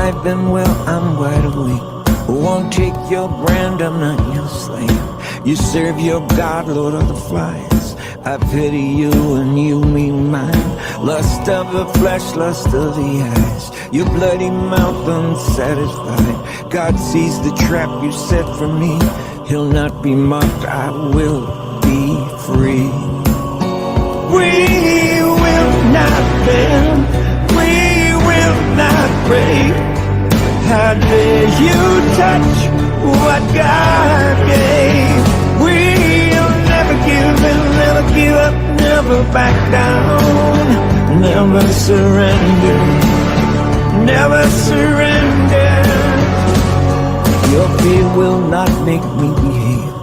alive and well, I'm wide awake. Won't take your brand, I'm not your slave. You serve your God, Lord of the flies. I pity you and you me mine. Lust of the flesh, lust of the eyes. Your bloody mouth unsatisfied. God sees the trap you set for me. He'll not be mocked, I will be free. We will not bend, we will not break. How dare you touch what God gave? We'll never give in, never give up, never back down. Never surrender, never surrender. Your fear will not make me behave.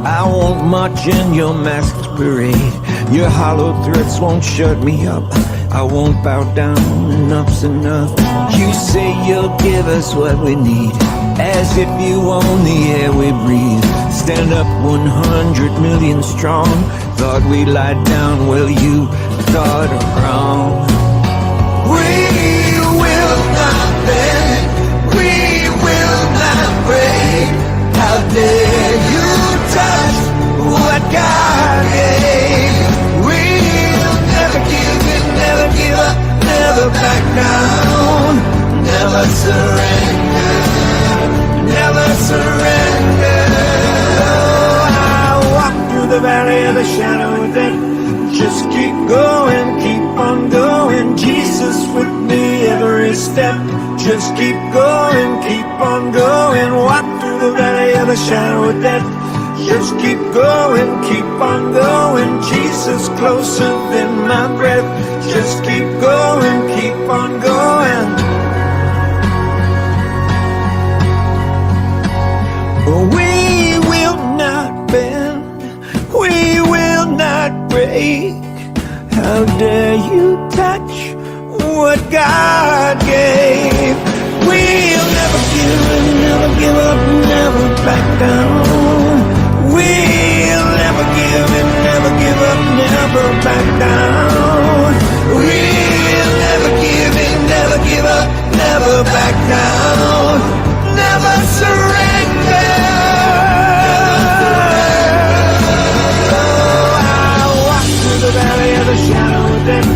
I won't march in your masked parade. Your hollow threats won't shut me up. I won't bow down, enough's enough. You say you'll give us what we need, as if you own the air we breathe. Stand up 100 million strong. Thought we lied down, well you thought wrong. We will not bend, we will not break. How dare you touch what God gave? We'll never give in, never give up, never back down. Never surrender, never surrender. I walk through the valley of the shadow of death. Just keep going, keep on going. Jesus with me every step. Just keep going, keep on going. Walk through the valley of the shadow of death. Just keep going, keep on going. Jesus closer than my breath. Just keep going, keep on going. We will not bend, we will not break. How dare you touch what God gave? We'll never give in, never give up, never back down. We'll never give in, never give up, never back down. We'll never give in, never give up, never back down. Never surrender. I walk through the valley of the shadow of death.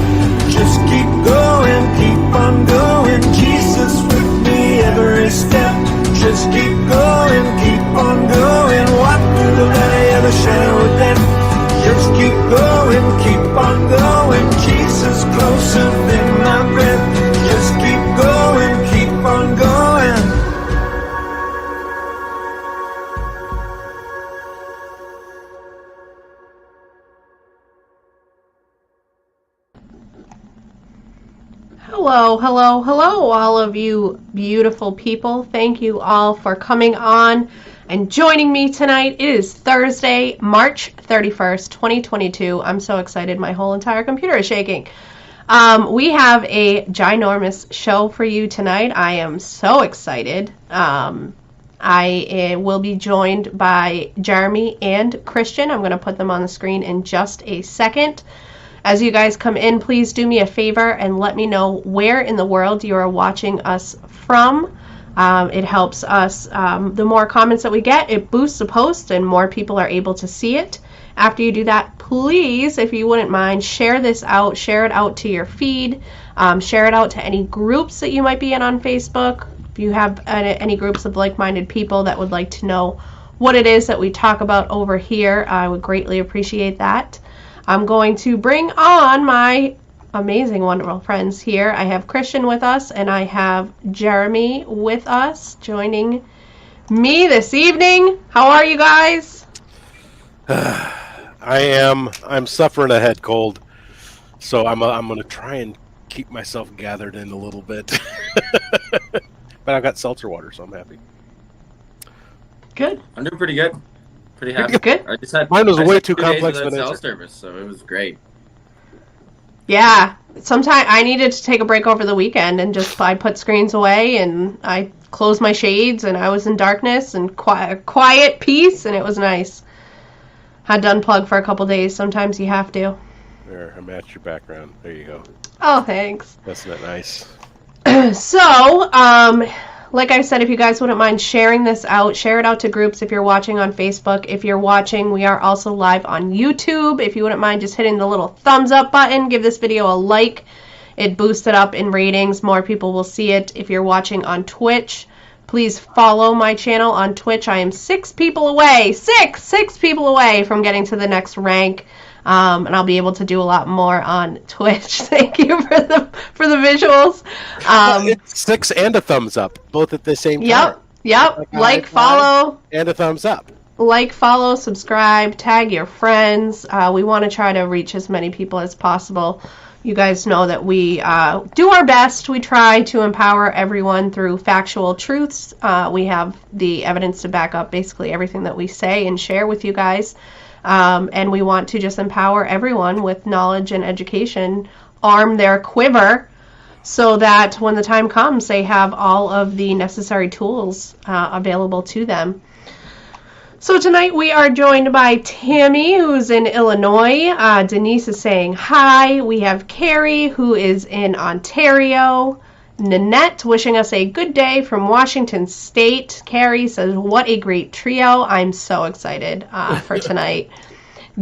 Just keep going, keep on going. Jesus with me every step. Just keep going, keep on going. Walk through the valley of the shadow of death. Just keep going, keep on going. Jesus closer than my breath. Just keep going, keep on going. Hello, hello, hello, all of you beautiful people. Thank you all for coming on and joining me tonight. It is Thursday, March 31st, 2022. I'm so excited. My whole entire computer is shaking. We have a ginormous show for you tonight. I am so excited. I will be joined by Jeremy and Christian. I'm going to put them on the screen in just a second. As you guys come in, please do me a favor and let me know where in the world you are watching us from. It helps us. The more comments that we get, it boosts the post and more people are able to see it. After you do that, please, if you wouldn't mind, share this out. Share it out to your feed. Share it out to any groups that you might be in on Facebook. If you have any groups of like-minded people that would like to know what it is that we talk about over here, I would greatly appreciate that. I'm going to bring on my amazing, wonderful friends here. I have Christian with us, and I have Jeremy with us, joining me this evening. How are you guys? I'm suffering a head cold, so I'm going to try and keep myself gathered in a little bit. But I've got seltzer water, so I'm happy. Good. I'm doing pretty good. Pretty happy. Good. I just had mine was way too 2 days complex without for cell nature. service, so it was great. Yeah. Sometimes I needed to take a break over the weekend and I put screens away and I closed my shades and I was in darkness and quiet peace, and it was nice. Had to unplug for a couple days. Sometimes you have to. There, I matched your background. There you go. Oh, thanks. That's not nice. So, like I said, if you guys wouldn't mind sharing this out, share it out to groups if you're watching on Facebook. If you're watching, we are also live on YouTube. If you wouldn't mind just hitting the little thumbs up button, give this video a like. It boosts it up in ratings. More people will see it. If you're watching on Twitch, please follow my channel on Twitch. I am 6 people away, six people away from getting to the next rank. And I'll be able to do a lot more on Twitch. Thank you for the visuals. It's 6 and a thumbs up, both at the same time. Yep. Like, follow. And a thumbs up. Like, follow, subscribe, tag your friends. We want to try to reach as many people as possible. You guys know that we do our best. We try to empower everyone through factual truths. We have the evidence to back up basically everything that we say and share with you guys. And we want to just empower everyone with knowledge and education, arm their quiver, so that when the time comes, they have all of the necessary tools available to them. So tonight we are joined by Tammy, who's in Illinois. Denise is saying hi. We have Carrie, who is in Ontario. Nanette wishing us a good day from Washington State. Carrie says, what a great trio. I'm so excited for tonight.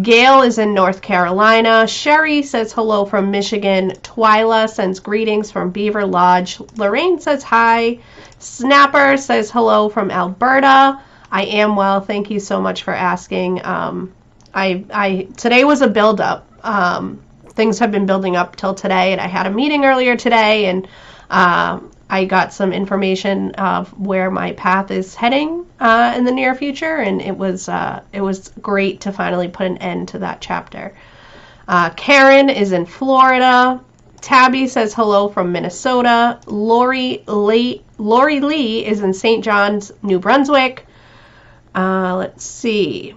Gail is in North Carolina. Sherry says hello from Michigan. Twyla sends greetings from Beaver Lodge. Lorraine says hi. Snapper says hello from Alberta. I am well. Thank you so much for asking. Today was a build-up. Things have been building up till today, and I had a meeting earlier today, and I got some information of where my path is heading in the near future, and it was great to finally put an end to that chapter. Karen is in Florida. Tabby says hello from Minnesota. Lori Lee is in St. John's, New Brunswick. Let's see.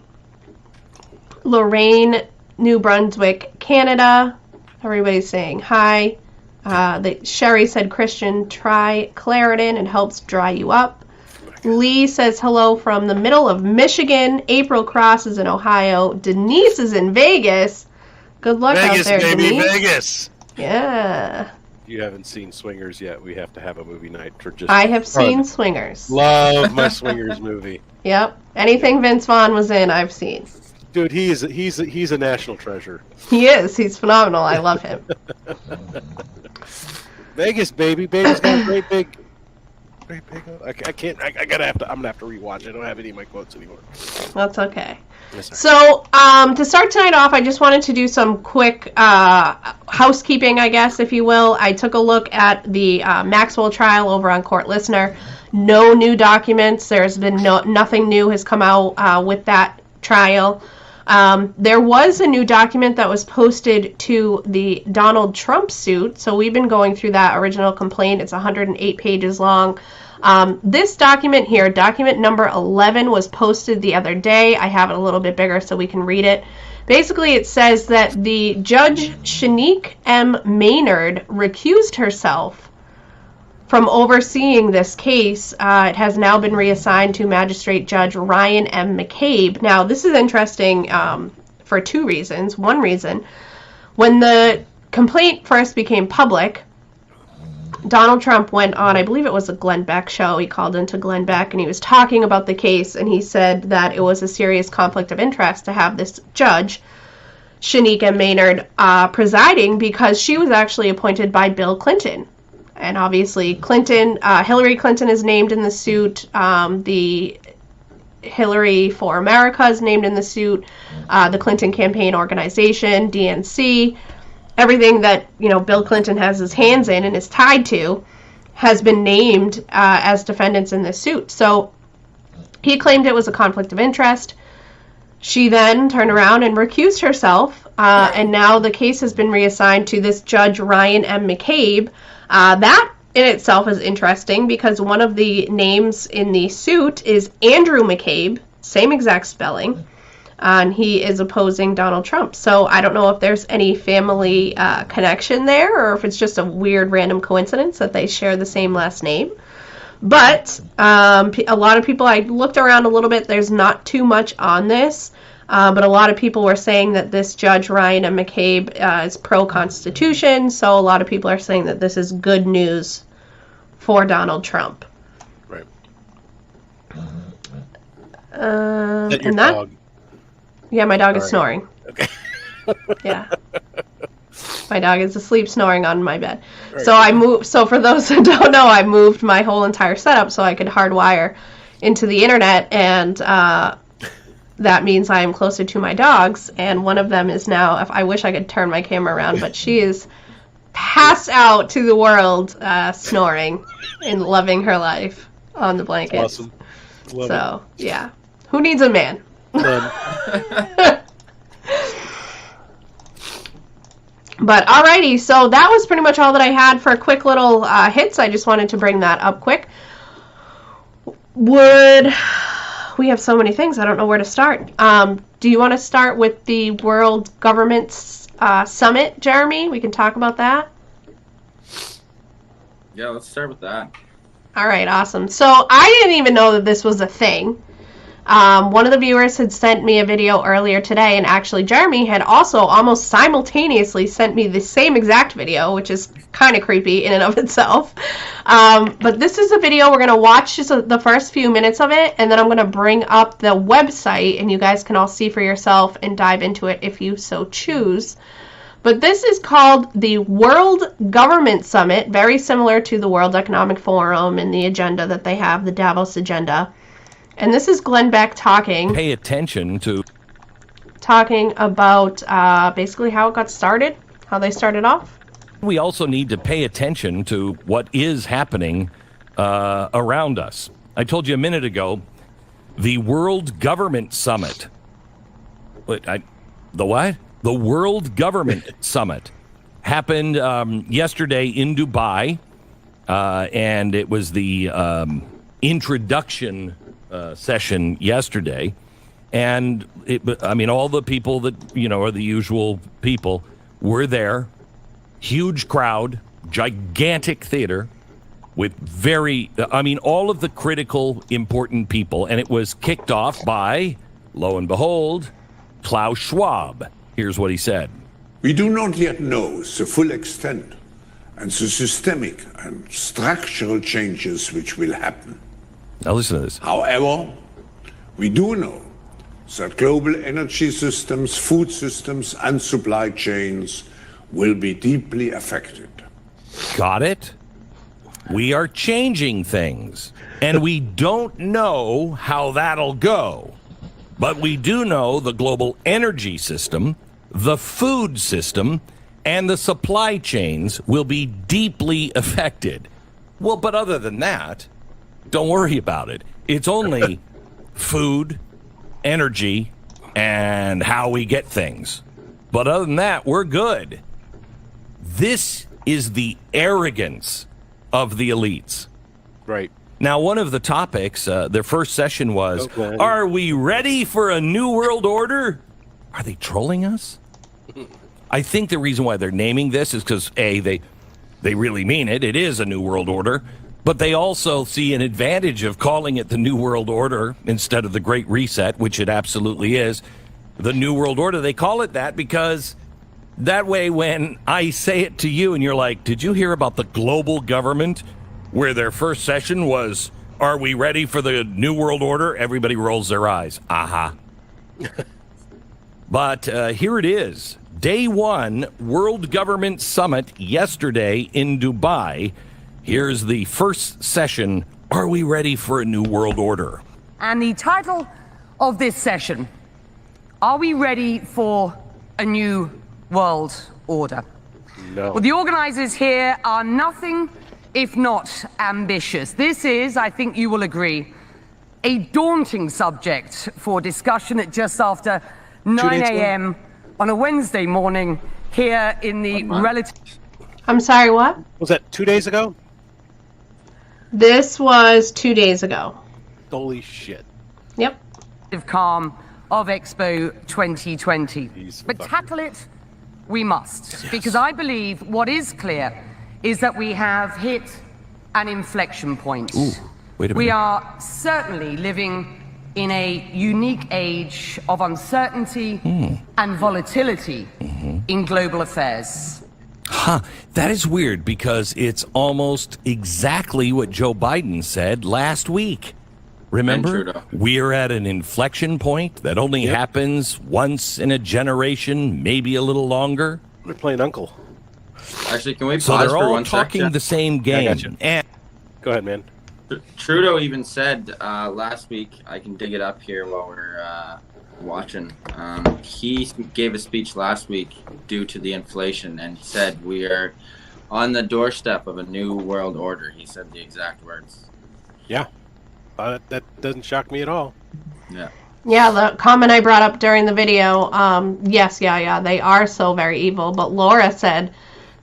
Lorraine, New Brunswick, Canada. Everybody's saying hi. Sherry said, Christian, try Claritin. It helps dry you up. Lee says hello from the middle of Michigan. April Cross is in Ohio. Denise is in Vegas. Good luck out there, baby, Denise. Vegas. Yeah. You haven't seen Swingers yet. We have to have a movie night for just. I have seen fun. Swingers. Love my Swingers movie. Yep. Anything Vince Vaughn was in, I've seen. Dude, he's a national treasure. He is. He's phenomenal. I love him. Vegas, baby. Vegas got a great big. I can't. I'm gonna have to rewatch. I don't have any of my quotes anymore. That's okay. Yes, sir. So, to start tonight off, I just wanted to do some quick housekeeping, I guess, if you will. I took a look at the Maxwell trial over on Court Listener. No new documents. There's been nothing new has come out with that trial. There was a new document that was posted to the Donald Trump suit. So we've been going through that original complaint. It's 108 pages long. This document here, document number 11, was posted the other day. I have it a little bit bigger so we can read it. Basically, it says that the Judge Shanique M. Maynard recused herself from overseeing this case. It has now been reassigned to Magistrate Judge Ryan M. McCabe. Now, this is interesting for 2 reasons. One reason, when the complaint first became public, Donald Trump went on, I believe it was a Glenn Beck show. He called into Glenn Beck and he was talking about the case, and he said that it was a serious conflict of interest to have this judge, Shanique M. Maynard, presiding, because she was actually appointed by Bill Clinton. And obviously Hillary Clinton is named in the suit. The Hillary for America is named in the suit. The Clinton Campaign Organization, DNC, everything that Bill Clinton has his hands in and is tied to, has been named as defendants in this suit. So he claimed it was a conflict of interest. She then turned around and recused herself, and now the case has been reassigned to this Judge Ryan M. McCabe. That in itself is interesting because one of the names in the suit is Andrew McCabe, same exact spelling, and he is opposing Donald Trump. So I don't know if there's any family connection there, or if it's just a weird random coincidence that they share the same last name. But a lot of people, I looked around a little bit, there's not too much on this. But a lot of people were saying that this Judge Ryan M. McCabe is pro-Constitution, so a lot of people are saying that this is good news for Donald Trump. Right. And That your that, dog. yeah, my dog is All right. snoring. Okay. Yeah. My dog is asleep snoring on my bed. Right. So I moved, so for those who don't know, I moved my whole entire setup so I could hardwire into the internet, and that means I am closer to my dogs, and one of them is now, if I wish I could turn my camera around, but she is passed out to the world, snoring and loving her life on the blankets. Awesome. Love So, yeah. Who needs a man? it. But alrighty, so that was pretty much all that I had for quick little hits. I just wanted to bring that up quick. We have so many things, I don't know where to start. Do you want to start with the World Government Summit, Jeremy? We can talk about that. Yeah, let's start with that. All right, awesome. So I didn't even know that this was a thing. One of the viewers had sent me a video earlier today, and actually Jeremy had also almost simultaneously sent me the same exact video, which is kind of creepy in and of itself. But this is a video, we're going to watch just the first few minutes of it, and then I'm going to bring up the website, and you guys can all see for yourself and dive into it if you so choose. But this is called the World Government Summit, very similar to the World Economic Forum and the agenda that they have, the Davos agenda. And this is Glenn Beck talking. Pay attention to. Talking about basically how it got started, how they started off. We also need to pay attention to what is happening around us. I told you a minute ago, the World Government Summit. The what? The World Government Summit happened yesterday in Dubai, and it was the introduction session yesterday, and all the people that are the usual people were there. Huge crowd, gigantic theater with all of the critical important people, and it was kicked off by, lo and behold, Klaus Schwab. Here's what he said. We do not yet know the full extent and the systemic and structural changes which will happen. Now listen to this. However, we do know that global energy systems, food systems, and supply chains will be deeply affected. Got it? We are changing things, and we don't know how that'll go. But we do know the global energy system, the food system, and the supply chains will be deeply affected. Well, but other than that, don't worry about it. It's only food, energy, and how we get things. But other than that, we're good. This is the arrogance of the elites. Right. Now, one of the topics, their first session was, Okay. Are we ready for a new world order? Are they trolling us? I think the reason why they're naming this is because, A, they really mean it. It is a new world order. But they also see an advantage of calling it the New World Order instead of the Great Reset, which it absolutely is. The New World Order, they call it that because that way when I say it to you and you're like, did you hear about the global government where their first session was, are we ready for the New World Order? Everybody rolls their eyes. Aha. But here it is. Day one, World Government Summit yesterday in Dubai. Here's the first session. Are we ready for a new world order? And the title of this session, are we ready for a new world order? No. Well, the organizers here are nothing if not ambitious. This is, I think you will agree, a daunting subject for discussion at just after 9 days ago? a.m. on a Wednesday morning here in the relative... I'm sorry, what? Was that 2 days ago? This was 2 days ago. Holy shit. Yep. calm of Expo 2020. These But fuckers. tackle it we must, because I believe what is clear is that we have hit an inflection point. Ooh, wait a minute. We are certainly living in a unique age of uncertainty and volatility in global affairs. Huh. That is weird because it's almost exactly what Joe Biden said last week. Remember? Trudeau. We're at an inflection point that only happens once in a generation, maybe a little longer. They're playing uncle. Actually, can we So pause they're for all one talking second? the same I game. gotcha. And Go ahead, man. Trudeau even said last week, I can dig it up here while we're watching. He gave a speech last week due to the inflation, and he said we are on the doorstep of a new world order. He said the exact words. Yeah. That doesn't shock me at all. Yeah. Yeah, the comment I brought up during the video, yes, they are so very evil. But Laura said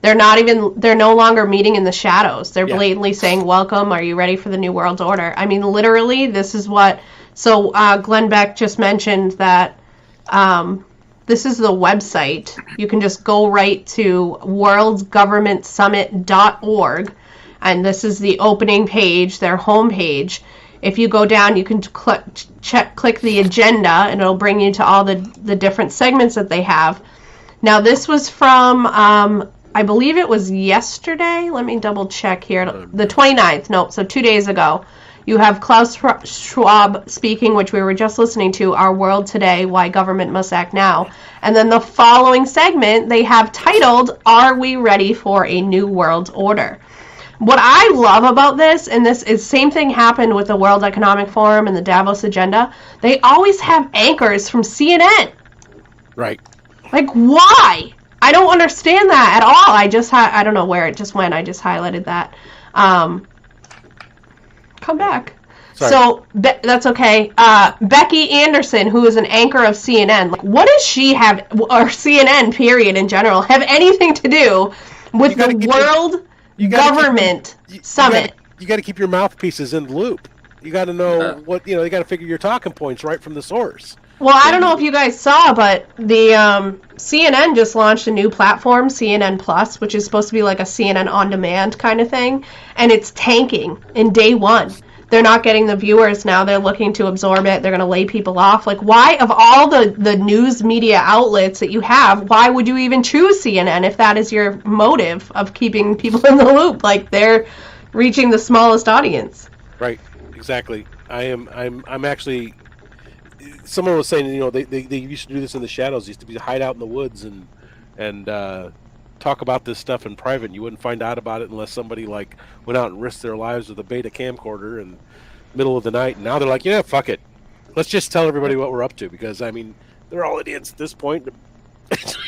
they're no longer meeting in the shadows. They're Yeah. blatantly saying, welcome, are you ready for the New World Order? I mean, literally, this is what, so Glenn Beck just mentioned that this is the website. You can just go right to worldgovernmentsummit.org, and this is the opening page, their homepage. If you go down, you can click the agenda, and it'll bring you to all the different segments that they have. Now, this was from, I believe it was yesterday. Let me double check here. The 29th. Nope, so 2 days ago. You have Klaus Schwab speaking, which we were just listening to, Our World Today, Why Government Must Act Now. And then the following segment, they have titled, Are We Ready for a New World Order? What I love about this, and this is same thing happened with the World Economic Forum and the Davos Agenda, they always have anchors from CNN. Right. Like, why? I don't understand that at all. I don't know where it just went. I just highlighted that. Come back. Sorry. So, that's okay. Becky Anderson, who is an anchor of CNN, like, what does she have, or CNN, period, in general, have anything to do with the World Government Summit? You got to keep your mouthpieces in the loop. You got to know what, you got to figure your talking points right from the source. Well, I don't know if you guys saw, but the CNN just launched a new platform, CNN Plus, which is supposed to be like a CNN on demand kind of thing, and it's tanking in day one. They're not getting the viewers now. They're looking to absorb it. They're going to lay people off. Like, why, of all the news media outlets that you have, why would you even choose CNN if that is your motive of keeping people in the loop? Like, they're reaching the smallest audience. Right. Exactly. I'm actually. Someone was saying, they used to do this in the shadows. Used to be hide out in the woods and talk about this stuff in private. And you wouldn't find out about it unless somebody like went out and risked their lives with a beta camcorder in the middle of the night. And now they're like, yeah, fuck it, let's just tell everybody what we're up to, because I mean they're all idiots at this point.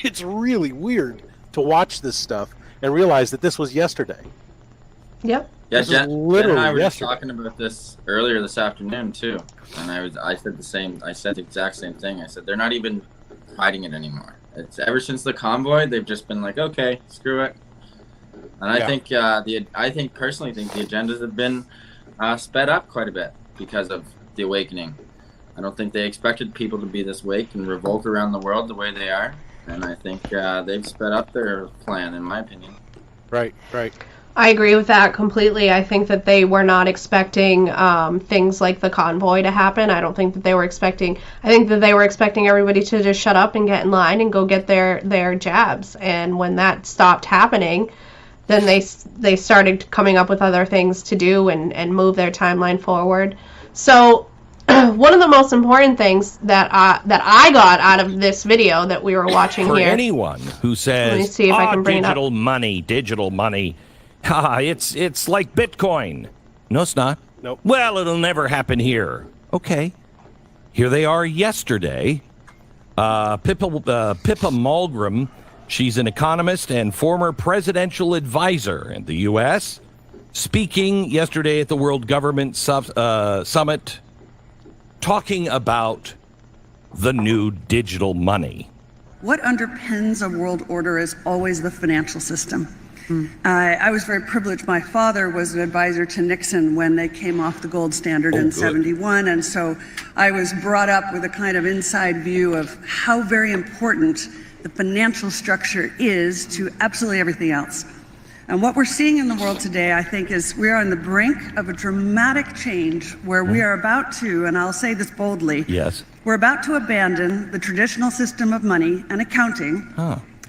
It's really weird to watch this stuff and realize that this was yesterday. Yep. Yeah, This is Jen literally and I were just yesterday. talking about this earlier this afternoon too, and I said the same. I said the exact same thing. I said they're not even hiding it anymore. It's ever since the convoy, they've just been like, okay, screw it. And I think I personally think the agendas have been sped up quite a bit because of the awakening. I don't think they expected people to be this wake and revolt around the world the way they are, and I think they've sped up their plan, in my opinion. Right. I agree with that completely. I think that they were not expecting things like the convoy to happen. I don't think that they were expecting. I think that they were expecting everybody to just shut up and get in line and go get their jabs. And when that stopped happening, then they started coming up with other things to do and move their timeline forward. So one of the most important things that I got out of this video that we were watching for here. anyone who says, Let me see if I can bring it up. digital money. It's like Bitcoin. No, it's not. Nope. Well, it'll never happen here. Okay. Here they are yesterday. Pippa Malmgren, she's an economist and former presidential advisor in the U.S., speaking yesterday at the World Government Summit, talking about the new digital money. What underpins a world order is always the financial system. I was very privileged. My father was an advisor to Nixon when they came off the gold standard in 71. And so I was brought up with a kind of inside view of how very important the financial structure is to absolutely everything else. And what we're seeing in the world today, I think, is we are on the brink of a dramatic change where we are about to, and I'll say this boldly, Yes. we're about to abandon the traditional system of money and accounting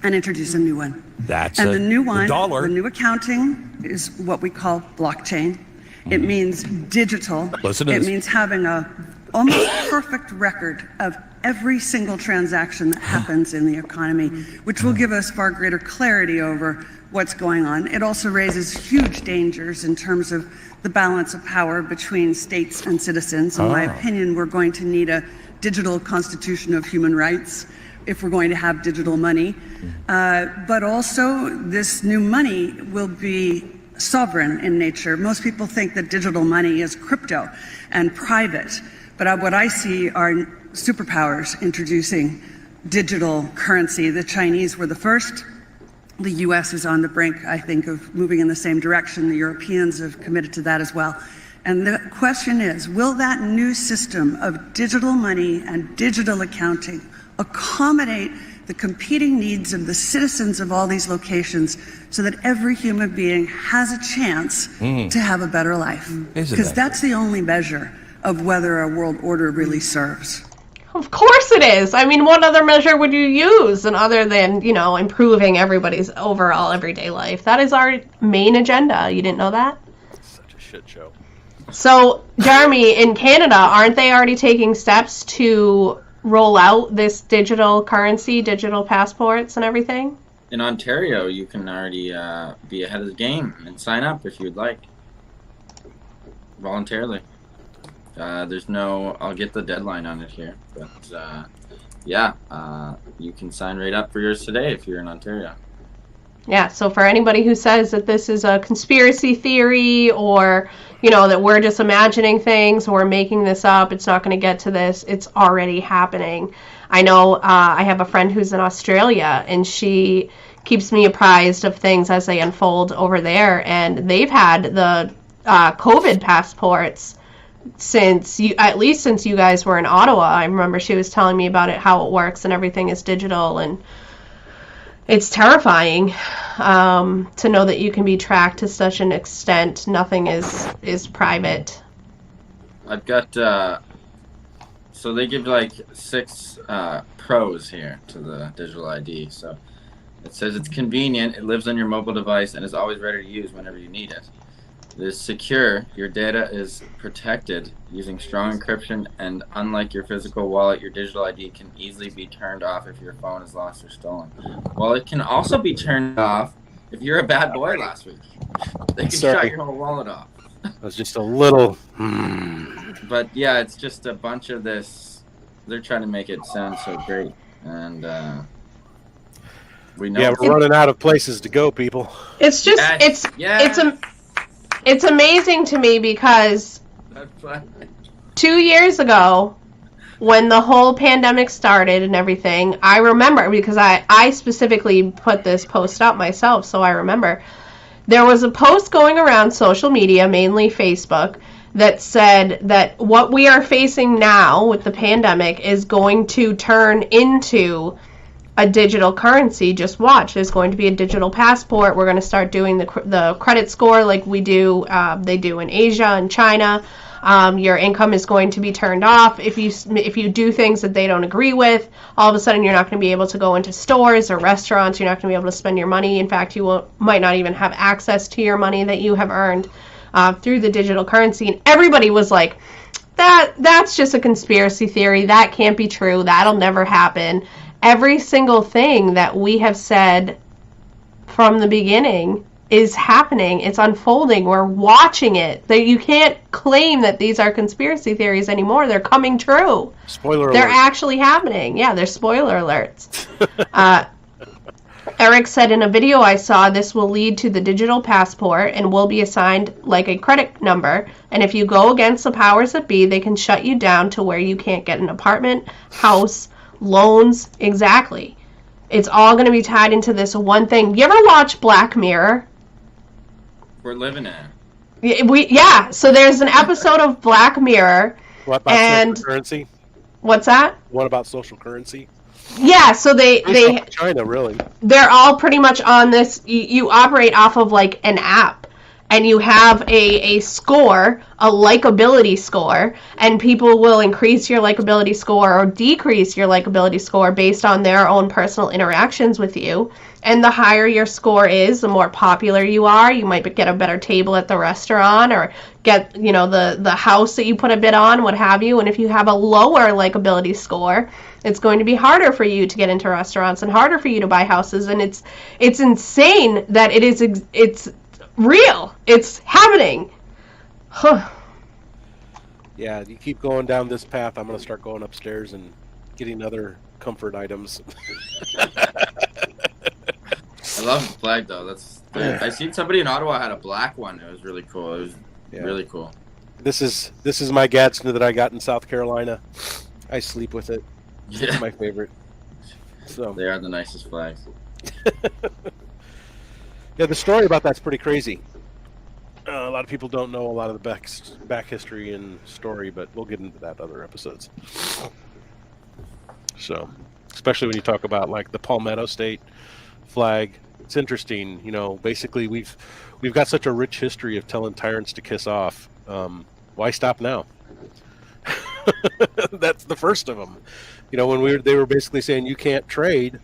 and introduce a new one. That's And the new one, dollar. the new accounting is what we call blockchain. It means digital. Listen to It this. means having a almost perfect record of every single transaction that happens in the economy, which will give us far greater clarity over what's going on. It also raises huge dangers in terms of the balance of power between states and citizens. In my opinion, we're going to need a digital constitution of human rights if we're going to have digital money. But also, this new money will be sovereign in nature. Most people think that digital money is crypto and private. But what I see are superpowers introducing digital currency. The Chinese were the first. The US is on the brink, I think, of moving in the same direction. The Europeans have committed to that as well. And the question is, will that new system of digital money and digital accounting accommodate the competing needs of the citizens of all these locations so that every human being has a chance to have a better life? Because that's the only measure of whether a world order really serves. Of course it is. I mean, what other measure would you use other than, improving everybody's overall everyday life? That is our main agenda. You didn't know that? Such a shit show. So, Jeremy, in Canada, aren't they already taking steps to roll out this digital currency, digital passports and everything? In Ontario, you can already be ahead of the game and sign up if you'd like. Voluntarily. There's no, I'll get the deadline on it here, but you can sign right up for yours today if you're in Ontario. Yeah, so for anybody who says that this is a conspiracy theory or, that we're just imagining things or making this up, it's not going to get to this, it's already happening. I know I have a friend who's in Australia, and she keeps me apprised of things as they unfold over there, and they've had the COVID passports since you guys were in Ottawa. I remember she was telling me about it, how it works, and everything is digital, and it's terrifying to know that you can be tracked to such an extent. Nothing is private. I've got so they give like 6 pros here to the digital ID. So it says it's convenient, it lives on your mobile device, and is always ready to use whenever you need it. It is secure. Your data is protected using strong encryption, and unlike your physical wallet, your digital ID can easily be turned off if your phone is lost or stolen. Well, it can also be turned off if you're a bad boy last week. They can shut your whole wallet off. That was just a little... But yeah, it's just a bunch of this. They're trying to make it sound so great. And we know... Yeah, we're running out of places to go, people. It's just, it's amazing to me because 2 years ago, when the whole pandemic started and everything, I remember, because I specifically put this post up myself, so I remember, there was a post going around social media, mainly Facebook, that said that what we are facing now with the pandemic is going to turn into a digital currency. Just watch. There's going to be a digital passport. We're going to start doing the credit score like we do. They do in Asia and China. Your income is going to be turned off if you do things that they don't agree with. All of a sudden, you're not going to be able to go into stores or restaurants. You're not going to be able to spend your money. In fact, you might not even have access to your money that you have earned through the digital currency. And everybody was like, that's just a conspiracy theory. That can't be true. That'll never happen. Every single thing that we have said from the beginning is happening. It's unfolding. We're watching it. You can't claim that these are conspiracy theories anymore. They're coming true. Spoiler alert. They're actually happening. Yeah, they're spoiler alerts. Eric said in a video I saw, this will lead to the digital passport and will be assigned like a credit number. And if you go against the powers that be, they can shut you down to where you can't get an apartment, house, loans. Exactly. It's all going to be tied into this one thing. You ever watch Black Mirror? We're living in. Yeah. So there's an episode of Black Mirror. What about social currency? What's that? What about social currency? Yeah. So they China, really. They're all pretty much on this. You operate off of like an app. and you have a score, a likability score, and people will increase your likability score or decrease your likability score based on their own personal interactions with you. And the higher your score is, the more popular you are. You might get a better table at the restaurant or get, the house that you put a bid on, what have you. And if you have a lower likability score, it's going to be harder for you to get into restaurants and harder for you to buy houses. And it's insane that it's real. It's happening. Huh. Yeah, you keep going down this path, I'm going to start going upstairs and getting other comfort items. I love the flag though. I seen somebody in Ottawa had a black one. It was really cool. It was really cool. This is my Gadsden that I got in South Carolina. I sleep with it. Yeah. It's my favorite. So they are the nicest flags. Yeah, the story about that's pretty crazy. A lot of people don't know a lot of the back history and story, but we'll get into that other episodes. So, especially when you talk about like the Palmetto State flag, it's interesting. Basically we've got such a rich history of telling tyrants to kiss off. Why stop now? That's the first of them. When they were basically saying you can't trade.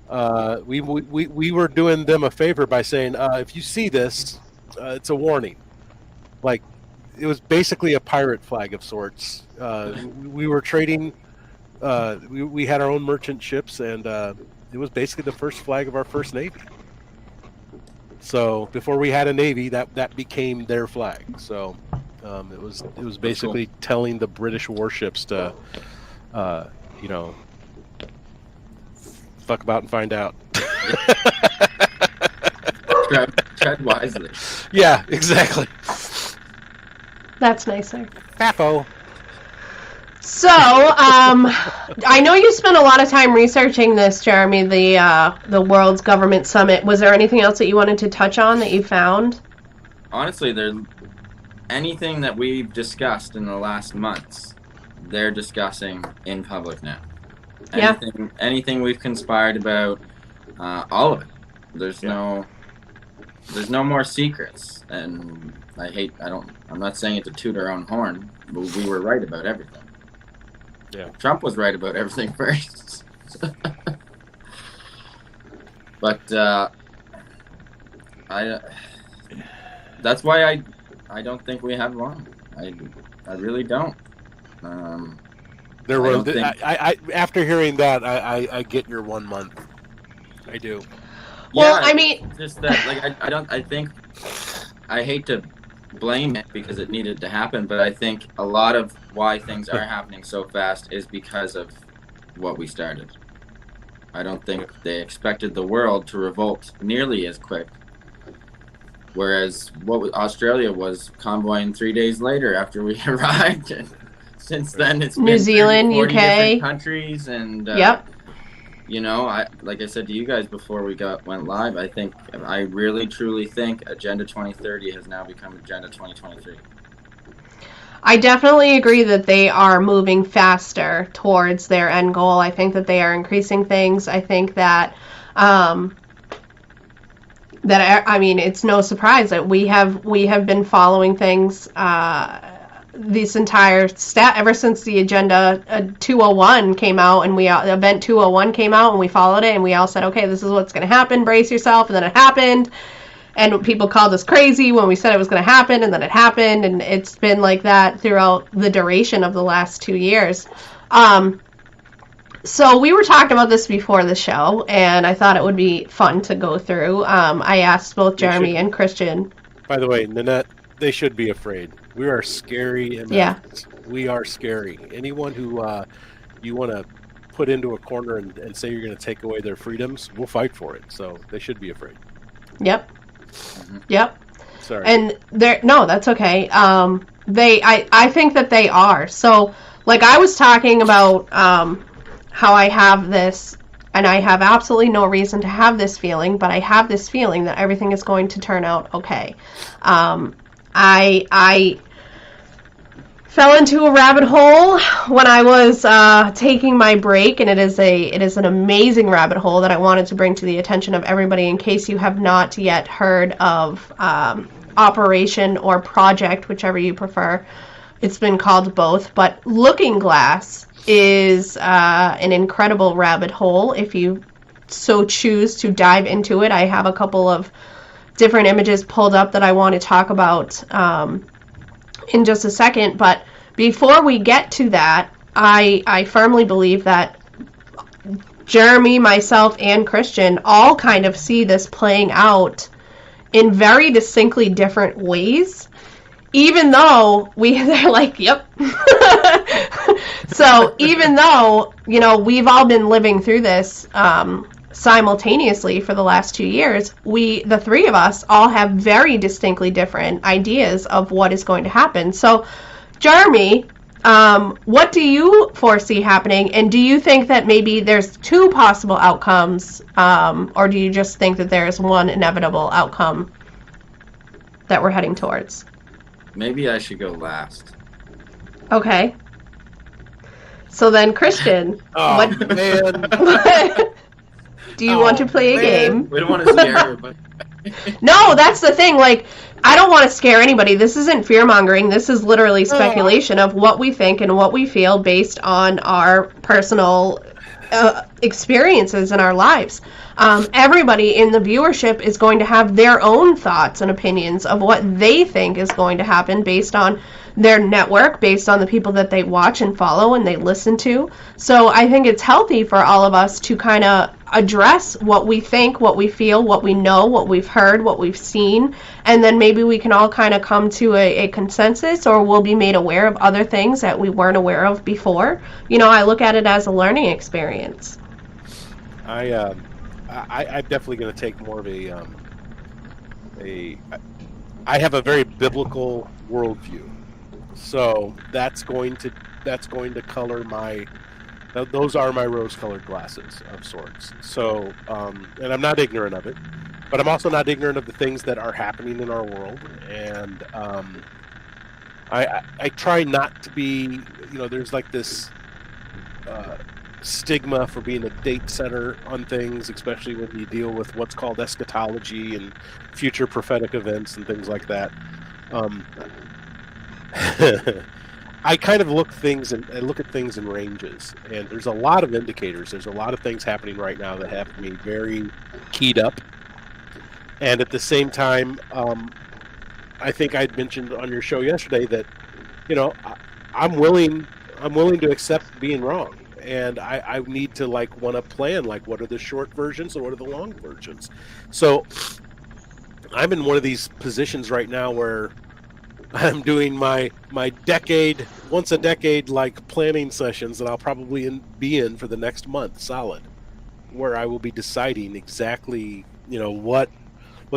We were doing them a favor by saying if you see this, it's a warning. Like it was basically a pirate flag of sorts. We were trading. We had our own merchant ships, and it was basically the first flag of our first navy. So before we had a navy, that became their flag. So it was basically telling the British warships to, fuck about and find out. Tread wisely. Yeah, exactly. That's nicer. Faffo. So, I know you spent a lot of time researching this, Jeremy, the World's Government Summit. Was there anything else that you wanted to touch on that you found? Honestly, anything that we've discussed in the last months, they're discussing in public now. Anything we've conspired about, all of it. There's no more secrets. And I'm not saying it to toot our own horn, but we were right about everything. Yeah. Trump was right about everything first. But that's why I don't think we have long. I really don't. There were after hearing that, I get your 1 month. I do. Well, Yeah, I mean, just that I hate to blame it because it needed to happen, but I think a lot of why things are happening so fast is because of what we started. I don't think they expected the world to revolt nearly as quick. Whereas Australia was convoying 3 days later after we arrived. And since then, it's New been Zealand, 40 UK, different countries, and yep. Like I said to you guys before we went live, I really truly think Agenda 2030 has now become Agenda 2023. I definitely agree that they are moving faster towards their end goal. I think that they are increasing things. I think that it's no surprise that we have been following things this entire ever since the Agenda 201 came out, and Event 201 came out, and we followed it, and we all said, okay, this is what's going to happen, brace yourself, and then it happened, and people called us crazy when we said it was going to happen, and then it happened, and it's been like that throughout the duration of the last 2 years. So we were talking about this before the show, and I thought it would be fun to go through. I asked both Jeremy and Christian. By the way, Nanette, they should be afraid. We are scary. We are scary. Anyone who you want to put into a corner and say you're going to take away their freedoms, we'll fight for it. So they should be afraid. Yep. Mm-hmm. Yep. Sorry. And that's okay. I think that they are. So, like, I was talking about how I have this, and I have absolutely no reason to have this feeling, but I have this feeling that everything is going to turn out okay. fell into a rabbit hole when I was taking my break, and it is an amazing rabbit hole that I wanted to bring to the attention of everybody in case you have not yet heard of Operation or Project, whichever you prefer. It's been called both, but Looking Glass is an incredible rabbit hole if you so choose to dive into it. I have a couple of different images pulled up that I want to talk about in just a second, but before we get to that, I firmly believe that Jeremy, myself, and Christian all kind of see this playing out in very distinctly different ways, even though they're like, yep. So even though, we've all been living through this simultaneously for the last 2 years, the three of us all have very distinctly different ideas of what is going to happen. So, Jeremy, what do you foresee happening, and do you think that maybe there's two possible outcomes, or do you just think that there's one inevitable outcome that we're heading towards? Maybe I should go last. Okay. So then, Christian, Oh, man. do you want to play a game? We don't want to scare everybody. No, that's the thing. Like, I don't want to scare anybody. This isn't fear-mongering. This is literally speculation of what we think and what we feel based on our personal experiences in our lives. Everybody in the viewership is going to have their own thoughts and opinions of what they think is going to happen based on their network, based on the people that they watch and follow and they listen to. So I think it's healthy for all of us to kind of address what we think, what we feel, what we know, what we've heard, what we've seen, and then maybe we can all kind of come to a consensus, or we'll be made aware of other things that we weren't aware of before. I look at it as a learning experience. I'm definitely going to take more of I have a very biblical worldview, so that's going to color those are my rose-colored glasses of sorts. So, and I'm not ignorant of it, but I'm also not ignorant of the things that are happening in our world, and I try not to be, there's like this stigma for being a date setter on things, especially when you deal with what's called eschatology and future prophetic events and things like that. I kind of look at things in ranges, and there's a lot of indicators. There's a lot of things happening right now that have me very keyed up. And at the same time, I think I'd mentioned on your show yesterday that, I'm willing to accept being wrong. And I need to want to plan, what are the short versions and what are the long versions. So I'm in one of these positions right now where I'm doing my once a decade planning sessions that I'll probably be in for the next month solid, where I will be deciding exactly what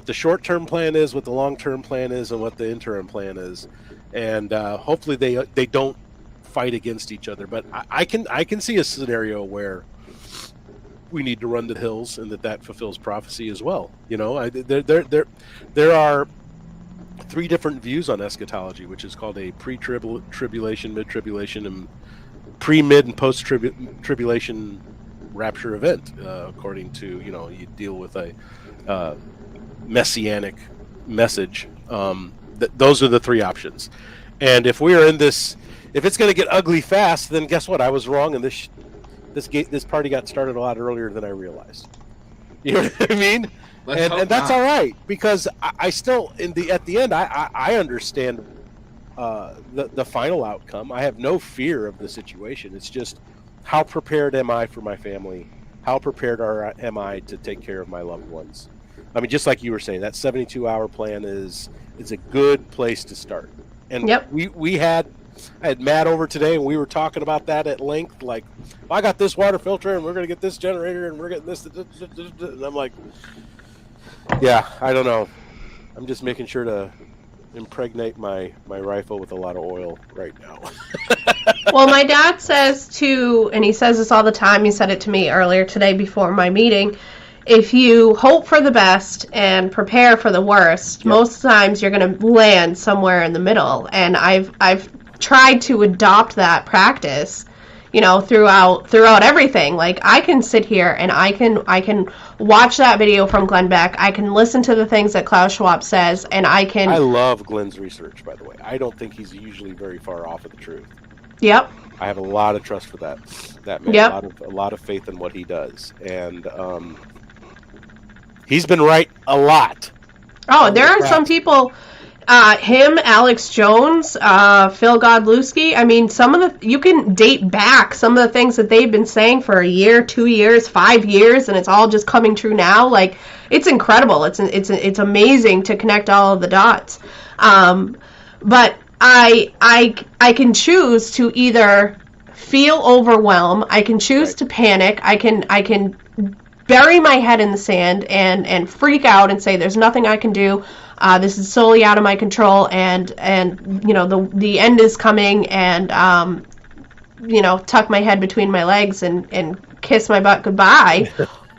the short-term plan is, what the long-term plan is, and what the interim plan is, and hopefully they don't fight against each other. But I can see a scenario where we need to run to the hills, and that fulfills prophecy as well. There are 3 different views on eschatology, which is called a pre-tribulation, mid-tribulation, and pre-mid and post-tribulation rapture event. According to you deal with a messianic message. Those are the 3 options. And if we are in this, if it's going to get ugly fast, then guess what? I was wrong, and this party got started a lot earlier than I realized. You know what I mean? And that's all right, because I still at the end I understand the final outcome. I have no fear of the situation. It's just, how prepared am I for my family? How prepared am I to take care of my loved ones? I mean, just like you were saying, that 72-hour plan is a good place to start. And yep. I had Matt over today, and we were talking about that at length. Like, I got this water filter, and we're going to get this generator, and we're getting this. And I'm like, yeah, I don't know. I'm just making sure to impregnate my rifle with a lot of oil right now. Well, my dad says too, and he says this all the time, he said it to me earlier today before my meeting, if you hope for the best and prepare for the worst, most times you're going to land somewhere in the middle. And I've tried to adopt that practice, you know, throughout everything. Like, I can sit here and I can watch that video from Glenn Beck. I can listen to the things that Klaus Schwab says, and I love Glenn's research, by the way. I don't think he's usually very far off of the truth. Yep. I have a lot of trust for that man. Yep. A lot of faith in what he does, and he's been right a lot. Oh, there are some people, him, Alex Jones, Phil Godlewski. I mean, you can date back some of the things that they've been saying for a year, 2 years, 5 years, and it's all just coming true now. Like, it's incredible. It's amazing to connect all of the dots. But I can choose to either feel overwhelmed, I can choose to panic, I can bury my head in the sand and freak out and say there's nothing I can do. This is solely out of my control, and you know, the end is coming, and you know, tuck my head between my legs and kiss my butt goodbye.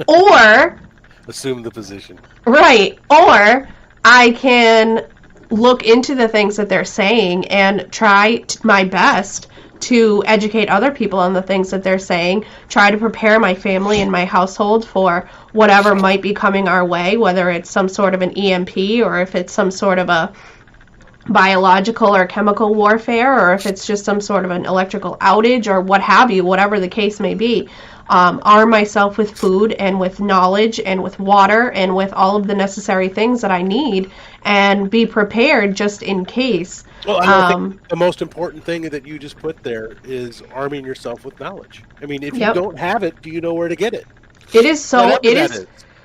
Or assume the position. Right. Or I can look into the things that they're saying and try my best to educate other people on the things that they're saying, try to prepare my family and my household for whatever might be coming our way, whether it's some sort of an EMP or if it's some sort of a biological or chemical warfare, or if it's just some sort of an electrical outage or what have you, whatever the case may be. Arm myself with food and with knowledge and with water and with all of the necessary things that I need, and be prepared just in case. Well, I think the most important thing that you just put there is arming yourself with knowledge. I mean, if you don't have it, do you know where to get it? It is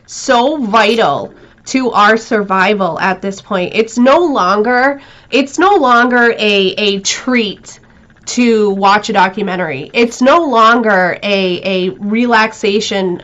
so vital to our survival at this point. It's no longer a treat to watch a documentary. It's no longer a relaxation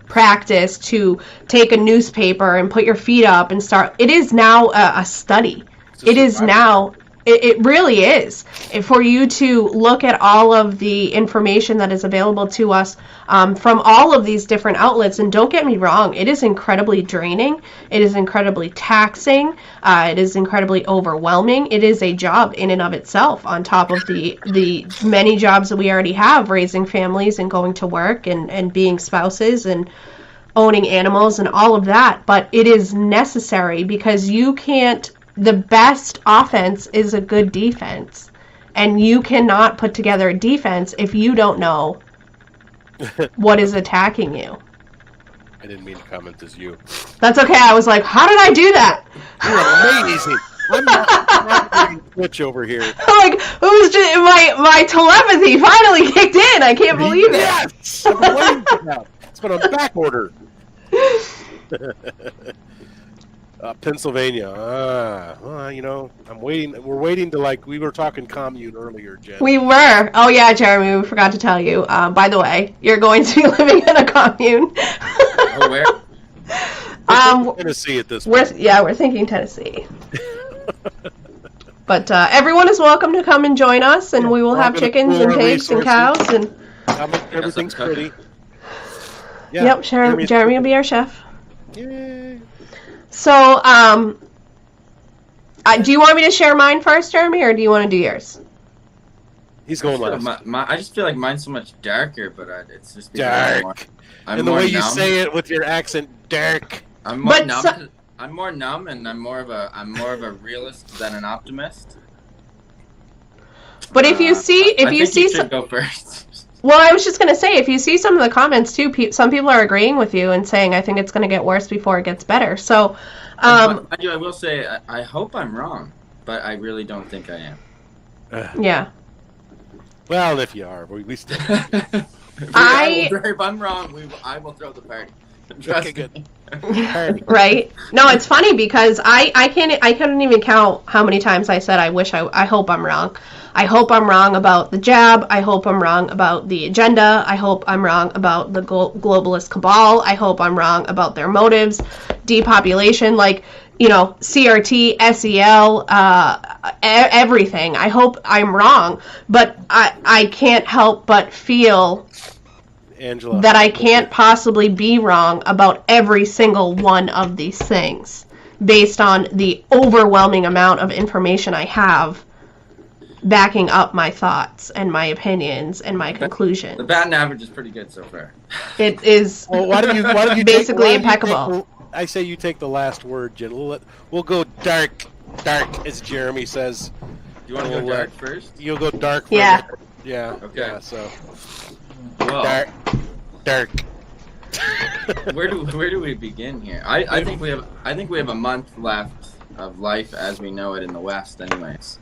practice to take a newspaper and put your feet up and start. It is now a study. It is now. It really is. For you to look at all of the information that is available to us from all of these different outlets, and don't get me wrong, it is incredibly draining. It is incredibly taxing. It is incredibly overwhelming. It is a job in and of itself, on top of the many jobs that we already have, raising families and going to work and being spouses and owning animals and all of that. But it is necessary, because you can't. The best offense is a good defense, and you cannot put together a defense if you don't know what is attacking you. I didn't mean to comment as you. That's okay. I was like, how did I do that? You're amazing. I'm not getting Twitch over here. Like, it was just my telepathy finally kicked in. I can't believe it. Yes! I've been waiting for that. It's been on back order. Pennsylvania. Well, you know, I'm waiting. We're waiting to, we were talking commune earlier, Jen. We were. Oh, yeah, Jeremy, we forgot to tell you. By the way, you're going to be living in a commune. Oh, where? Tennessee at this point. We're thinking Tennessee. But everyone is welcome to come and join us, and we will have chickens and pigs and cows. And everything's pretty. Yeah, yep, Jeremy will be our chef. Yay. So, do you want me to share mine first, Jeremy, or do you want to do yours? He's going last. I just feel like mine's so much darker, but it's just dark. And the way you say it with your accent, dark. I'm more numb. I'm more numb, and I'm more of a realist than an optimist. But if you see, you should go first. Well, I was just going to say, if you see some of the comments, too, some people are agreeing with you and saying, I think it's going to get worse before it gets better. So, I will say, I hope I'm wrong, but I really don't think I am. Yeah. Well, if you are, we still... If I'm wrong, I will throw the party. Okay, good. Right? No, it's funny because I couldn't even count how many times I said, I hope I'm wrong. I hope I'm wrong about the jab. I hope I'm wrong about the agenda. I hope I'm wrong about the globalist cabal. I hope I'm wrong about their motives, depopulation, CRT, SEL, everything. I hope I'm wrong, but I can't help but feel Angela, that I can't possibly be wrong about every single one of these things based on the overwhelming amount of information I have backing up my thoughts and my opinions and my The conclusions. batting average is pretty good so far. It is Well, why don't you basically why don't you impeccable. I say you take the last word, Jen. We'll go dark, as Jeremy says. Do you want to go dark first? You'll go dark. For Yeah. Yeah. Okay. Yeah, so Well, dark. where do we begin here? I think we have a month left of life as we know it in the West, anyways.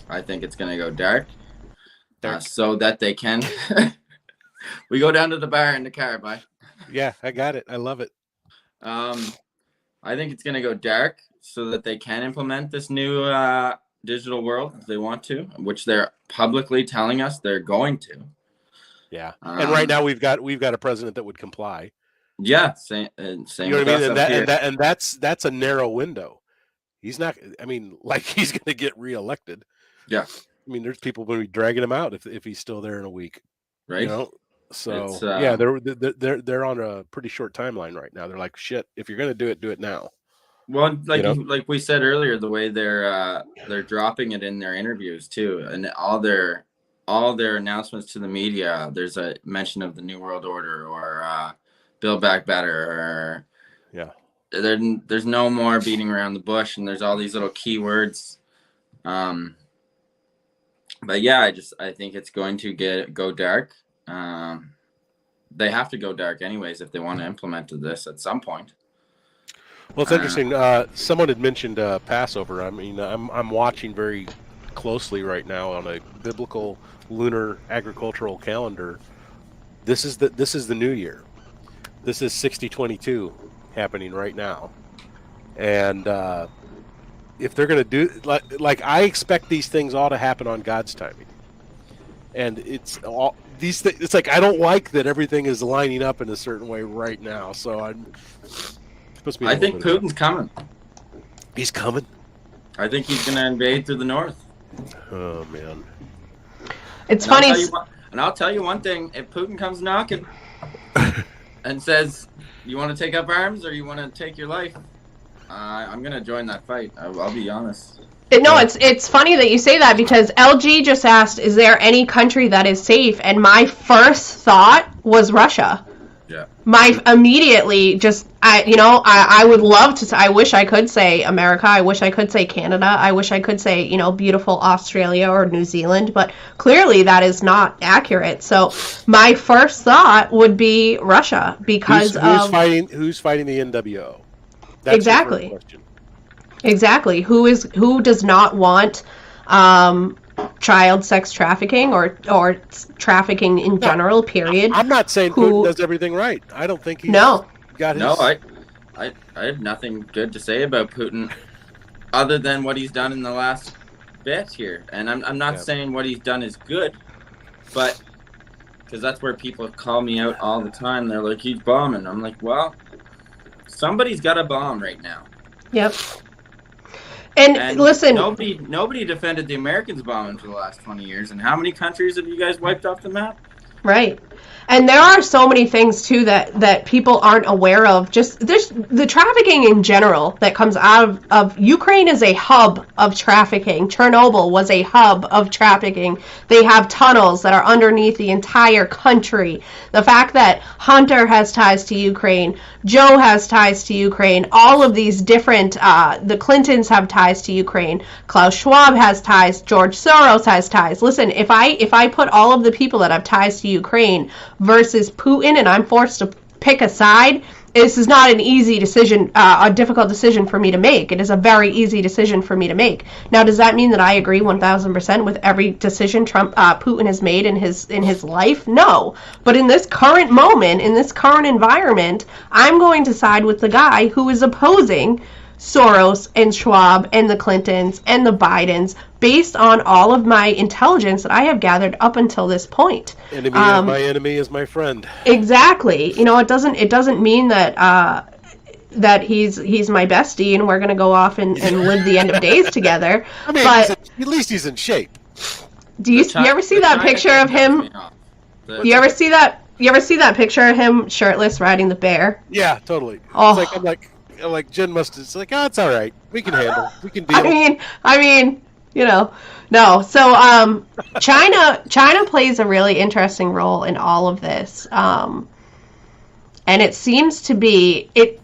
I think it's gonna go dark, so that they can. We go down to the bar in the car, bye. Yeah, I got it. I love it. I think it's gonna go dark so that they can implement this new digital world if they want to, which they're publicly telling us they're going to. Yeah, and right now we've got a president that would comply. Yeah, same. You know with what I mean? us up here. And that's a narrow window. He's not. I mean, like he's going to get reelected. Yeah. I mean, there's people going to be dragging him out if he's still there in a week. Right. You know. So It's, yeah, they're on a pretty short timeline right now. They're like, shit. If you're going to do it now. Well, like You know? like we said earlier, the way they're dropping it in their interviews too, and all their announcements to the media. There's a mention of the New World Order or Build Back Better, or Yeah. There's no more beating around the bush, and there's all these little keywords. But yeah, I think it's going to go dark. They have to go dark anyways if they want to implement this at some point. Well, it's interesting. Someone had mentioned Passover. I mean, I'm watching very closely right now on a biblical lunar agricultural calendar. This is the new year. This is 6022 happening right now, and if they're going to do like I expect these things all to happen on God's timing, and it's all these things. It's like I don't like that everything is lining up in a certain way right now. So I'm. I think Putin's coming. He's coming. I think he's going to invade through the north. Oh man. It's And I'll funny. tell you one- and I'll tell you one thing: if Putin comes knocking and says, "You want to take up arms or you want to take your life?" I'm gonna join that fight. I'll be honest. No, it's funny that you say that because LG just asked, "Is there any country that is safe?" And my first thought was Russia. Yeah. My immediately just I would love to. I wish I could say America. I wish I could say Canada. I wish I could say beautiful Australia or New Zealand. But clearly that is not accurate. So my first thought would be Russia because who's fighting the NWO? That's Exactly. the first question. Exactly. Who does not want child sex trafficking or trafficking in general, period? I'm not saying Putin does everything right. I don't think he's got his... No, I have nothing good to say about Putin, other than what he's done in the last bit here. And I'm not saying what he's done is good, but because that's where people call me out all the time. They're like, he's bombing. I'm like, well, somebody's got a bomb right now. Yep. And listen, nobody defended the Americans bombing for the last 20 years. And how many countries have you guys wiped off the map? right. And there are so many things too that people aren't aware of. Just there's the trafficking in general that comes out of Ukraine is a hub of trafficking. Chernobyl was a hub of trafficking. They have tunnels that are underneath the entire country. The fact that Hunter has ties to Ukraine, Joe has ties to Ukraine, all of these different the Clintons have ties to Ukraine, Klaus Schwab has ties, George Soros has ties. Listen, if I put all of the people that have ties to Ukraine versus Putin and I'm forced to pick a side, this is not an easy decision, a difficult decision for me to make. It is a very easy decision for me to make. Now, does that mean that I agree 1000% with every decision Putin has made in his life? No. But in this current moment, in this current environment, I'm going to side with the guy who is opposing Soros and Schwab and the Clintons and the Bidens based on all of my intelligence that I have gathered up until this point. Enemy of my enemy is my friend. Exactly. It doesn't mean that that he's my bestie and we're gonna go off and live the end of days together. I mean, but at least he's in shape. you ever see that picture of him? You ever see that picture of him shirtless riding the bear? Yeah, totally. Oh. I'm like Jen must. It's like, oh, it's all right. We can handle. We can deal. I mean, You know, no. So China plays a really interesting role in all of this, and it seems to be it.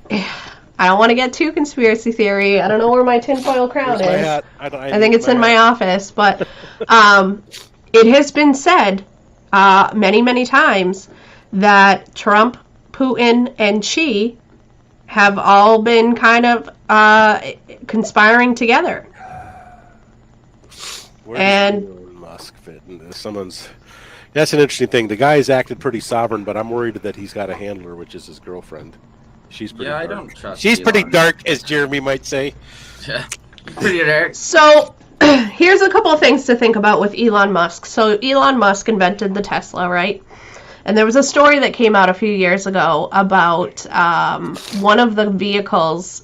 I don't want to get too conspiracy theory. I don't know where my tinfoil crown Where's my is. hat? I think it's in my office, but it has been said many, many times that Trump, Putin, and Xi have all been kind of conspiring together. Where does Elon Musk fit into someone's? That's an interesting thing. The guy's acted pretty sovereign, but I'm worried that he's got a handler, which is his girlfriend. She's pretty dark. I don't trust. She's pretty Elon. dark, as Jeremy might say. Yeah, pretty dark. So here's a couple of things to think about with Elon Musk. So Elon Musk invented the Tesla, right? And there was a story that came out a few years ago about one of the vehicles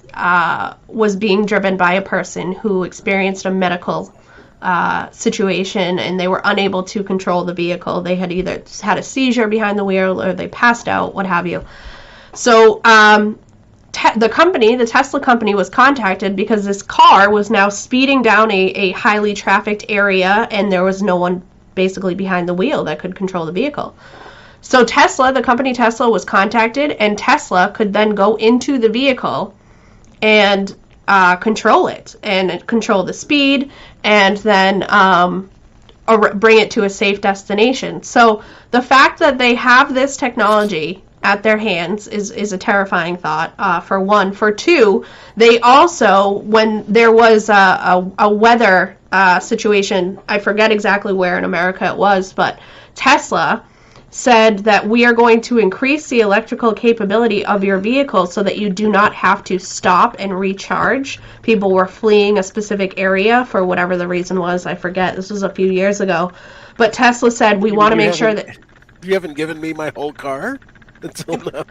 was being driven by a person who experienced a medical situation, and they were unable to control the vehicle. They had either had a seizure behind the wheel or they passed out, what have you. So the Tesla company was contacted because this car was now speeding down a highly trafficked area, and there was no one basically behind the wheel that could control the vehicle. So Tesla, the company Tesla, was contacted, and Tesla could then go into the vehicle and control it, and control the speed, and then bring it to a safe destination. So the fact that they have this technology at their hands is a terrifying thought, for one. For two, they also, when there was a weather situation, I forget exactly where in America it was, but Tesla said that we are going to increase the electrical capability of your vehicle so that you do not have to stop and recharge. People were fleeing a specific area for whatever the reason was. I forget. This was a few years ago. But Tesla said, we want to make sure that... You haven't given me my whole car until now.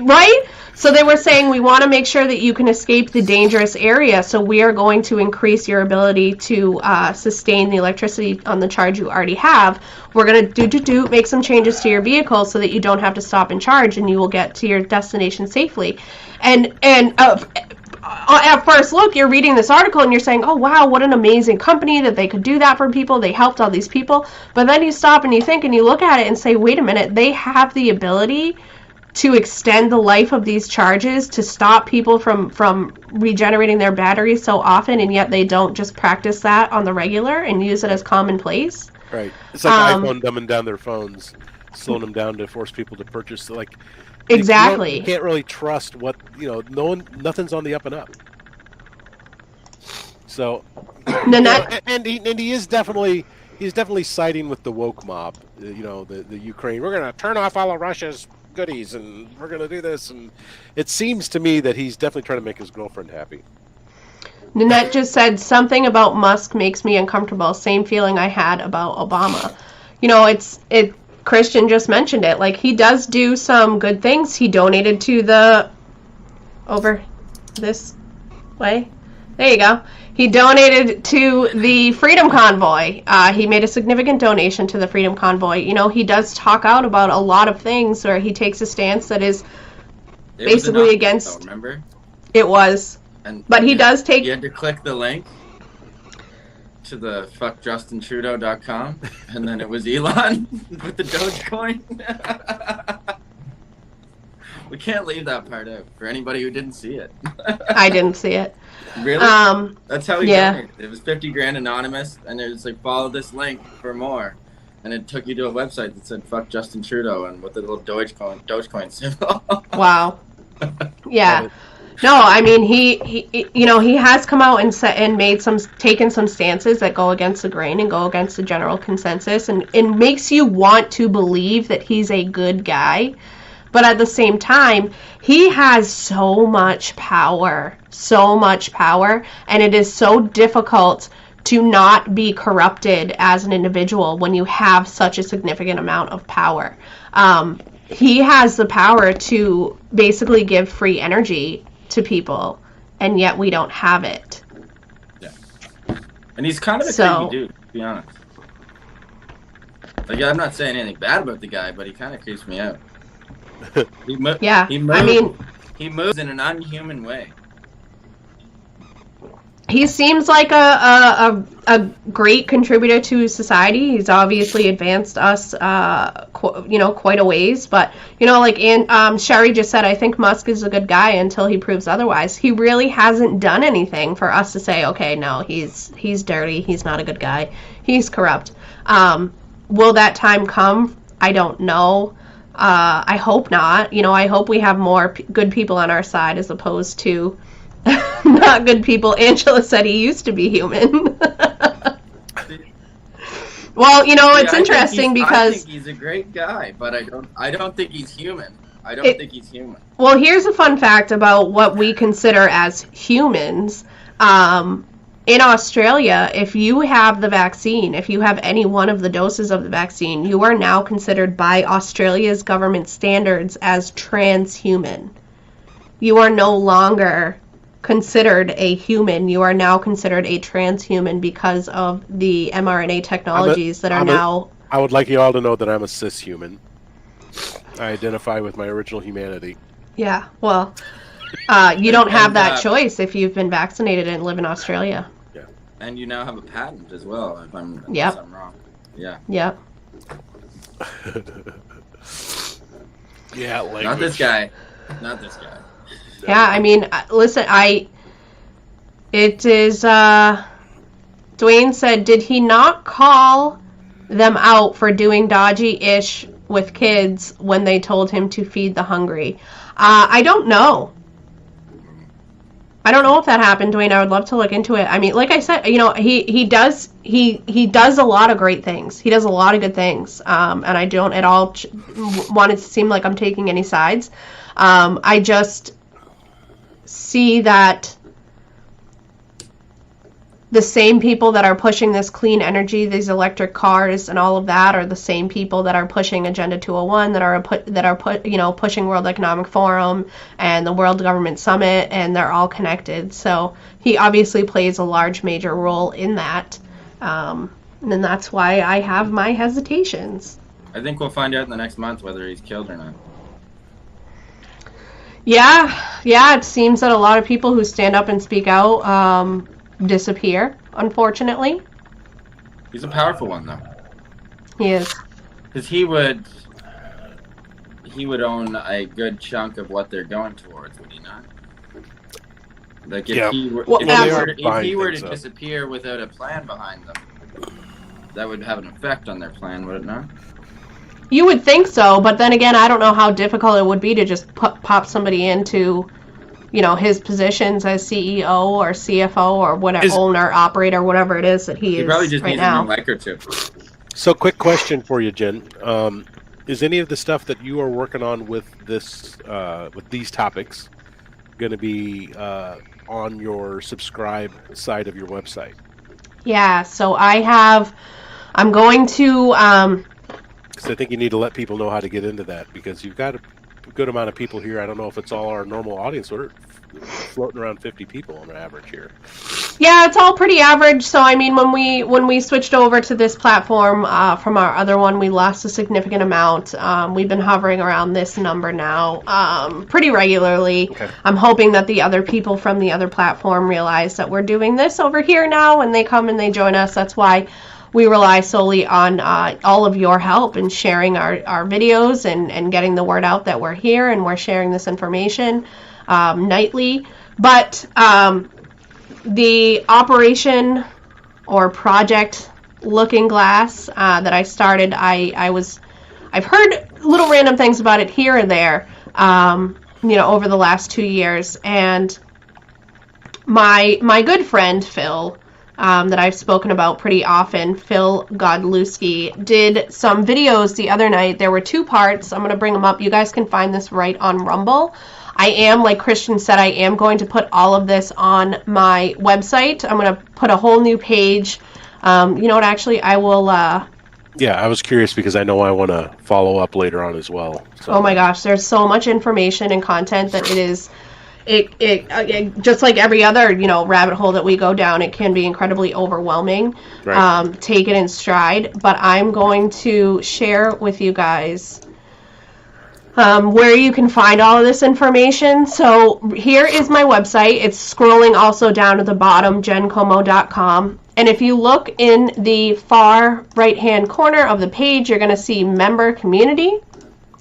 Right? So they were saying, we want to make sure that you can escape the dangerous area, so we are going to increase your ability to sustain the electricity on the charge you already have. We're going to make some changes to your vehicle so that you don't have to stop and charge, and you will get to your destination safely. And at first look, you're reading this article and you're saying, oh wow, what an amazing company that they could do that for people. They helped all these people. But then you stop and you think and you look at it and say, wait a minute, they have the ability to extend the life of these charges, to stop people from regenerating their batteries so often, and yet they don't just practice that on the regular and use it as commonplace. Right. It's like iPhone dumbing down their phones, slowing them down to force people to purchase. Like, exactly. You can't really trust what, nothing's on the up and up. So, and he is definitely siding with the woke mob. The Ukraine. We're going to turn off all of Russia's goodies, and we're going to do this. And it seems to me that he's definitely trying to make his girlfriend happy. Nanette just said, something about Musk makes me uncomfortable. Same feeling I had about Obama. Christian just mentioned it. Like, he does do some good things. He donated to the... Over this way. There you go. He donated to the Freedom Convoy. He made a significant donation to the Freedom Convoy. He does talk out about a lot of things where he takes a stance that is basically against... Though, remember? It was. But he does take... You had to click the link to the fuckjustintrudeau.com, and then it was Elon with the Dogecoin. We can't leave that part out for anybody who didn't see it. I didn't see it. Really? That's how he did it. It was 50 grand anonymous, and it was like, follow this link for more. And it took you to a website that said fuck Justin Trudeau and with the little Dogecoin symbol. Wow. Yeah. No, I mean, he has come out and taken some stances that go against the grain and go against the general consensus, and it makes you want to believe that he's a good guy. But at the same time, he has so much power, and it is so difficult to not be corrupted as an individual when you have such a significant amount of power. He has the power to basically give free energy to people, and yet we don't have it. Yeah. And he's kind of a creepy dude, to be honest. Like, I'm not saying anything bad about the guy, but he kind of creeps me out. He moves in an unhuman way. he seems like a great contributor to society. He's obviously advanced us, quite a ways. But like Sherry just said, I think Musk is a good guy until he proves otherwise. He really hasn't done anything for us to say, okay, no, he's dirty. He's not a good guy. He's corrupt. Will that time come? I don't know. I hope not. I hope we have more good people on our side as opposed to not good people. Angela said he used to be human. Well, it's interesting because I think he's a great guy, but I don't think he's human. I don't think he's human. Well, here's a fun fact about what we consider as humans. In Australia, if you have the vaccine, if you have any one of the doses of the vaccine, you are now considered by Australia's government standards as transhuman. You are no longer considered a human. You are now considered a transhuman because of the mRNA technologies that are now... I would like you all to know that I'm a cis-human. I identify with my original humanity. Yeah, well, you don't have that choice if you've been vaccinated and live in Australia. Yeah. And you now have a patent as well, unless I'm wrong. Yeah. Yep. Yeah, language. Not this guy. Not this guy. Yeah, I mean, listen, it is, Dwayne said, did he not call them out for doing dodgy-ish with kids when they told him to feed the hungry? I don't know. I don't know if that happened, Dwayne. I would love to look into it. I mean, like I said, he does a lot of great things. He does a lot of good things. And I don't at all want it to seem like I'm taking any sides. I just see that the same people that are pushing this clean energy, these electric cars and all of that, are the same people that are pushing Agenda 201, that are pushing World Economic Forum and the World Government Summit, and they're all connected. So he obviously plays a large major role in that. And that's why I have my hesitations. I think we'll find out in the next month whether he's killed or not. Yeah, it seems that a lot of people who stand up and speak out disappear, unfortunately. He's a powerful one, though. He is. Because he would own a good chunk of what they're going towards, would he not? Like if he were to disappear without a plan behind them, that would have an effect on their plan, would it not? You would think so, but then again, I don't know how difficult it would be to just pop somebody into, his positions as CEO or CFO or whatever, owner, operator, whatever it is that he is probably just right needs now. a new mic or two. So, quick question for you, Jen. Is any of the stuff that you are working on with this, with these topics, going to be on your subscribe side of your website? Yeah. So I'm going to. Because I think you need to let people know how to get into that, because you've got a good amount of people here. I don't know if it's all our normal audience. We're floating around 50 people on average here. Yeah, it's all pretty average. So I mean, when we switched over to this platform from our other one, we lost a significant amount. We've been hovering around this number now pretty regularly. Okay. I'm hoping that the other people from the other platform realize that we're doing this over here now, and they come and they join us. That's why we rely solely on all of your help in sharing our videos and getting the word out that we're here and we're sharing this information nightly. But the operation or project Looking Glass that I started, I've heard little random things about it here and there, over the last 2 years. And my good friend Phil, that I've spoken about pretty often, Phil Godlewski, did some videos the other night. There were 2 parts. I'm going to bring them up. You guys can find this right on Rumble. I am, like Christian said, I am going to put all of this on my website. I'm going to put a whole new page. You know what, actually, I will... Yeah, I was curious because I know I want to follow up later on as well. So. Oh my gosh, there's so much information and content that it is... It just like every other, rabbit hole that we go down, it can be incredibly overwhelming. Right. Take it in stride. But I'm going to share with you guys where you can find all of this information. So here is my website. It's scrolling also down to the bottom, jencomo.com. And if you look in the far right-hand corner of the page, you're going to see Member Community.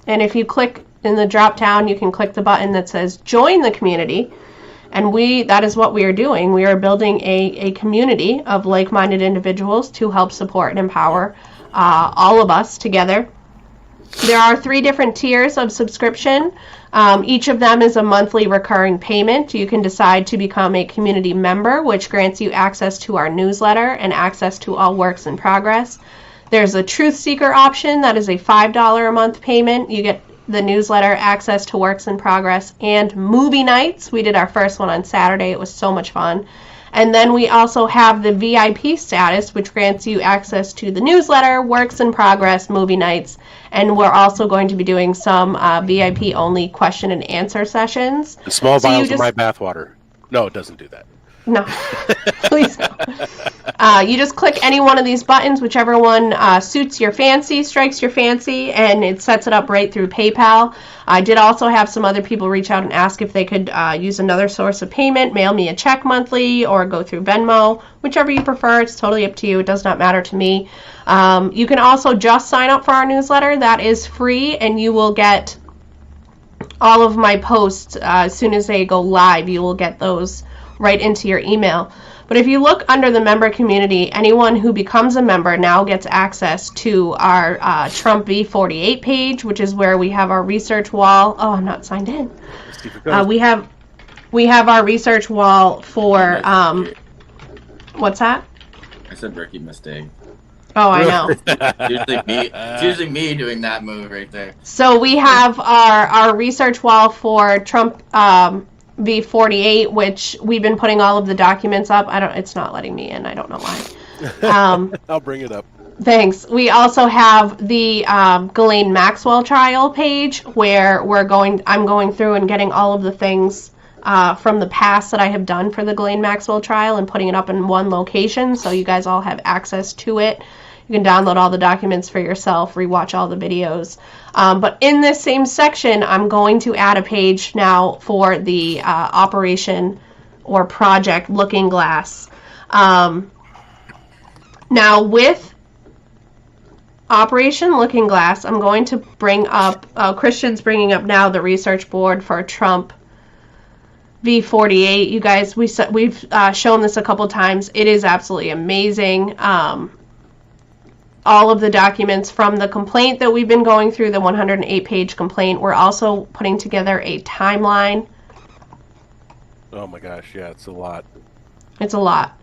And if you click in the drop-down, you can click the button that says Join the Community. And that is what we are doing. We are building a community of like-minded individuals to help support and empower all of us together. There are 3 different tiers of subscription. Each of them is a monthly recurring payment. You can decide to become a community member, which grants you access to our newsletter and access to all works in progress. There's a Truth Seeker option that is a $5 a month payment. You get the newsletter, access to works in progress, and movie nights. We did our first one on Saturday. It was so much fun. And then we also have the VIP status, which grants you access to the newsletter, works in progress, movie nights, and we're also going to be doing some VIP only question and answer sessions. The small vials of my bathwater. No, it doesn't do that. No, please no. You just click any one of these buttons, whichever one suits your fancy, strikes your fancy, and it sets it up right through PayPal. I did also have some other people reach out and ask if they could use another source of payment, mail me a check monthly, or go through Venmo, whichever you prefer. It's totally up to you. It does not matter to me. You can also just sign up for our newsletter. That is free, and you will get all of my posts as soon as they go live. You will get those right into your email. But if you look under the member community, anyone who becomes a member now gets access to our Trump V48 page, which is where we have our research wall. Oh, I'm not signed in. We have our research wall for what's that? I said rookie mistake. Oh, I know. It's usually me doing that move right there. So we have our research wall for Trump V48, which we've been putting all of the documents up. It's not letting me in. I don't know why. I'll bring it up. Thanks. We also have the Ghislaine Maxwell trial page where I'm going through and getting all of the things from the past that I have done for the Ghislaine Maxwell trial and putting it up in one location so you guys all have access to it. You can download all the documents for yourself, rewatch all the videos. But in this same section, I'm going to add a page now for the operation or project Looking Glass. Now with Operation Looking Glass, I'm going to bring up, Christian's bringing up now the research board for Trump V48. You guys, we've shown this a couple times. It is absolutely amazing. All of the documents from the complaint that we've been going through, the 108-page complaint. We're also putting together a timeline. Oh my gosh, yeah, it's a lot. It's a lot.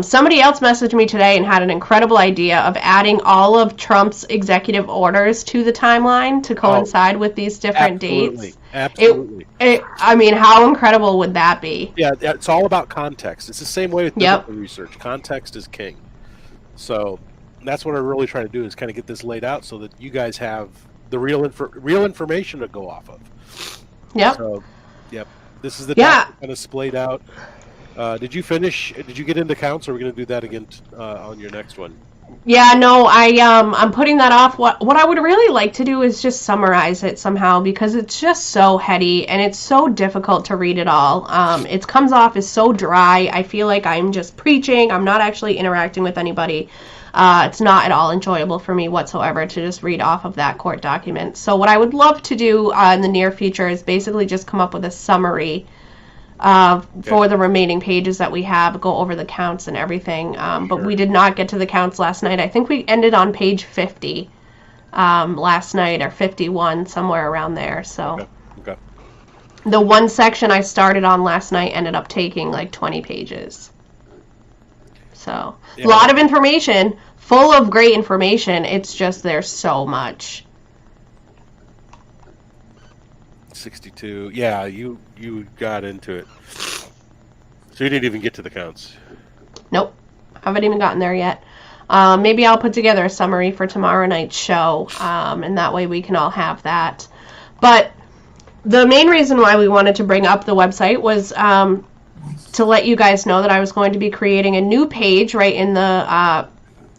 Somebody else messaged me today and had an incredible idea of adding all of Trump's executive orders to the timeline to coincide with these different dates. Absolutely. I mean, how incredible would that be? Yeah, it's all about context. It's the same way with biblical research. Context is king. So that's what I'm really trying to do, is kind of get this laid out so that you guys have the real information to go off of. Yep. So, yep. This is the document kind of splayed out. Did you get into counts, or are we going to do that again on your next one? Yeah, no, I'm putting that off. What I would really like to do is just summarize it somehow, because it's just so heady and it's so difficult to read it all. It comes off as so dry. I feel like I'm just preaching. I'm not actually interacting with anybody. It's not at all enjoyable for me whatsoever to just read off of that court document. So what I would love to do in the near future is basically just come up with a summary for the remaining pages that we have, go over the counts and everything. But we did not get to the counts last night. I think we ended on page 50 last night, or 51, somewhere around there. So Okay. The one section I started on last night ended up taking like 20 pages. So a lot of information, full of great information. It's just there's so much. 62. Yeah, you got into it. So you didn't even get to the counts. Nope. Haven't even gotten there yet. Maybe I'll put together a summary for tomorrow night's show, and that way we can all have that. But the main reason why we wanted to bring up the website was to let you guys know that I was going to be creating a new page right in the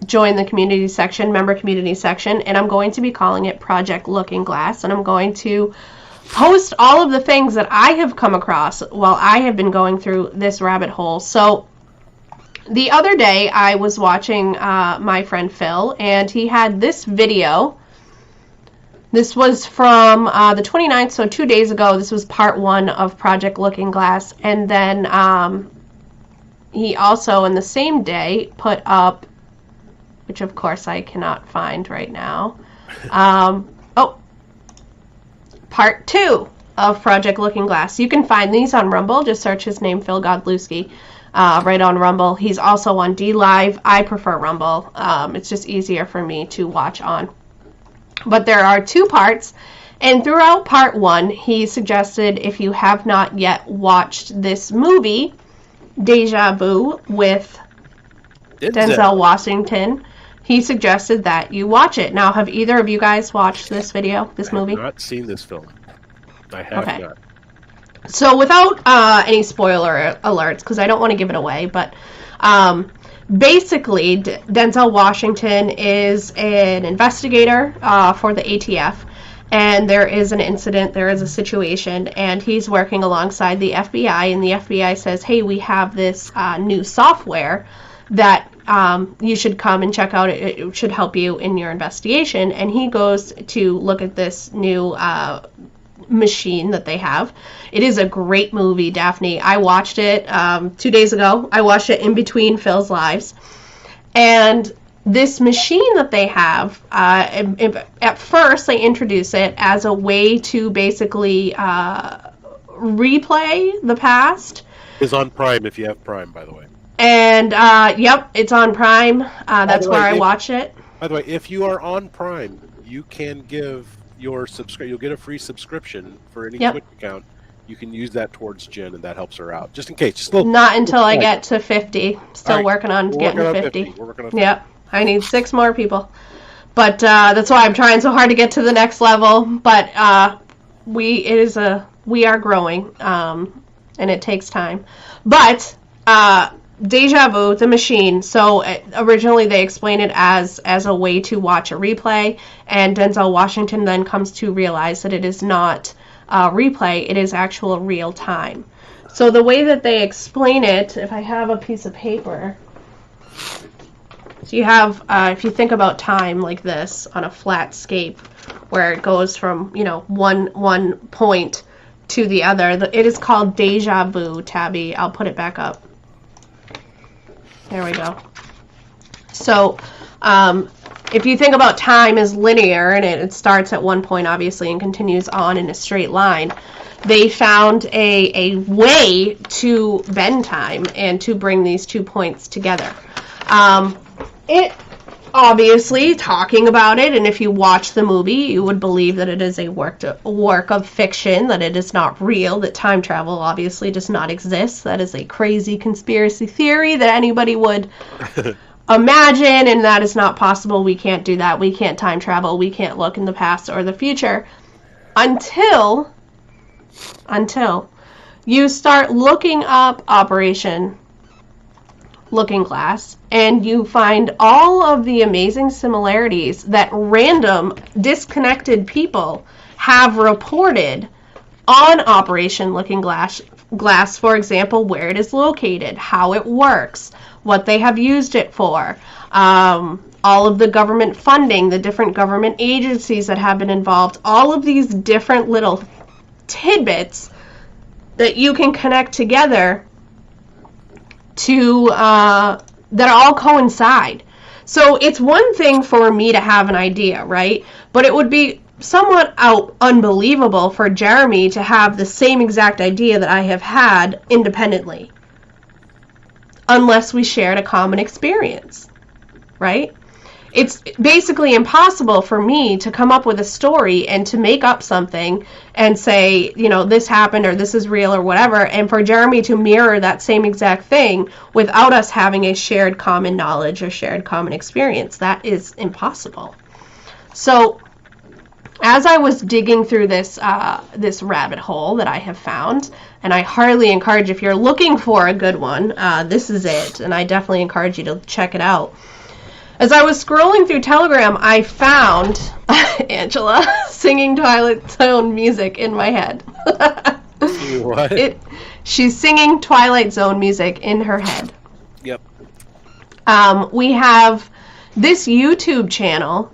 join the community section, member community section, and I'm going to be calling it Project Looking Glass, and I'm going to post all of the things that I have come across while I have been going through this rabbit hole. So the other day I was watching my friend Phil, and he had this video. This was from the 29th, so 2 days ago. This was part 1 of Project Looking Glass, and then he also, in the same day, put up, which of course I cannot find right now, part 2 of Project Looking Glass. You can find these on Rumble. Just search his name, Phil Godlewski, right on Rumble. He's also on DLive. I prefer Rumble. It's just easier for me to watch on. But there are 2 parts, and throughout part 1, he suggested, if you have not yet watched this movie, Deja Vu, with Denzel Washington, he suggested that you watch it. Now, have either of you guys watched this video, this movie? I have not seen this film. I have not. So without any spoiler alerts, because I don't want to give it away, but basically Denzel Washington is an investigator for the ATF, and there is an incident, there is a situation, and he's working alongside the FBI, and the FBI says, hey, we have this new software that you should come and check out. It should help you in your investigation. And he goes to look at this new machine that they have. It is a great movie, Daphne. I watched it 2 days ago. I watched it in between Phil's lives. And this machine that they have, at first they introduce it as a way to basically replay the past. It's on Prime if you have Prime, by the way. And, yep, it's on Prime. That's where I watch it. By the way, if you are on Prime, you can give your you'll get a free subscription for any Twitch account. You can use that towards Jen, and that helps her out. Just in case. Just a little, not until I get to 50. Still working on getting to 50. We're working on 50. Yep. I need 6 more people. But that's why I'm trying so hard to get to the next level. But we are growing, and it takes time. But Deja Vu, the machine. So originally they explained it as a way to watch a replay, and Denzel Washington then comes to realize that it is not replay, it is actual real time. So the way that they explain it, if I have a piece of paper, so you have, if you think about time like this on a flat scape, where it goes from, one point to the other, it is called Deja Vu, Tabby. I'll put it back up. There we go. So, if you think about time as linear, and it starts at one point, obviously, and continues on in a straight line, they found a way to bend time and to bring these 2 points together. It obviously, talking about it, and if you watch the movie, you would believe that it is a work of fiction, that it is not real, that time travel obviously does not exist. That is a crazy conspiracy theory that anybody would imagine, and that is not possible. We can't do that. We can't time travel. We can't look in the past or the future until you start looking up Operation Looking Glass, and you find all of the amazing similarities that random disconnected people have reported on Operation Looking Glass, for example, where it is located, how it works, what they have used it for, all of the government funding, the different government agencies that have been involved, all of these different little tidbits that you can connect together to that all coincide. So it's one thing for me to have an idea, right? But it would be somewhat unbelievable for Jeremy to have the same exact idea that I have had independently, unless we shared a common experience, right? It's basically impossible for me to come up with a story and to make up something and say, this happened or this is real or whatever, and for Jeremy to mirror that same exact thing without us having a shared common knowledge or shared common experience. That is impossible. So as I was digging through this rabbit hole that I have found, and I heartily encourage, if you're looking for a good one, this is it, and I definitely encourage you to check it out. As I was scrolling through Telegram, I found Angela singing Twilight Zone music in my head. What? She's singing Twilight Zone music in her head. Yep. We have this YouTube channel,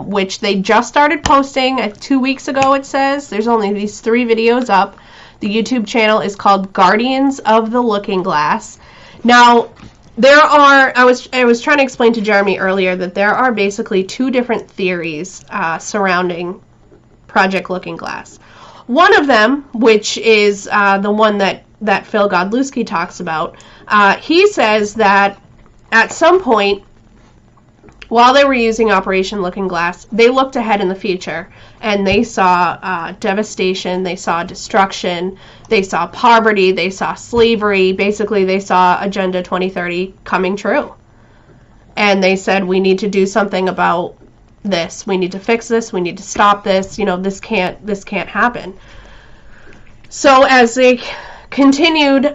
which they just started posting 2 weeks ago, it says. There's only these 3 videos up. The YouTube channel is called Guardians of the Looking Glass. Now, there are, I was trying to explain to Jeremy earlier that there are basically 2 different theories surrounding Project Looking Glass. One of them, which is the one that Phil Godlewski talks about, he says that at some point, while they were using Operation Looking Glass, they looked ahead in the future, and they saw devastation, they saw destruction, they saw poverty, they saw slavery. Basically, they saw Agenda 2030 coming true. And they said, we need to do something about this. We need to fix this. We need to stop this. You know, this can't happen. So as they continued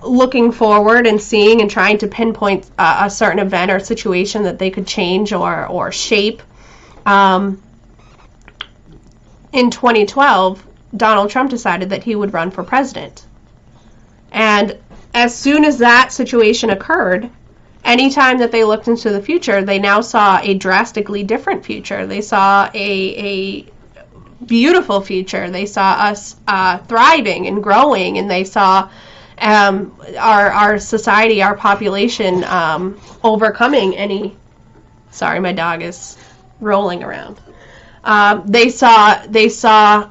looking forward and seeing and trying to pinpoint a certain event or situation that they could change or shape, in 2012, Donald Trump decided that he would run for president. And as soon as that situation occurred, anytime that they looked into the future, they now saw a drastically different future. They saw a beautiful future. They saw us thriving and growing, and they saw our society, our population overcoming any... Sorry, my dog is rolling around. They saw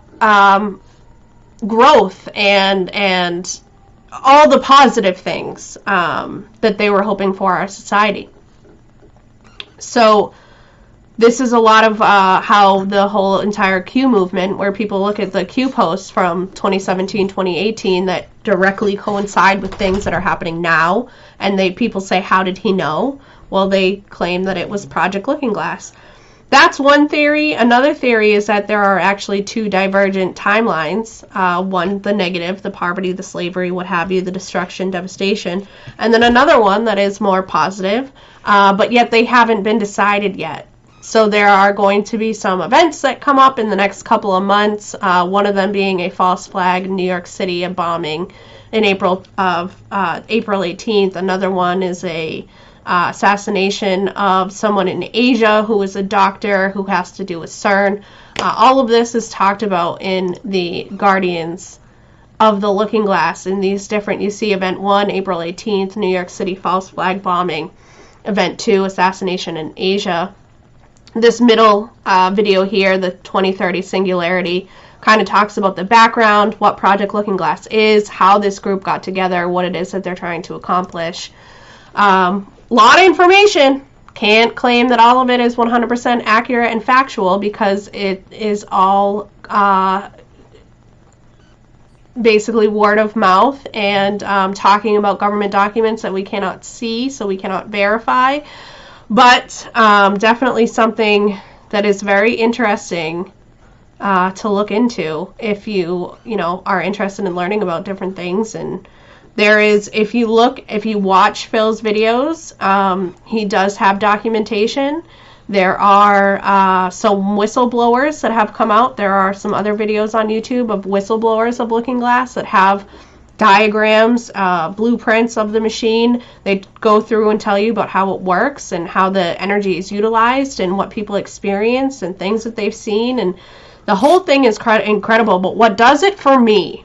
growth and all the positive things that they were hoping for our society. So this is a lot of how the whole entire Q movement, where people look at the Q posts from 2017, 2018 that directly coincide with things that are happening now, and people say, how did he know? Well, they claim that it was Project Looking Glass. That's one theory. Another theory is that there are actually 2 divergent timelines. One, the negative, the poverty, the slavery, what have you, the destruction, devastation. And then another one that is more positive, but yet they haven't been decided yet. So there are going to be some events that come up in the next couple of months, one of them being a false flag in New York City, a bombing in April 18th. Another one is a assassination of someone in Asia who is a doctor who has to do with CERN. All of this is talked about in the Guardians of the Looking Glass. In these different, you see Event 1, April 18th, New York City false flag bombing. Event 2, assassination in Asia. This middle video here, the 2030 Singularity, kind of talks about the background, what Project Looking Glass is, how this group got together, what it is that they're trying to accomplish. Lot of information. Can't claim that all of it is 100% accurate and factual, because it is all basically word of mouth and talking about government documents that we cannot see, so we cannot verify. But definitely something that is very interesting to look into if you are interested in learning about different things. And there is, if you watch Phil's videos, he does have documentation. There are some whistleblowers that have come out. There are some other videos on YouTube of whistleblowers of Looking Glass that have diagrams, blueprints of the machine. They go through and tell you about how it works and how the energy is utilized and what people experience and things that they've seen. And the whole thing is incredible. But what does it for me,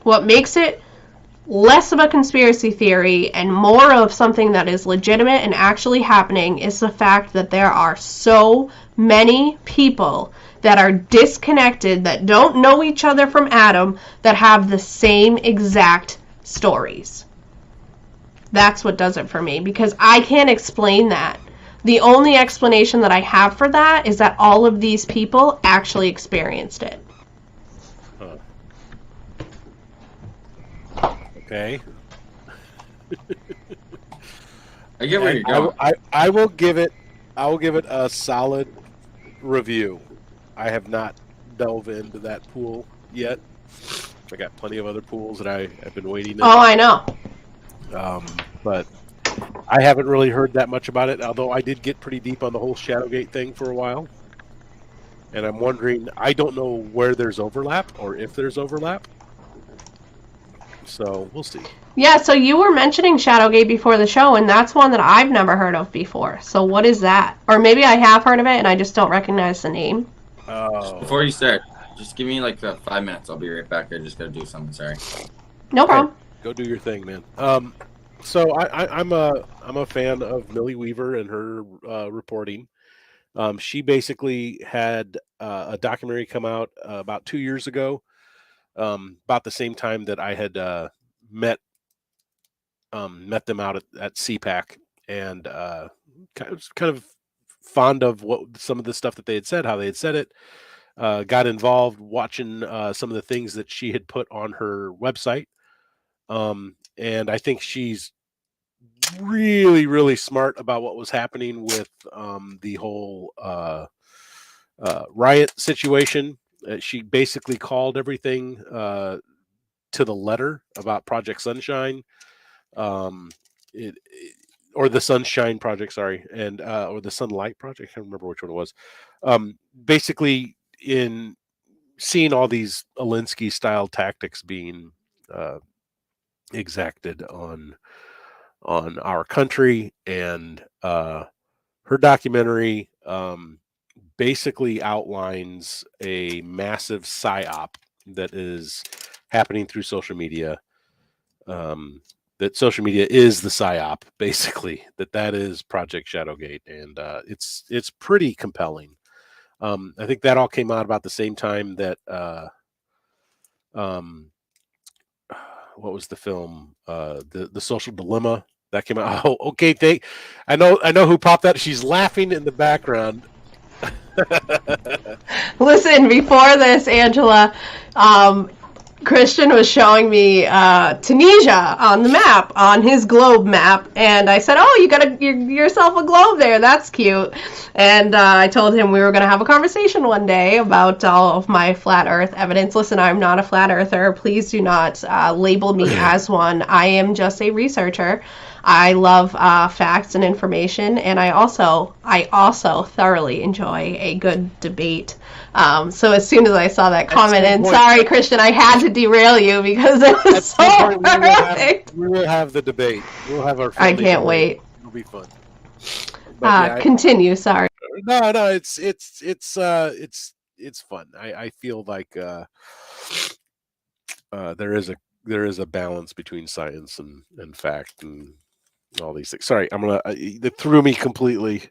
what makes it less of a conspiracy theory and more of something that is legitimate and actually happening, is the fact that there are so many people that are disconnected, that don't know each other from Adam, that have the same exact stories. That's what does it for me, because I can't explain that. The only explanation that I have for that is that all of these people actually experienced it. Okay. I get where you're going. I will give it a solid review. I have not delved into that pool yet. I got plenty of other pools that I've been waiting. Oh, I know. But I haven't really heard that much about it, although I did get pretty deep on the whole Shadowgate thing for a while. And I'm wondering, I don't know where there's overlap or if there's overlap. So we'll see. Yeah, so you were mentioning Shadowgate before the show, and that's one that I've never heard of before. So what is that? Or maybe I have heard of it and I just don't recognize the name. Before you start, just give me like 5 minutes. I'll be right back. I just gotta do something. Sorry. No problem. Go do your thing, man. So I'm a fan of Millie Weaver and her reporting. She basically had a documentary come out about 2 years ago, about the same time that I had met them out at CPAC, and kind of fond of what some of the stuff that they had said, how they had said it. Got involved watching some of the things that she had put on her website. And I think she's really, really smart about what was happening with the whole riot situation. She basically called everything to the letter about Project Sunshine, or the Sunshine Project, sorry, and or the Sunlight Project. I can't remember which one it was. Basically, in seeing all these Alinsky-style tactics being exacted on our country, and her documentary basically outlines a massive psyop that is happening through social media. That social media is the psyop, basically. That is Project Shadowgate, and it's pretty compelling. I think that all came out about the same time that what was the film? The Social Dilemma that came out. Oh, okay. I know who popped that. She's laughing in the background. Listen, before this, Angela, Christian was showing me Tunisia on the map, on his globe map, and I said, "Oh, you got yourself a globe there. That's cute." And I told him we were going to have a conversation one day about all of my flat Earth evidence. Listen, I'm not a flat earther. Please do not label me as one. I am just a researcher. I love facts and information, and I also thoroughly enjoy a good debate. So as soon as I saw that comment, and sorry, Christian, I had to derail you because it was so perfect. We will have the debate. We'll have our. I can't wait. It'll be fun. Continue. Sorry. No, it's fun. I feel like there is a balance between science and fact and all these things. Sorry, that threw me completely.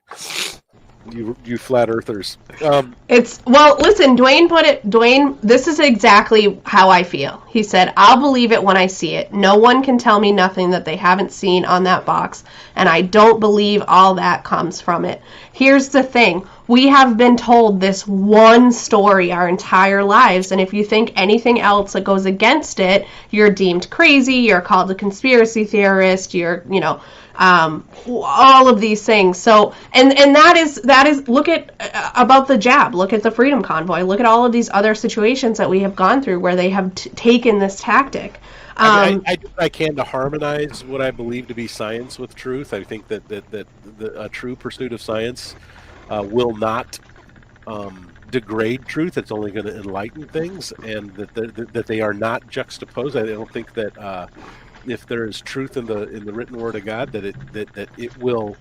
You flat earthers. Listen, Dwayne, this is exactly how I feel. He said, "I'll believe it when I see it. No one can tell me nothing that they haven't seen on that box, and I don't believe all that comes from it." Here's the thing. We have been told this one story our entire lives, and if you think anything else that goes against it, you're deemed crazy, you're called a conspiracy theorist, you're, all of these things. So, and that is look at about the jab, look at the Freedom Convoy, look at all of these other situations that we have gone through where they have taken this tactic. I do what I can to harmonize what I believe to be science with truth. I think that a true pursuit of science will not degrade truth. It's only going to enlighten things, and that they are not juxtaposed. I don't think that if there is truth in the written word of God, that it will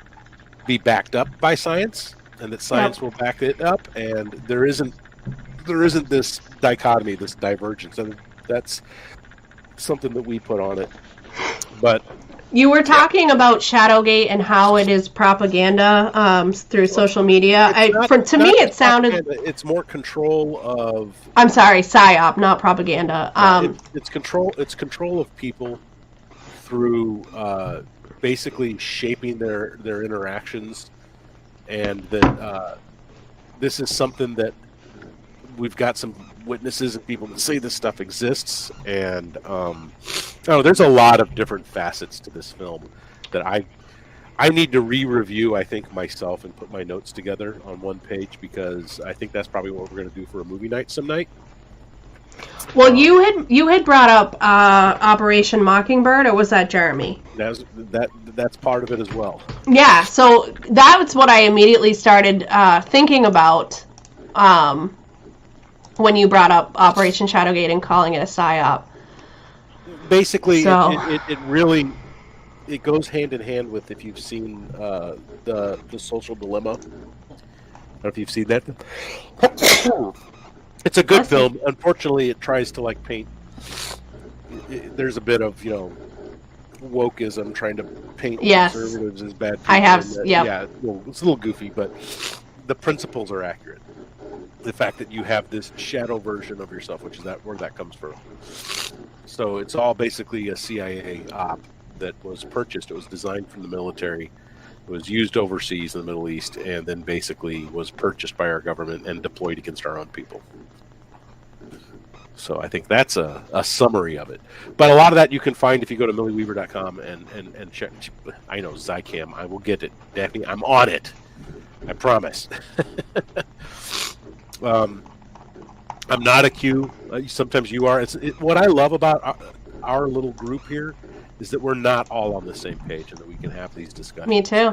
be backed up by science, and that science will back it up, and there isn't this dichotomy, this divergence, and that's something that we put on it. But you were talking about Shadowgate and how it is propaganda through social media. To me, it sounded. It's more control of. I'm sorry, psyop, not propaganda. It's control. It's control of people through basically shaping their interactions, and that this is something that we've got some witnesses and people that say this stuff exists, and there's a lot of different facets to this film that I need to re-review, I think, myself, and put my notes together on one page, because I think that's probably what we're going to do for a movie night some night. Well, you had brought up Operation Mockingbird, or was that Jeremy? That's part of it as well. Yeah, so that's what I immediately started thinking about when you brought up Operation Shadowgate and calling it a PSYOP. Basically, So. it really goes hand in hand with, if you've seen the Social Dilemma. I don't know if you've seen that. It's a good film. Unfortunately, it tries to like paint. There's a bit of wokeism trying to paint conservatives as bad people. I have. Yeah, well, it's a little goofy, but the principles are accurate. The fact that you have this shadow version of yourself, which is where that comes from. So it's all basically a CIA op that was purchased. It was designed from the military. It was used overseas in the Middle East, and then basically was purchased by our government and deployed against our own people. So I think that's a summary of it. But a lot of that you can find if you go to millieweaver.com and check. I know, Zycam. I will get it. Daphne, I'm on it. I promise. I'm not a Q. Sometimes you are. What I love about our little group here is that we're not all on the same page and that we can have these discussions. Me too.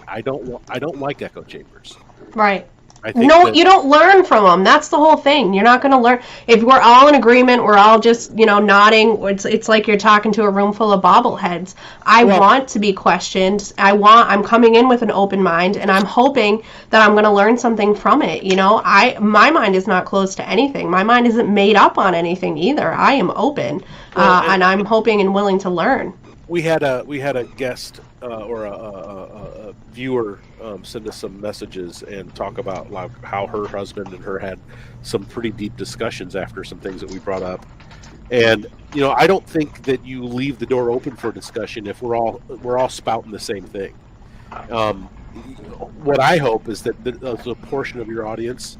I don't like echo chambers. Right. I think No, you don't learn from them. That's the whole thing. You're not going to learn. If we're all in agreement, we're all just, nodding. It's like you're talking to a room full of bobbleheads. I want to be questioned. I'm coming in with an open mind, and I'm hoping that I'm going to learn something from it. My mind is not closed to anything. My mind isn't made up on anything either. I am open, and I'm hoping and willing to learn. We had a guest or a viewer send us some messages and talk about how her husband and her had some pretty deep discussions after some things that we brought up. And I don't think that you leave the door open for discussion if we're all spouting the same thing. What I hope is that the portion of your audience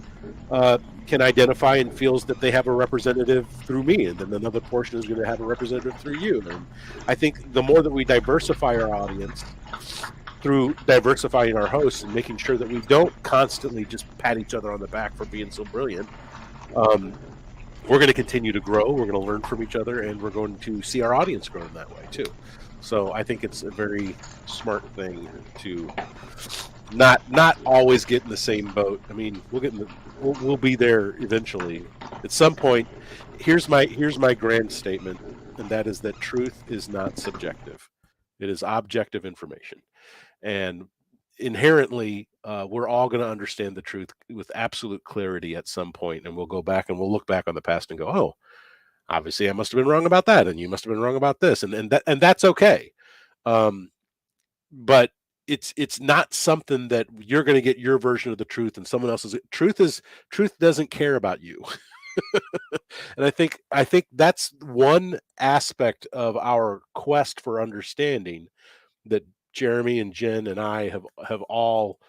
can identify and feels that they have a representative through me, and then another portion is going to have a representative through you. And I think the more that we diversify our audience through diversifying our hosts and making sure that we don't constantly just pat each other on the back for being so brilliant, we're going to continue to grow, we're going to learn from each other, and we're going to see our audience grow in that way too. So I think it's a very smart thing to not always get in the same boat. I mean, we'll be there eventually. At some point, here's my grand statement, and that is that truth is not subjective. It is objective information. And inherently, we're all going to understand the truth with absolute clarity at some point, and we'll go back and we'll look back on the past and go, oh, obviously I must have been wrong about that, and you must have been wrong about this, and that's okay. But it's not something that you're going to get your version of the truth and someone else's truth doesn't care about you. And I think that's one aspect of our quest for understanding that Jeremy and Jen and I have all,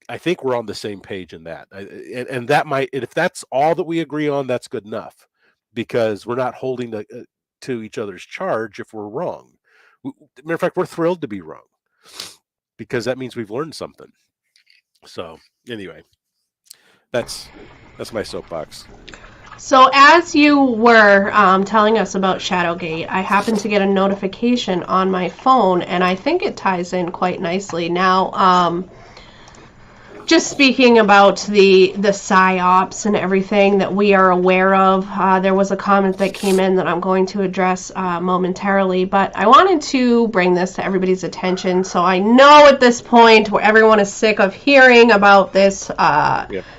I think we're on the same page in that. And that might, if that's all that we agree on, that's good enough, because we're not holding to each other's charge if we're wrong. Matter of fact, we're thrilled to be wrong, because that means we've learned something. So anyway, that's my soapbox. So as you were telling us about Shadowgate, I happened to get a notification on my phone, and I think it ties in quite nicely. Now, just speaking about the PSYOPs and everything that we are aware of, there was a comment that came in that I'm going to address momentarily, but I wanted to bring this to everybody's attention. So I know at this point where everyone is sick of hearing about this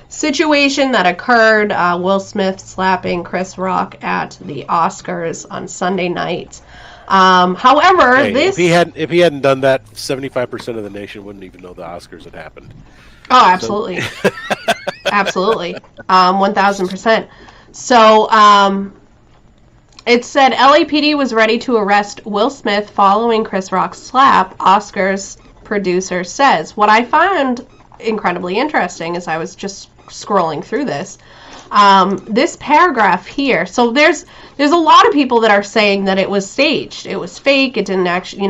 situation that occurred, Will Smith slapping Chris Rock at the Oscars on Sunday night. However, if he hadn't done that, 75% of the nation wouldn't even know the Oscars had happened. Oh, absolutely. Absolutely. 1,000%. So, it said LAPD was ready to arrest Will Smith following Chris Rock's slap, Oscars producer says. What I found incredibly interesting as I was just scrolling through this paragraph here. So there's a lot of people that are saying that it was staged. It was fake. It didn't actually,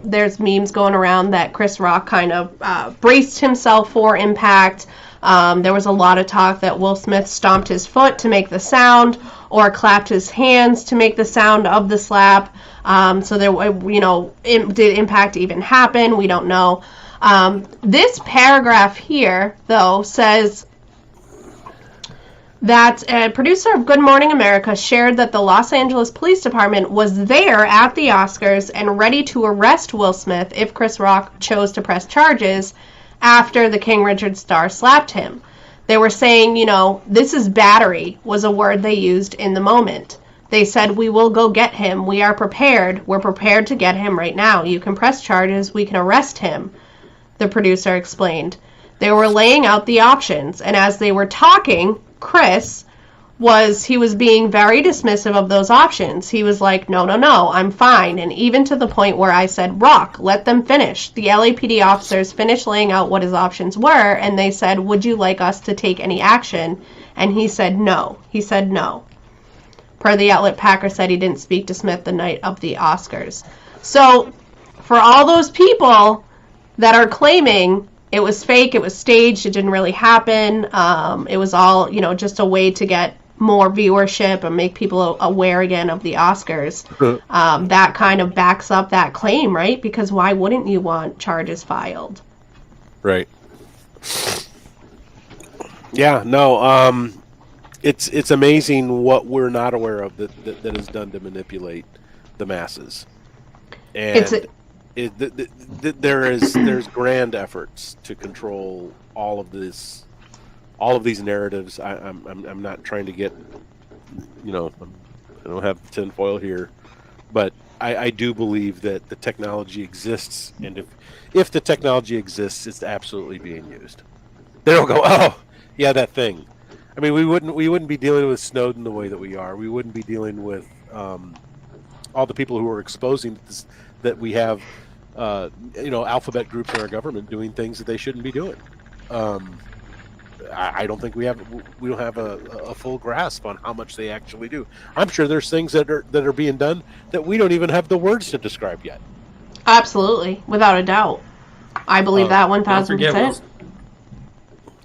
there's memes going around that Chris Rock kind of braced himself for impact. There was a lot of talk that Will Smith stomped his foot to make the sound or clapped his hands to make the sound of the slap. So there, did impact even happen? We don't know. This paragraph here, though, says that a producer of Good Morning America shared that the Los Angeles Police Department was there at the Oscars and ready to arrest Will Smith if Chris Rock chose to press charges after the King Richard star slapped him. They were saying, this is battery, was a word they used in the moment. They said, we will go get him. We are prepared. We're prepared to get him right now. You can press charges. We can arrest him, the producer explained. They were laying out the options, and as they were talking, Chris was being very dismissive of those options. He was like, no, I'm fine. And even to the point where I said, Rock, let them finish. The LAPD officers finished laying out what his options were, and they said, would you like us to take any action? And he said no. Per the outlet, Packer said he didn't speak to Smith the night of the Oscars. So for all those people that are claiming it was fake, it was staged, it didn't really happen, it was all, just a way to get more viewership and make people aware again of the Oscars, that kind of backs up that claim, right? Because why wouldn't you want charges filed? Right. Yeah, no, it's amazing what we're not aware of that is done to manipulate the masses. And there's grand efforts to control all of these narratives. I'm not trying to get, I don't have tinfoil here, but I do believe that the technology exists, and if the technology exists, it's absolutely being used. They don't go, oh yeah, that thing. I mean, we wouldn't be dealing with Snowden the way that we are. We wouldn't be dealing with all the people who are exposing this, that we have, alphabet groups in our government doing things that they shouldn't be doing. I don't think we don't have a full grasp on how much they actually do. I'm sure there's things that are being done that we don't even have the words to describe yet. Absolutely, without a doubt. I believe that 1,000%.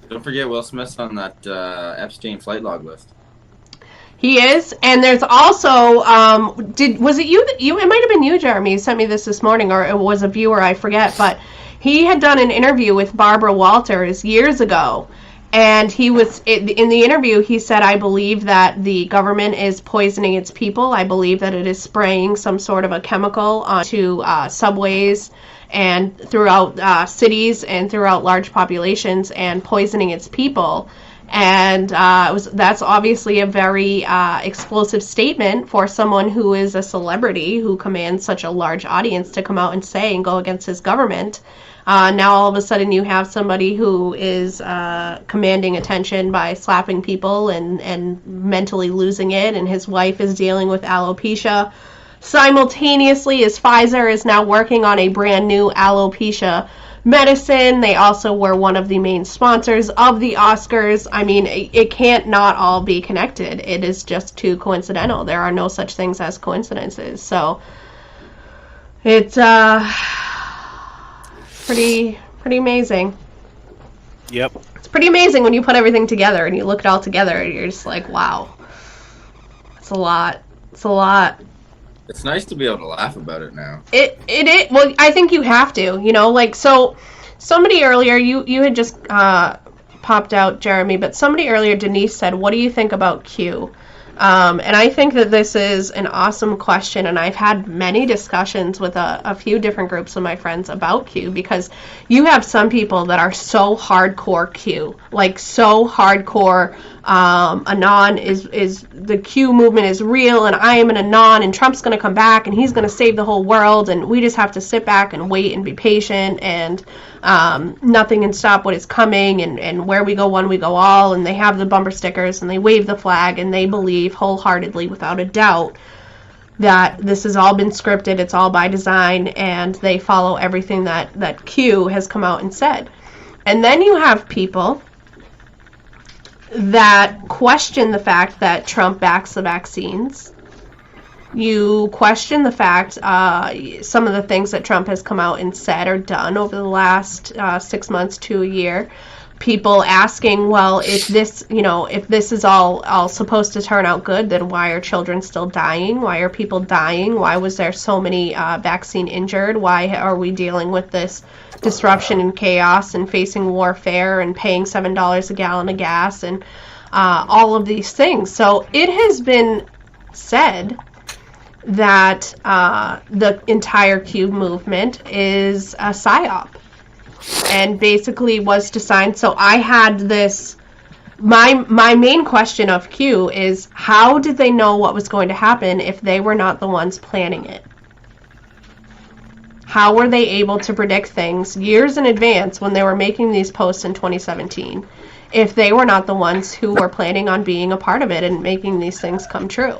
Don't forget Will Smith's on that Epstein flight log list. He is, and there's also was it you? It might have been you, Jeremy. You sent me this morning, or it was a viewer. I forget, but he had done an interview with Barbara Walters years ago, and he was in the interview. He said, "I believe that the government is poisoning its people. I believe that it is spraying some sort of a chemical onto subways and throughout cities and throughout large populations and poisoning its people." And that's obviously a very explosive statement for someone who is a celebrity who commands such a large audience to come out and say and go against his government. Now all of a sudden you have somebody who is commanding attention by slapping people and mentally losing it, and his wife is dealing with alopecia. Simultaneously, as Pfizer is now working on a brand new alopecia medicine. They also were one of the main sponsors of the Oscars. I mean, it can't not all be connected. It is just too coincidental. There are no such things as coincidences. So it's pretty amazing. Yep. It's pretty amazing when you put everything together and you look it all together and you're just like, wow. It's a lot. It's a lot. It's nice to be able to laugh about it now. It well, I think you have to, so somebody earlier, you had just popped out, Jeremy, but somebody earlier, Denise, said, what do you think about Q? And I think that this is an awesome question, and I've had many discussions with a few different groups of my friends about Q, because you have some people that are so hardcore Q, like so hardcore, Anon is the Q movement is real, and I am an Anon, and Trump's going to come back, and he's going to save the whole world, and we just have to sit back and wait and be patient, and nothing can stop what is coming, and where we go one, we go all, and they have the bumper stickers, and they wave the flag, and they believe wholeheartedly, without a doubt, that this has all been scripted, it's all by design, and they follow everything that Q has come out and said. And then you have people that question the fact that Trump backs the vaccines. You question the fact some of the things that Trump has come out and said or done over the last 6 months to a year. people asking, well, if this, if this is all supposed to turn out good, then why are children still dying? Why are people dying? Why was there so many vaccine injured? Why are we dealing with this disruption and chaos and facing warfare and paying $7 a gallon of gas and all of these things? So it has been said that the entire Q movement is a psyop and basically was designed. So I had this, my main question of Q is, how did they know what was going to happen if they were not the ones planning it? How were they able to predict things years in advance when they were making these posts in 2017 if they were not the ones who were planning on being a part of it and making these things come true?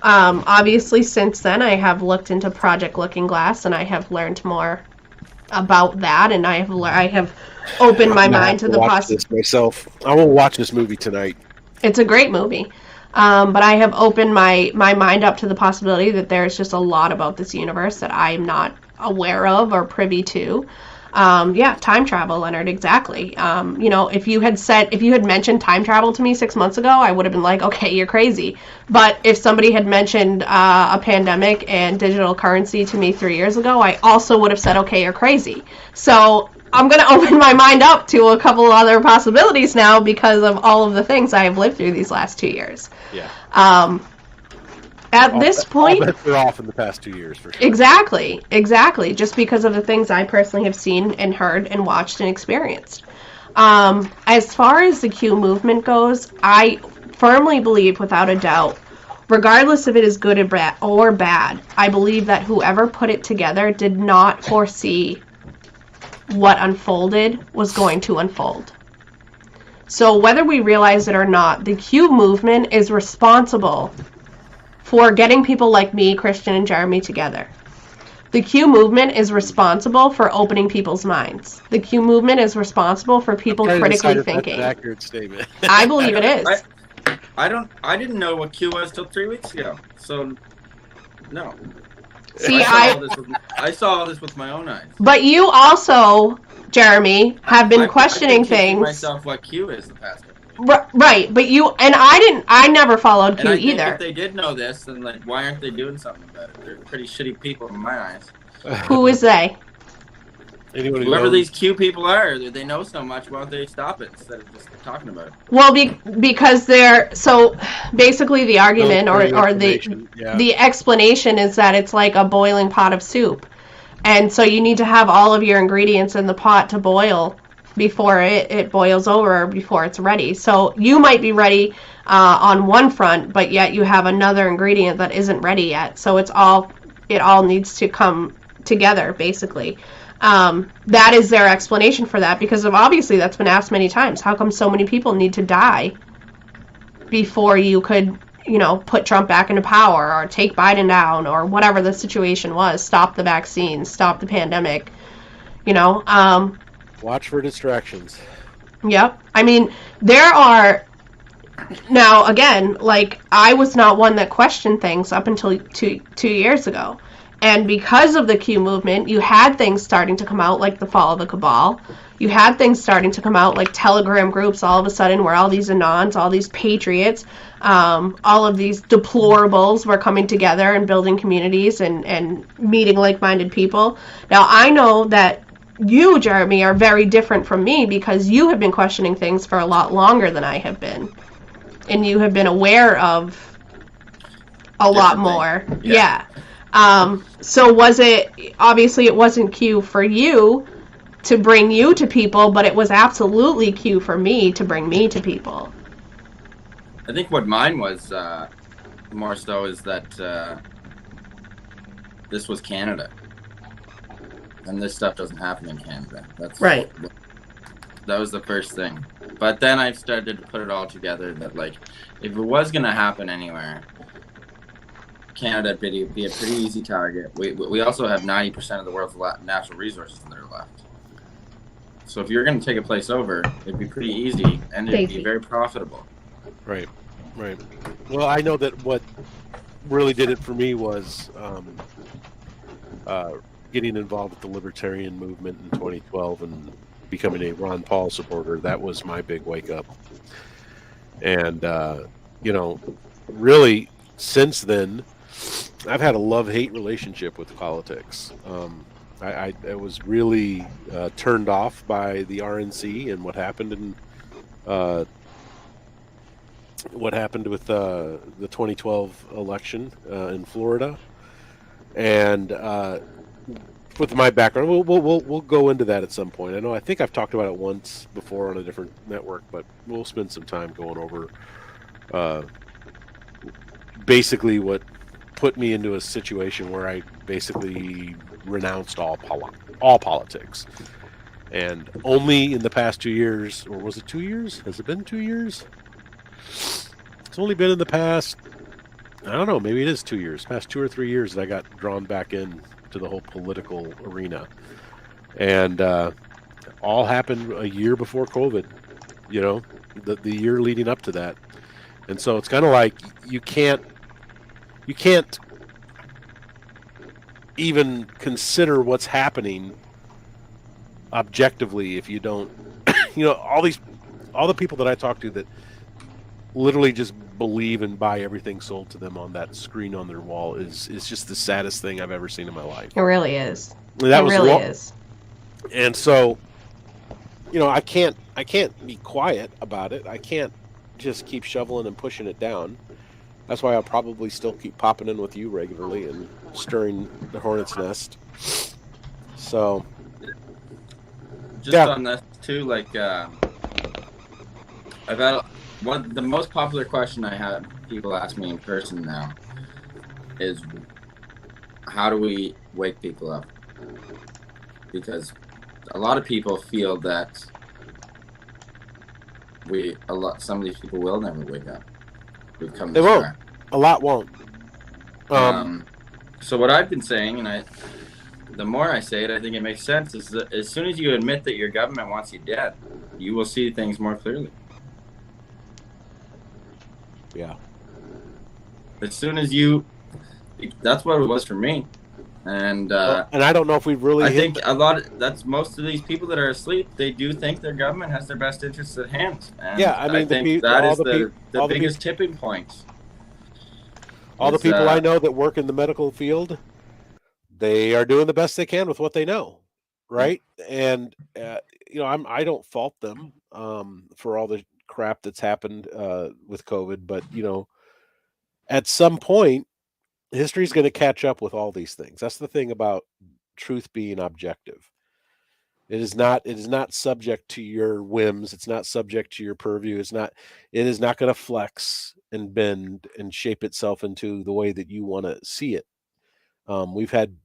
Obviously, since then, I have looked into Project Looking Glass, and I have learned more about that, and I have opened my mind to the possibility. Myself, I will watch this movie tonight. It's a great movie, but I have opened my mind up to the possibility that there's just a lot about this universe that I'm not aware of or privy to. Time travel, Leonard, exactly. If you had mentioned time travel to me 6 months ago, I would have been like, okay, you're crazy. But if somebody had mentioned a pandemic and digital currency to me 3 years ago, I also would have said, okay, you're crazy. So I'm going to open my mind up to a couple other possibilities now because of all of the things I have lived through these last 2 years. Yeah. At this point, all bets are off in the past 2 years for sure. Exactly. Just because of the things I personally have seen and heard and watched and experienced. As far as the Q movement goes, I firmly believe, without a doubt, regardless if it is good or bad, I believe that whoever put it together did not foresee what unfolded was going to unfold. So whether we realize it or not, the Q movement is responsible for getting people like me, Christian, and Jeremy together. The Q movement is responsible for opening people's minds. The Q movement is responsible for people critically thinking. That's an accurate statement. I believe it is. I didn't know what Q was till 3 weeks ago. So, no. See, I saw all this with my own eyes. But you also, Jeremy, have been questioning things. Myself what Q is the past. Right, but I never followed Q either. If they did know this, then why aren't they doing something about it? They're pretty shitty people in my eyes. Who is they? Whoever these Q people are, they know so much. Why don't they stop it instead of just talking about it? Well, because so basically the argument or the explanation is that it's like a boiling pot of soup, and so you need to have all of your ingredients in the pot to boil before it boils over, before it's ready. So you might be ready on one front, but yet you have another ingredient that isn't ready yet. So it all needs to come together, basically. That is their explanation for that, because obviously that's been asked many times. How come so many people need to die before you could, put Trump back into power or take Biden down or whatever the situation was, stop the vaccine, stop the pandemic, Watch for distractions. Yep. I mean, there are, now again, I was not one that questioned things up until two years ago. And because of the Q movement, you had things starting to come out like the fall of the cabal. You had things starting to come out like Telegram groups all of a sudden where all these Anons, all these patriots, all of these deplorables were coming together and building communities and meeting like-minded people. Now, I know that you, Jeremy, are very different from me because you have been questioning things for a lot longer than I have been. And you have been aware of a lot more. Yeah. So obviously it wasn't Q for you to bring you to people, but it was absolutely Q for me to bring me to people. I think what mine was more so is that this was Canada. And this stuff doesn't happen in Canada. That's right. That was the first thing. But then I started to put it all together that, if it was going to happen anywhere, Canada would be a pretty easy target. We also have 90% of the world's natural resources that are left. So if you're going to take a place over, it'd be pretty easy, and it'd be very profitable. Right. Well, I know that what really did it for me was getting involved with the libertarian movement in 2012 and becoming a Ron Paul supporter. That was my big wake up. And, you know, really since then, I've had a love-hate relationship with politics. I was really turned off by the RNC and what happened in with the 2012 election in Florida, and with my background, we'll go into that at some point. I think I've talked about it once before on a different network, but we'll spend some time going over basically what put me into a situation where I basically renounced all politics. And only in the past 2 years, or was it 2 years? Has it been 2 years? It's only been in the past, I don't know, maybe it is 2 years, past 2 or 3 years that I got drawn back in to the whole political arena. And all happened a year before COVID, you know, the year leading up to that. And so it's kind of like you can't even consider what's happening objectively if you don't, you know, all the people that I talk to that literally just believe and buy everything sold to them on that screen on their wall is just the saddest thing I've ever seen in my life. It really is. That was really is. And so, you know, I can't be quiet about it. I can't just keep shoveling and pushing it down. That's why I'll probably still keep popping in with you regularly and stirring the hornet's nest. So, just on this too, like I've had the most popular question I have people ask me in person now is, how do we wake people up? Because a lot of people feel that some of these people will never wake up. We've come they won't. A lot won't. So what I've been saying, and the more I say it, I think it makes sense, is that as soon as you admit that your government wants you dead, you will see things more clearly. Yeah. As soon as that's what it was for me. And and I don't know if we've really I think that's most of these people that are asleep, they do think their government has their best interests at hand. And yeah, I mean, that is the biggest tipping point. All the people I know that work in the medical field, they are doing the best they can with what they know, right? And you know, I don't fault them for all the crap that's happened with COVID, but you know, at some point, history's going to catch up with all these things. That's the thing about truth being objective. It is not subject to your whims. It's not subject to your purview. It is not going to flex and bend and shape itself into the way that you want to see it. We've had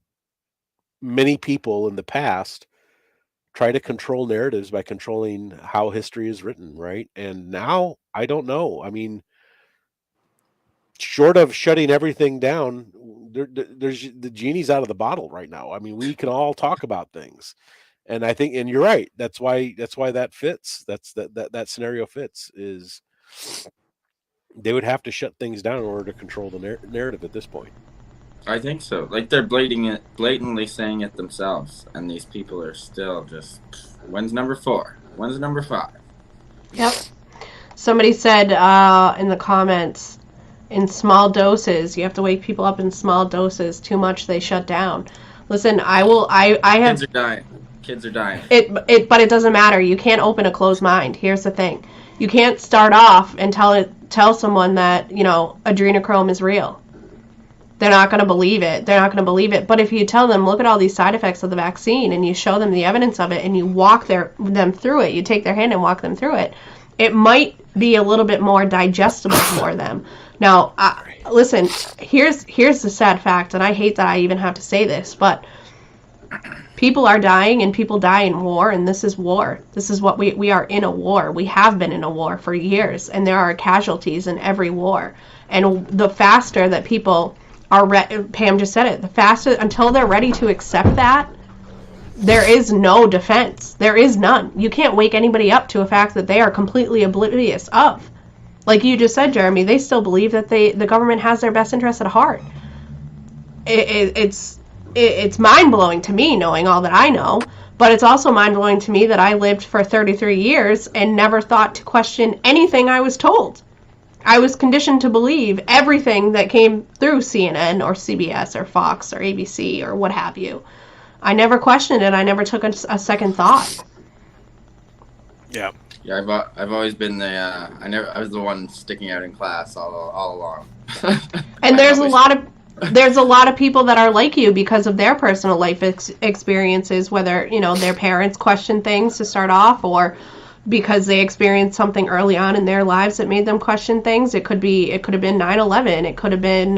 many people in the past try to control narratives by controlling how history is written, right? And now, I don't know. I mean, short of shutting everything down, there's the genie's out of the bottle right now. I mean, we can all talk about things. And I think, and you're right. That's why that fits. That scenario fits. Is they would have to shut things down in order to control the narrative at this point. I think so. Like they're blatantly saying it themselves, and these people are still just, when's number 4? When's number 5? Yep. Somebody said in the comments, in small doses, you have to wake people up in small doses. Too much, they shut down. Listen, I have. Kids are dying. But it doesn't matter. You can't open a closed mind. Here's the thing. You can't start off and tell someone that, you know, adrenochrome is real. They're not going to believe it. But if you tell them, look at all these side effects of the vaccine, and you show them the evidence of it, and you walk them through it, you take their hand and walk them through it, it might be a little bit more digestible for them. Now, listen, here's the sad fact, and I hate that I even have to say this, but people are dying, and people die in war, and this is war. This is what we are in a war. We have been in a war for years, and there are casualties in every war. And the faster that people are, Pam just said it, the faster, until they're ready to accept that, there is no defense. There is none. You can't wake anybody up to a fact that they are completely oblivious of. Like you just said, Jeremy, they still believe that the government has their best interests at heart. It's it's mind-blowing to me knowing all that I know, but it's also mind-blowing to me that I lived for 33 years and never thought to question anything I was told. I was conditioned to believe everything that came through CNN or CBS or Fox or ABC or what have you. I never questioned it. I never took a second thought. Yeah. Yeah, I've always been the I was the one sticking out in class all along. And there's a lot of people that are like you because of their personal life experiences, whether, you know, their parents questioned things to start off, or because they experienced something early on in their lives that made them question things. It could have been 9/11. It could have been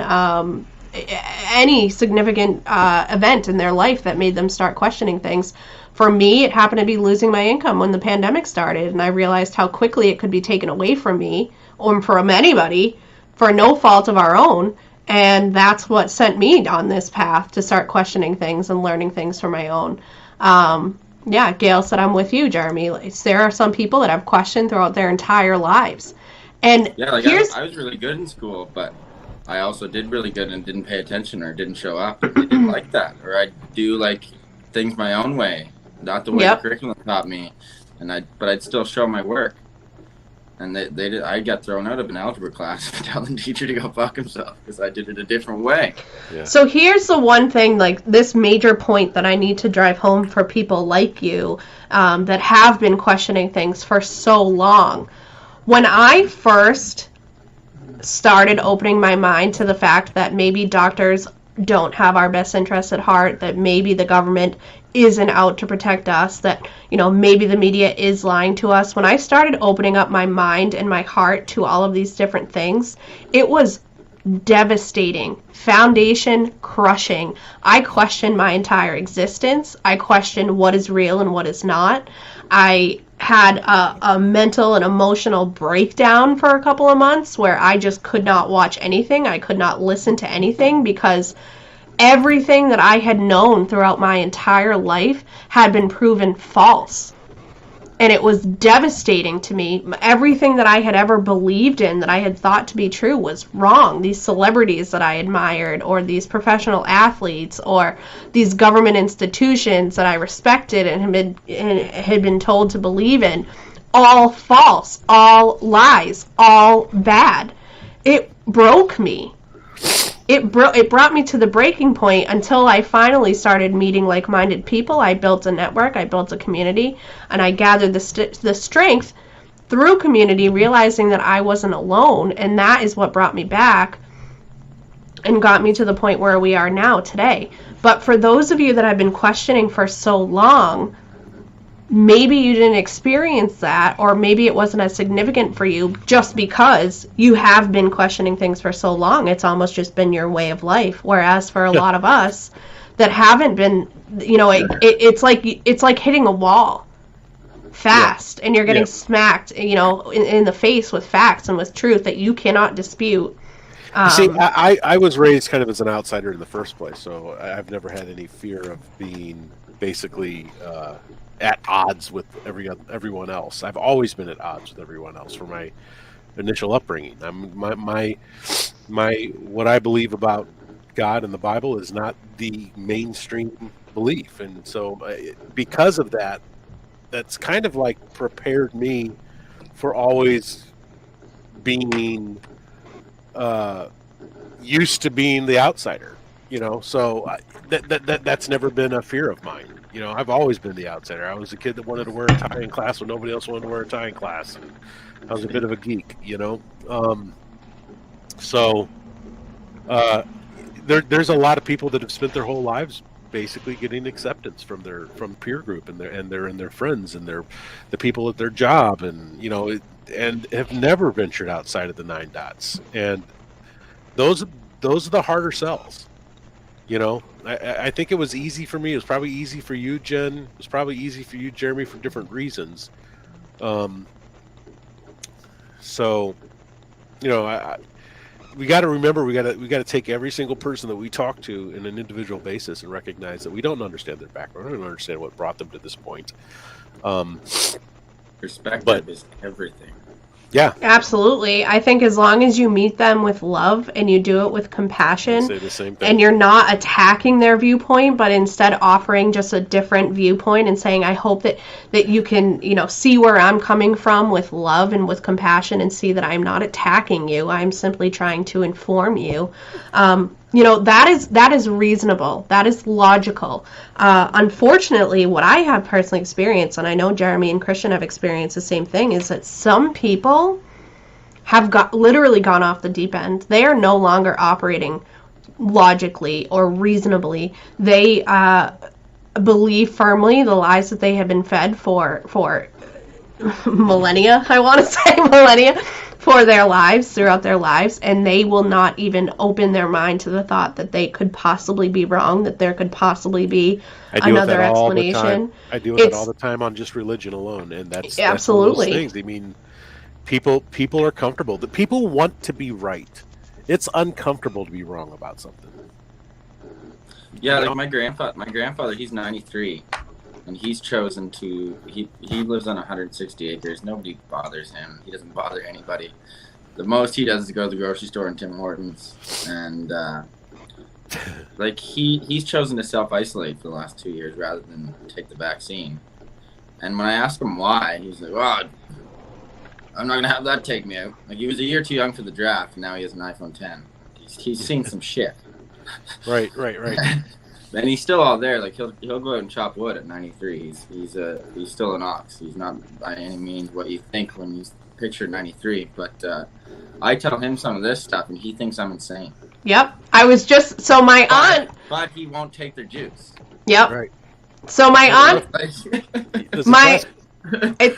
any significant event in their life that made them start questioning things. For me, it happened to be losing my income when the pandemic started, and I realized how quickly it could be taken away from me or from anybody for no fault of our own. And that's what sent me on this path to start questioning things and learning things for my own. Yeah, Gail said, I'm with you, Jeremy. There are some people that have questioned throughout their entire lives. And yeah, like I was really good in school, but I also did really good and didn't pay attention or didn't show up. They didn't like that. Or I'd do like things my own way, not the way the curriculum taught me. But I'd still show my work. And I got thrown out of an algebra class for telling the teacher to go fuck himself because I did it a different way. Yeah. So here's the one thing, like this major point that I need to drive home for people like you that have been questioning things for so long. When I first started opening my mind to the fact that maybe doctors don't have our best interests at heart, that maybe the government isn't out to protect us, that, you know, maybe the media is lying to us. When I started opening up my mind and my heart to all of these different things, it was devastating, foundation crushing. I questioned my entire existence. I questioned what is real and what is not. I had a mental and emotional breakdown for a couple of months where I just could not watch anything. I could not listen to anything because everything that I had known throughout my entire life had been proven false. And it was devastating to me. Everything that I had ever believed in, that I had thought to be true, was wrong. These celebrities that I admired, or these professional athletes, or these government institutions that I respected and had been told to believe in, all false, all lies, all bad. It broke me. It brought me to the breaking point until I finally started meeting like-minded people. I built a network, I built a community, and I gathered the strength through community, realizing that I wasn't alone, and that is what brought me back and got me to the point where we are now today. But for those of you that have been questioning for so long, maybe you didn't experience that, or maybe it wasn't as significant for you just because you have been questioning things for so long. It's almost just been your way of life. Whereas for a lot of us that haven't been, you know, it's like hitting a wall fast, and you're getting smacked, you know, in the face with facts and with truth that you cannot dispute. See, I was raised kind of as an outsider in the first place, so I've never had any fear of being basically at odds with everyone else. I've always been at odds with everyone else for my initial upbringing. My what I believe about God and the Bible is not the mainstream belief, and so because of that, that's kind of like prepared me for always being used to being the outsider, you know. So that's never been a fear of mine. You know, I've always been the outsider. I was a kid that wanted to wear a tie in class when nobody else wanted to wear a tie in class, and I was a bit of a geek, you know. There's a lot of people that have spent their whole lives basically getting acceptance from peer group and their friends and the people at their job, and you know, and have never ventured outside of the 9 dots. And those are the harder sells. You know, I think it was easy for me. It was probably easy for you, Jen. It was probably easy for you, Jeremy, for different reasons. So, you know, we got to remember we got to take every single person that we talk to in an individual basis and recognize that we don't understand their background. We don't understand what brought them to this point. Perspective is everything. Yeah, Absolutely. I think as long as you meet them with love and you do it with compassion, say the same thing. and you're not attacking their viewpoint, but instead offering just a different viewpoint and saying, I hope that you can, see where I'm coming from with love and with compassion, and see that I'm not attacking you. I'm simply trying to inform you. That is reasonable. That is logical. Unfortunately, what I have personally experienced, and I know Jeremy and Christian have experienced the same thing, is that some people have literally gone off the deep end. They are no longer operating logically or reasonably. They believe firmly the lies that they have been fed for millennia. I want to say millennia. For their lives, throughout their lives, and they will not even open their mind to the thought that they could possibly be wrong, that there could possibly be another explanation. I deal with that all the time on just religion alone, and that's absolutely one of those things. I mean, people are comfortable. The people want to be right. It's uncomfortable to be wrong about something. Yeah, like my grandfather, he's 93, and he's chosen to. He lives on 160 acres. Nobody bothers him. He doesn't bother anybody. The most he does is go to the grocery store and Tim Hortons, and like he's chosen to self-isolate for the last 2 years rather than take the vaccine. And when I asked him why, he was like, "Well, I'm not gonna have that take me out." Like, he was a year too young for the draft, and now he has an iPhone 10. He's seen some shit. Right. And he's still out there. Like, he'll go out and chop wood at 93. He's still an ox. He's not by any means what you think when you picture 93. But I tell him some of this stuff, and he thinks I'm insane. Yep. I was just so my aunt. But he won't take their juice. Yep. Right. So my aunt.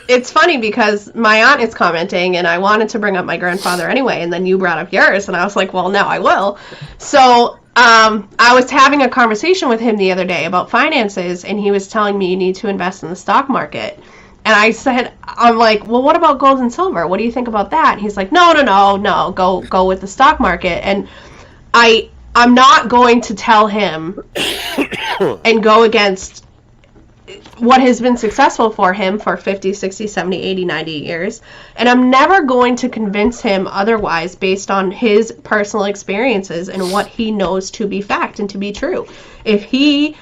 It's funny because my aunt is commenting, and I wanted to bring up my grandfather anyway, and then you brought up yours, and I was like, well, no, I will. So I was having a conversation with him the other day about finances, and he was telling me you need to invest in the stock market. And I said, I'm like, well, what about gold and silver? What do you think about that? And he's like, no, go with the stock market. And I'm not going to tell him and go against what has been successful for him for 50, 60, 70, 80, 90 years. And I'm never going to convince him otherwise based on his personal experiences and what he knows to be fact and to be true. If he,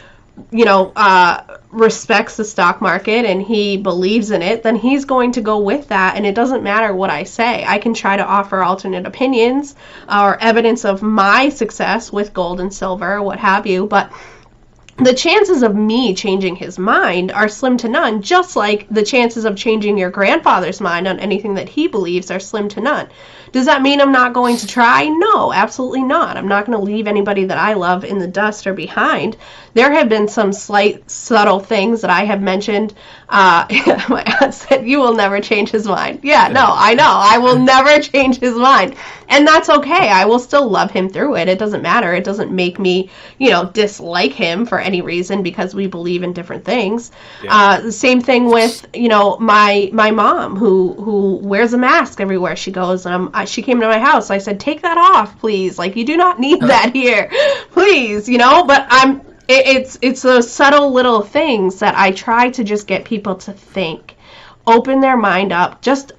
respects the stock market and he believes in it, then he's going to go with that. And it doesn't matter what I say. I can try to offer alternate opinions or evidence of my success with gold and silver, what have you, but the chances of me changing his mind are slim to none, just like the chances of changing your grandfather's mind on anything that he believes are slim to none. Does that mean I'm not going to try? No, absolutely not. I'm not going to leave anybody that I love in the dust or behind. There have been some slight, subtle things that I have mentioned. My aunt said, you will never change his mind. Yeah, no, I know. I will never change his mind. And that's okay. I will still love him through it. It doesn't matter. It doesn't make me, dislike him for any reason because we believe in different things. Yeah. The same thing with, my mom who wears a mask everywhere she goes. And she came to my house. I said, take that off, please. Like, you do not need that here, please, but it's those subtle little things that I try to just get people to think, open their mind up just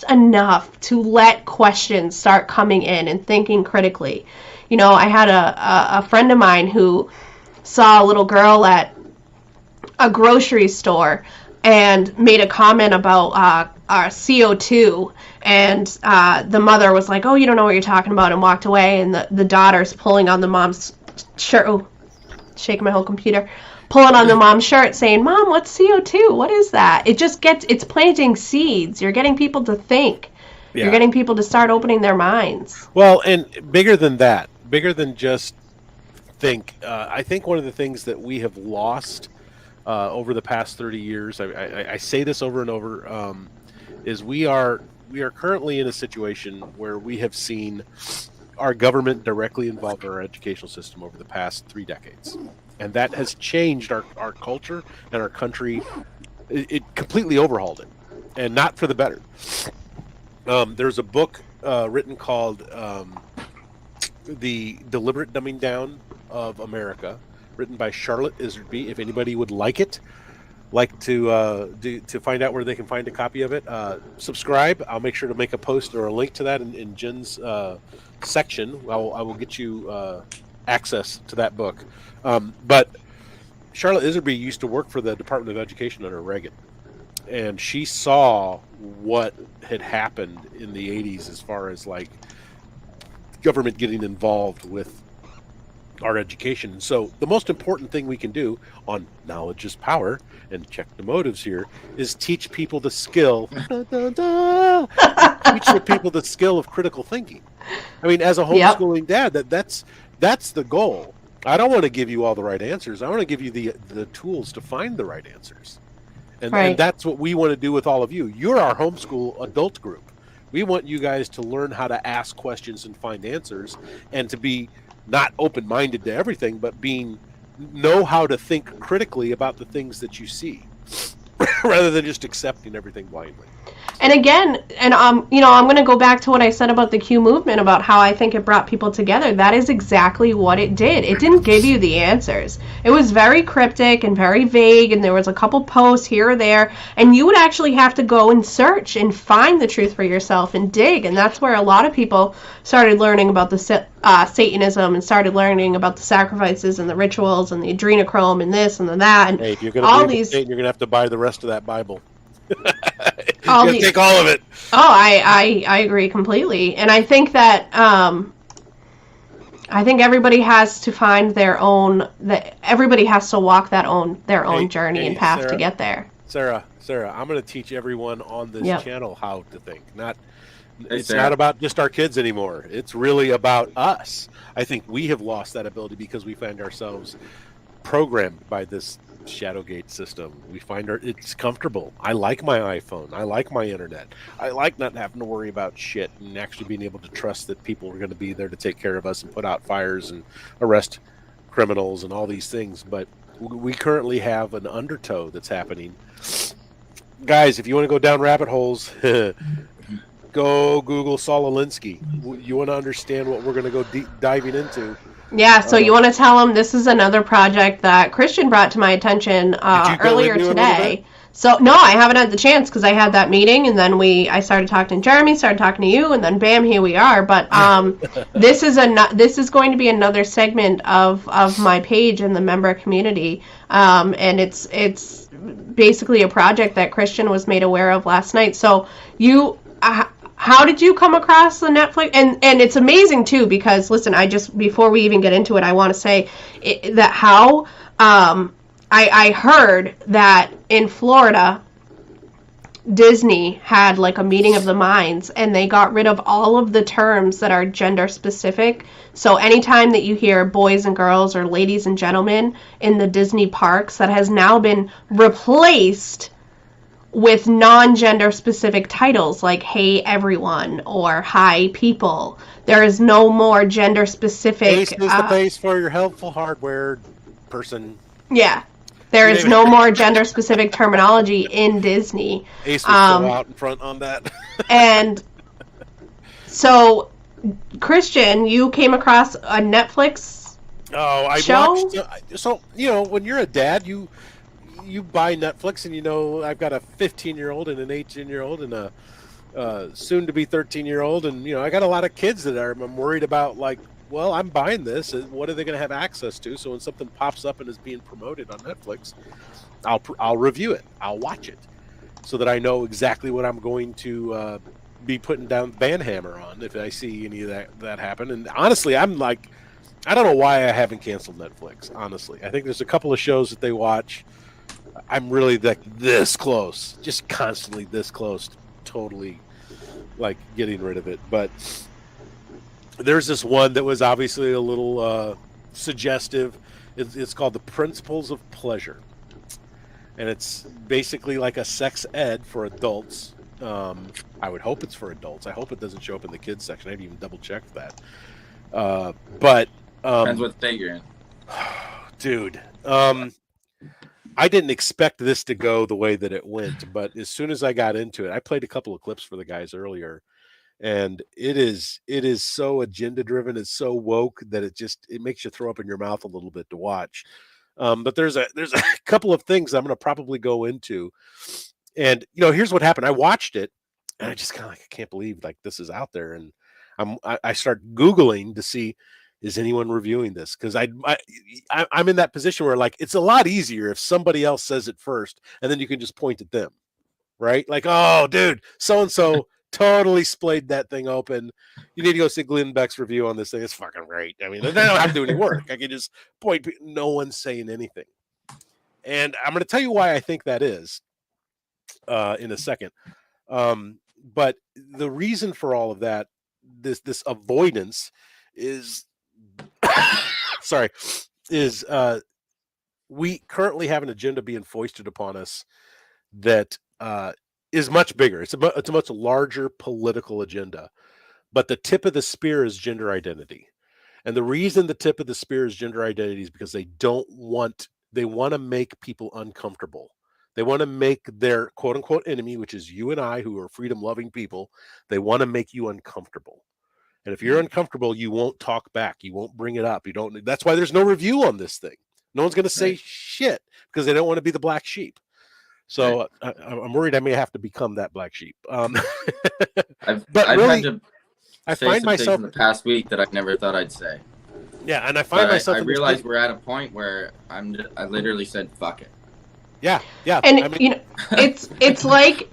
enough to let questions start coming in and thinking critically. I had a friend of mine who saw a little girl at a grocery store and made a comment about CO2, and the mother was like, oh, you don't know what you're talking about, and walked away, and the daughter's pulling on the mom's shirt. Oh, shaking my whole computer. Pulling on the mom's shirt saying, Mom, what's CO2? What is that? It's planting seeds. You're getting people to think. Yeah. You're getting people to start opening their minds. Well, and bigger than that, bigger than just think, I think one of the things that we have lost over the past 30 years, I say this over and over, is we are currently in a situation where we have seen our government directly involved in our educational system over the past 3 decades. And that has changed our culture and our country. It completely overhauled it, and not for the better. There's a book written called The Deliberate Dumbing Down of America, written by Charlotte Iserby. If anybody would like it, like to find out where they can find a copy of it, subscribe. I'll make sure to make a post or a link to that in Jen's section. I will get you access to that book. But Charlotte Iserby used to work for the Department of Education under Reagan, and she saw what had happened in the 80s as far as like government getting involved with our education. So the most important thing we can do on Knowledge is Power, and check the motives here, is teach people the skill teach the people the skill of critical thinking. I mean, as a homeschooling dad, that's the goal. I don't want to give you all the right answers. I want to give you the tools to find the right answers. And that's what we want to do with all of you. You're our homeschool adult group. We want you guys to learn how to ask questions and find answers, and to be not open-minded to everything, but know how to think critically about the things that you see rather than just accepting everything blindly. And again, I'm going to go back to what I said about the Q movement, about how I think it brought people together. That is exactly what it did. It didn't give you the answers. It was very cryptic and very vague, and there was a couple posts here or there, and you would actually have to go and search and find the truth for yourself and dig. And that's where a lot of people started learning about the Satanism, and started learning about the sacrifices and the rituals and the adrenochrome and this and the that. And hey, if you're going to believe in Satan, you're going to have to buy the rest of that Bible. Take all of it. Oh, I agree completely, and I think that I think everybody has to find their own. That everybody has to walk their own journey and path, Sarah, to get there. Sarah, I'm going to teach everyone on this channel how to think. It's not about just our kids anymore. It's really about us. I think we have lost that ability because we find ourselves programmed by this Shadowgate system. We find it's comfortable. I like my iPhone. I like my internet. I like not having to worry about shit, and actually being able to trust that people are going to be there to take care of us and put out fires and arrest criminals and all these things. But we currently have an undertow that's happening. Guys, if you want to go down rabbit holes, go Google Saul Alinsky. You want to understand what we're going to go diving into. Yeah, so you want to tell them this is another project that Christian brought to my attention earlier today. So no, I haven't had the chance because I had that meeting, and then I started talking to Jeremy, started talking to you, and then bam, here we are. But this is going to be another segment of my page in the member community, and it's basically a project that Christian was made aware of last night. So how did you come across the Netflix? And it's amazing too, because listen, before we even get into it, I want to say that how I heard that in Florida, Disney had like a meeting of the minds, and they got rid of all of the terms that are gender specific. So anytime that you hear boys and girls or ladies and gentlemen in the Disney parks, that has now been replaced with non-gender specific titles like Hey Everyone or Hi People. There is no more gender specific. Ace is the place for your helpful hardware person. Yeah. There is no more gender specific terminology in Disney. Ace was still out in front on that. And so, Christian, you came across a Netflix show? Watched. So, when you're a dad, you buy Netflix, and I've got a 15-year-old and an 18-year-old and a soon-to-be 13-year-old, and I got a lot of kids that I'm worried about. Like, well, I'm buying this, and what are they going to have access to? So when something pops up and is being promoted on Netflix, I'll review it, I'll watch it, so that I know exactly what I'm going to be putting down banhammer on if I see any of that happen. And honestly, I'm like, I don't know why I haven't canceled Netflix. Honestly, I think there's a couple of shows that they watch. I'm really like this close, just constantly this close, totally like getting rid of it. But there's this one that was obviously a little suggestive. It's called The Principles of Pleasure, and it's basically like a sex ed for adults. I would hope it's for adults. I hope it doesn't show up in the kids section. I didn't even double check that. But depends what state you're in, dude. I didn't expect this to go the way that it went, but as soon as I got into it, I played a couple of clips for the guys earlier, and it is so agenda driven. It's so woke that it makes you throw up in your mouth a little bit to watch. But there's a couple of things I'm going to probably go into, and here's what happened. I watched it, and I just kind of like, I can't believe like this is out there, and I start Googling to see, is anyone reviewing this? Because I'm in that position where like it's a lot easier if somebody else says it first, and then you can just point at them, right? Like, oh, dude, so and so totally splayed that thing open. You need to go see Glenn Beck's review on this thing. It's fucking great. I mean, they don't have to do any work. I can just point. No one's saying anything, and I'm going to tell you why I think that is in a second. But the reason for all of that, this avoidance is. We currently have an agenda being foisted upon us that is much bigger. It's a much larger political agenda, but the tip of the spear is gender identity. And the reason the tip of the spear is gender identity is because they want to make people uncomfortable. They want to make their quote unquote enemy, which is you and I, who are freedom loving people, they want to make you uncomfortable. And if you're uncomfortable, you won't talk back. You won't bring it up. That's why there's no review on this thing. No one's going to say shit because they don't want to be the black sheep. So I'm worried I may have to become that black sheep. I've had to say some things in the past week that I never thought I'd say. Yeah, and I find myself. I realize we're at a point where I literally said fuck it. Yeah. And it's like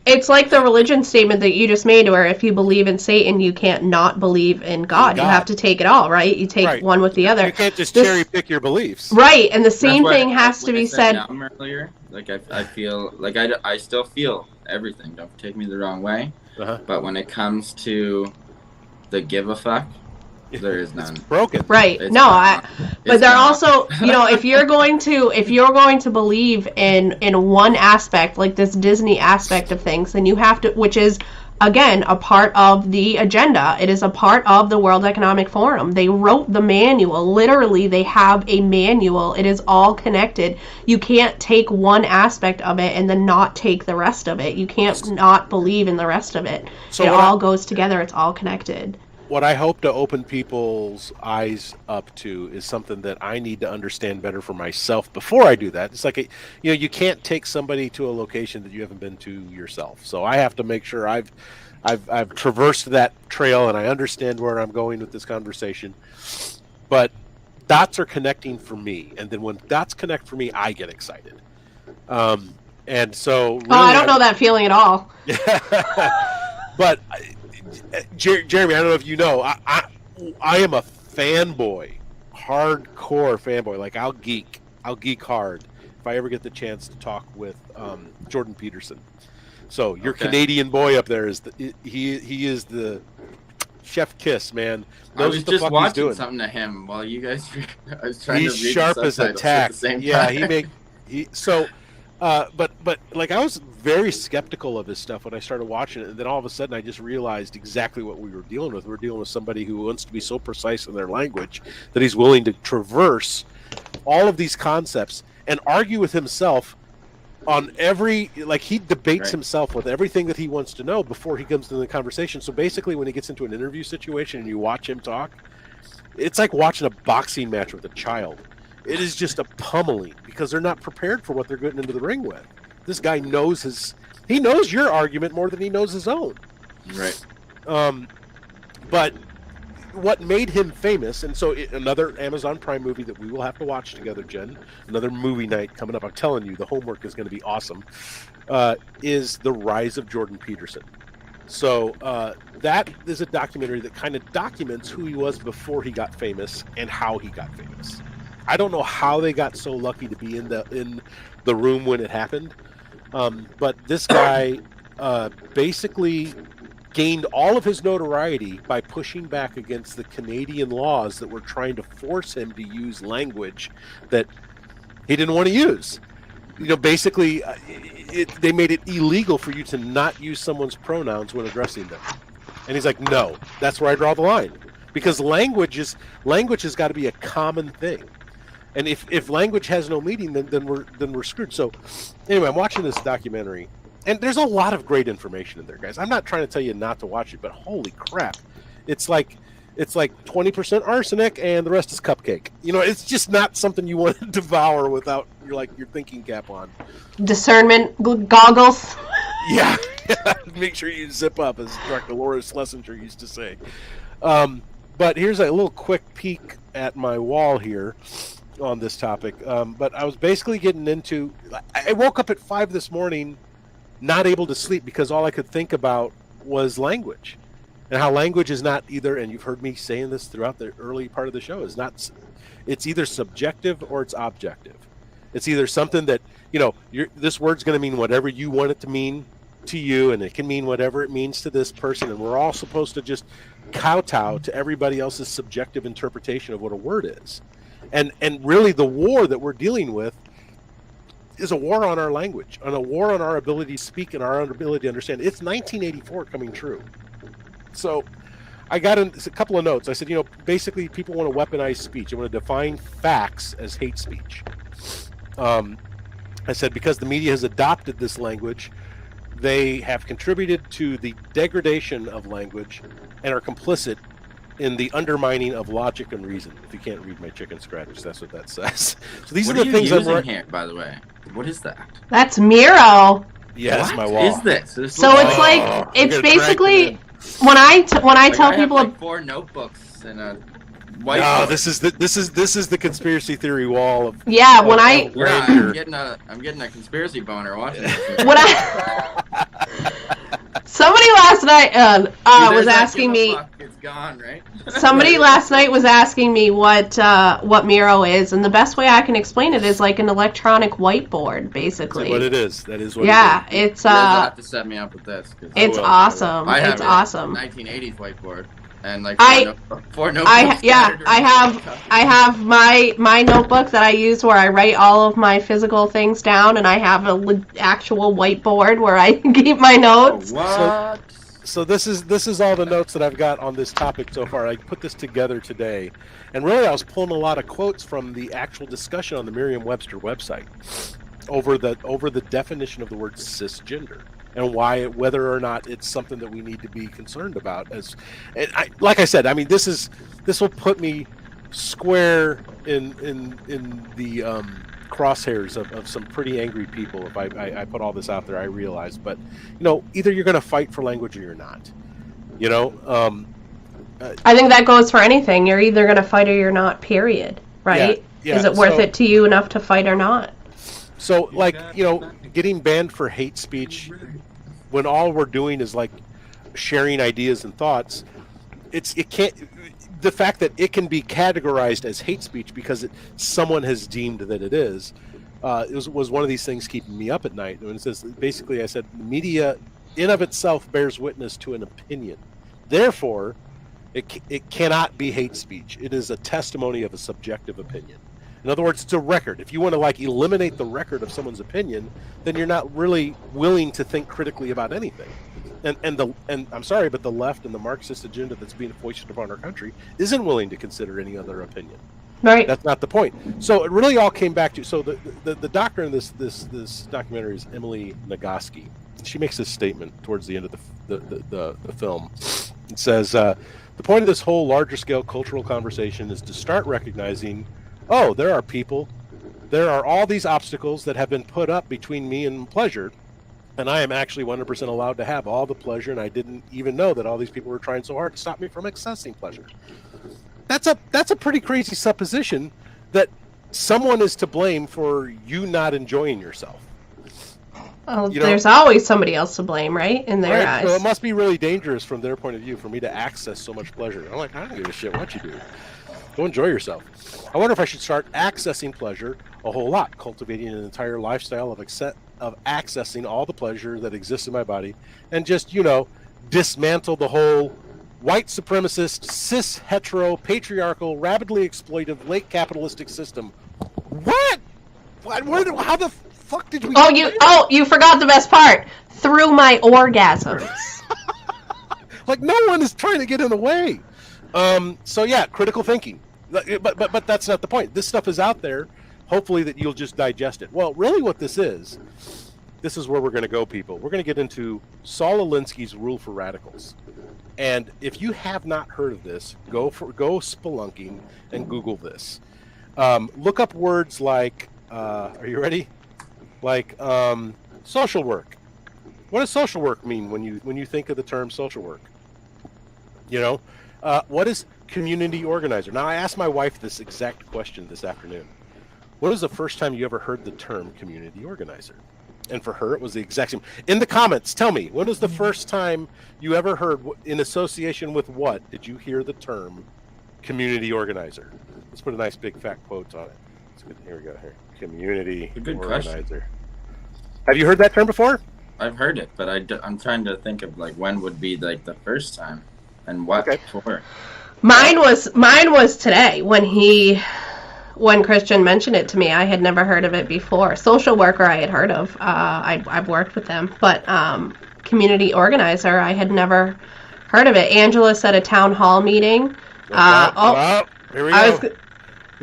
the religion statement that you just made, where if you believe in Satan, you can't not believe in God. You have to take it all, right? You take one with the other. You can't just cherry pick your beliefs, right? And the same thing has to be said. Earlier, like I feel like I still feel everything. Don't take me the wrong way, but when it comes to the give a fuck, there is none. It's broken. Right. But they're also, if you're going to believe in one aspect, like this Disney aspect of things, then you have to, which is again a part of the agenda. It is a part of the World Economic Forum. They wrote the manual. Literally, they have a manual. It is all connected. You can't take one aspect of it and then not take the rest of it. You can't not believe in the rest of it. So it all goes together. It's all connected. What I hope to open people's eyes up to is something that I need to understand better for myself before I do that. It's like, you can't take somebody to a location that you haven't been to yourself. So I have to make sure I've traversed that trail and I understand where I'm going with this conversation. But dots are connecting for me, and then when dots connect for me, I get excited. And so, really, I don't know that feeling at all. But. Jeremy, I don't know if you know, I am a fanboy, hardcore fanboy. Like I'll geek hard if I ever get the chance to talk with Jordan Peterson. So your Canadian boy up there is he is the chef kiss, man. I was just watching something to him while you guys. I was trying to read sharp as a tack. Yeah, but like I was very skeptical of his stuff when I started watching it, and then all of a sudden I just realized exactly what we were dealing with. We're dealing with somebody who wants to be so precise in their language that he's willing to traverse all of these concepts and argue with himself on every, like he debates himself with everything that he wants to know before he comes to the conversation. So basically when he gets into an interview situation and you watch him talk, it's like watching a boxing match with a child. It is just a pummeling because they're not prepared for what they're getting into the ring with. This guy knows he knows your argument more than he knows his own. Right. But what made him famous, and so another Amazon Prime movie that we will have to watch together, Jen, another movie night coming up. I'm telling you, the homework is going to be awesome, is The Rise of Jordan Peterson. So that is a documentary that kind of documents who he was before he got famous and how he got famous. I don't know how they got so lucky to be in the room when it happened, but this guy basically gained all of his notoriety by pushing back against the Canadian laws that were trying to force him to use language that he didn't want to use. Basically, they made it illegal for you to not use someone's pronouns when addressing them. And he's like, no, that's where I draw the line, because language has got to be a common thing. And if language has no meaning, then we're screwed. So anyway, I'm watching this documentary, and there's a lot of great information in there, guys. I'm not trying to tell you not to watch it, but holy crap. It's like it's like 20% arsenic and the rest is cupcake. It's just not something you want to devour without your thinking cap on. Discernment goggles. Yeah, make sure you zip up, as Dr. Laura Schlesinger used to say. But here's a little quick peek at my wall here on this topic. But I was basically getting into. I woke up at 5 this morning, not able to sleep because all I could think about was language, and how language is not either. And you've heard me saying this throughout the early part of the show. It's either subjective or it's objective. It's either something that this word's going to mean whatever you want it to mean to you, and it can mean whatever it means to this person, and we're all supposed to just kowtow to everybody else's subjective interpretation of what a word is. And really the war that we're dealing with is a war on our language, on a war on our ability to speak and our ability to understand. It's 1984 coming true. So I got a couple of notes. I said, basically people want to weaponize speech. They want to define facts as hate speech. I said, because the media has adopted this language, they have contributed to the degradation of language and are complicit in the undermining of logic and reason. If you can't read my chicken scratch, that's what that says. So these What are the things I'm I'm here, by the way. What is that? That's Miro. Yeah, that's my What wall. is this? So it's like it's basically when I tell I people have like 4 notebooks and a white. No, this is the conspiracy theory wall of. yeah when I Yeah, I'm getting a conspiracy boner watching this. when I somebody last night was asking me. It's gone, right? Somebody last night was asking me what Miro is, and the best way I can explain it is like an electronic whiteboard, basically. What it is. That is what. Yeah, it is. it's You guys will have to set me up with this. it's awesome. I have It's a awesome. 1980s whiteboard and like I- 4 notebooks. I have my notebook that I use where I write all of my physical things down, and I have an actual whiteboard where I keep my notes. What? So this is all the notes that I've got on this topic so far. I put this together today, and really I was pulling a lot of quotes from the actual discussion on the Merriam-Webster website over the definition of the word cisgender and whether or not it's something that we need to be concerned about. Like I said, I mean this will put me square in the crosshairs of some pretty angry people if I put all this out there. I realize, but either you're going to fight for language or you're not. I think that goes for anything. You're either going to fight or you're not, period. Right? Yeah, Is it worth it to you enough to fight or not? So, like, getting banned for hate speech when all we're doing is like sharing ideas and thoughts, the fact that it can be categorized as hate speech because someone has deemed that it is, was one of these things keeping me up at night. And it says, basically, I said, the media in of itself bears witness to an opinion. Therefore, it cannot be hate speech. It is a testimony of a subjective opinion. In other words, it's a record. If you want to eliminate the record of someone's opinion, then you're not really willing to think critically about anything. And I'm sorry, but the left and the Marxist agenda that's being foisted upon our country isn't willing to consider any other opinion. Right. That's not the point. So it really all came back to the doctor in this documentary is Emily Nagoski. She makes this statement towards the end of the film. It says the point of this whole larger scale cultural conversation is to start recognizing, there are all these obstacles that have been put up between me and pleasure, and I am actually 100% allowed to have all the pleasure, and I didn't even know that all these people were trying so hard to stop me from accessing pleasure. That's a pretty crazy supposition that someone is to blame for you not enjoying yourself. Well, there's always somebody else to blame, right? In their Right? eyes. So it must be really dangerous from their point of view for me to access so much pleasure. I'm like, I don't give a shit what you do. Go enjoy yourself. I wonder if I should start accessing pleasure a whole lot, cultivating an entire lifestyle of accessing all the pleasure that exists in my body, and just, dismantle the whole white supremacist, cis, hetero, patriarchal, rapidly exploitive, late capitalistic system. What? How the fuck did we... you forgot the best part. Through my orgasms. Like, no one is trying to get in the way. So yeah, critical thinking. But that's not the point. This stuff is out there. Hopefully that you'll just digest it. Well, really what this is where we're going to go, people. We're going to get into Saul Alinsky's Rule for Radicals. And if you have not heard of this, go spelunking and Google this. Look up words like, are you ready? Like social work. What does social work mean when you think of the term social work? You know, what is community organizer? Now, I asked my wife this exact question this afternoon. When was the first time you ever heard the term community organizer? And for her, it was the exact same. In the comments, tell me, when was the first time you ever heard, in association with what, did you hear the term community organizer? Let's put a nice big fat quote on it. Here we go. Here, community Good organizer. question. Have you heard that term before? I've heard it, but I'm trying to think of like when would be like the first time, and what for. Mine was today when Christian mentioned it to me. I had never heard of it before. Social worker I had heard of. I've worked with them, but community organizer I had never heard of it. Angela said a town hall meeting. Here we go.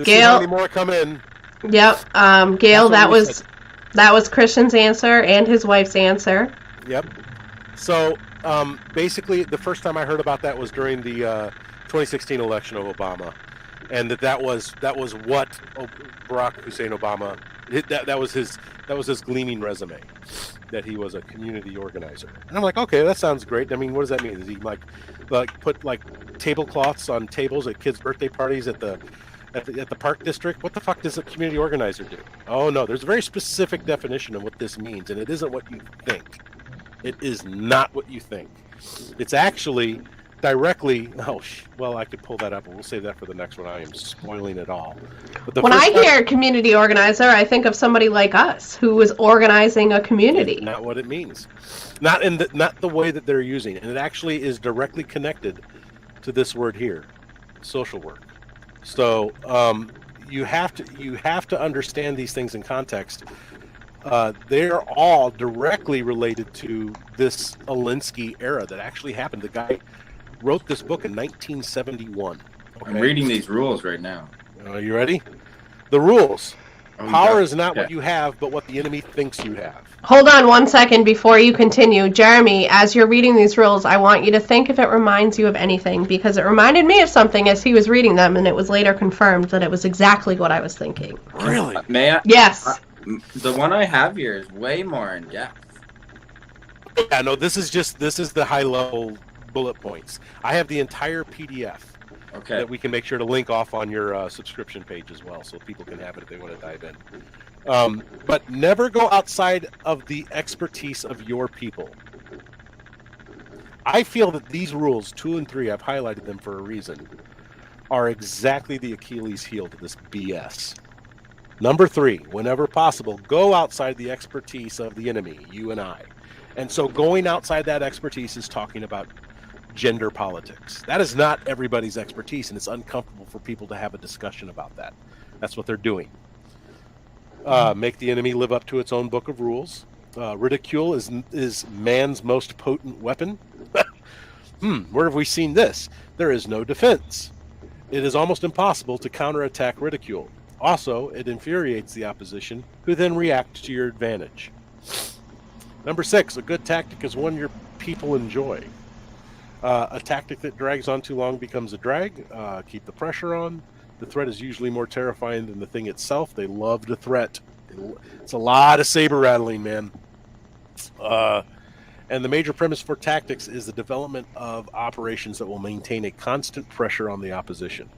Gail, How many more come in? Yep. Gail, that was Christian's answer and his wife's answer. Yep. So basically, the first time I heard about that was during the 2016 election of Obama, and that was what Barack Hussein Obama. That was his gleaming resume, that he was a community organizer. And I'm like, okay, that sounds great. I mean, what does that mean? Does he like put like tablecloths on tables at kids' birthday parties at the park district? What the fuck does a community organizer do? Oh no, there's a very specific definition of what this means, and it isn't what you think. It is not what you think. It's actually directly. Well, I could pull that up, but we'll save that for the next one. I am spoiling it all. But when I hear community organizer, I think of somebody like us who is organizing a community. Not what it means. Not the way that they're using it, and it actually is directly connected to this word here, social work. So you have to understand these things in context. They're all directly related to this Alinsky era that actually happened. The guy wrote this book in 1971. Okay? I'm reading these rules right now. Are you ready? The rules. Power yeah. is not Okay. what you have, but what the enemy thinks you have. Hold on 1 second before you continue. Jeremy, as you're reading these rules, I want you to think if it reminds you of anything, because it reminded me of something as he was reading them, and it was later confirmed that it was exactly what I was thinking. Really? May I? Yes. The one I have here is way more in depth. Yeah, no, this is the high level bullet points. I have the entire PDF Okay. that we can make sure to link off on your subscription page as well, so people can have it if they want to dive in. But never go outside of the expertise of your people. I feel that these rules 2 and 3, I've highlighted them for a reason, are exactly the Achilles heel to this BS. Number 3, whenever possible, go outside the expertise of the enemy, you and I. And so going outside that expertise is talking about gender politics. That is not everybody's expertise, and it's uncomfortable for people to have a discussion about that. That's what they're doing. Make the enemy live up to its own book of rules. Ridicule is man's most potent weapon. Where have we seen this? There is no defense. It is almost impossible to counterattack ridicule. Also, it infuriates the opposition, who then react to your advantage. Number 6, a good tactic is one your people enjoy. A tactic that drags on too long becomes a drag. Keep the pressure on. The threat is usually more terrifying than the thing itself. They love the threat. It's a lot of saber rattling, man. And the major premise for tactics is the development of operations that will maintain a constant pressure on the opposition.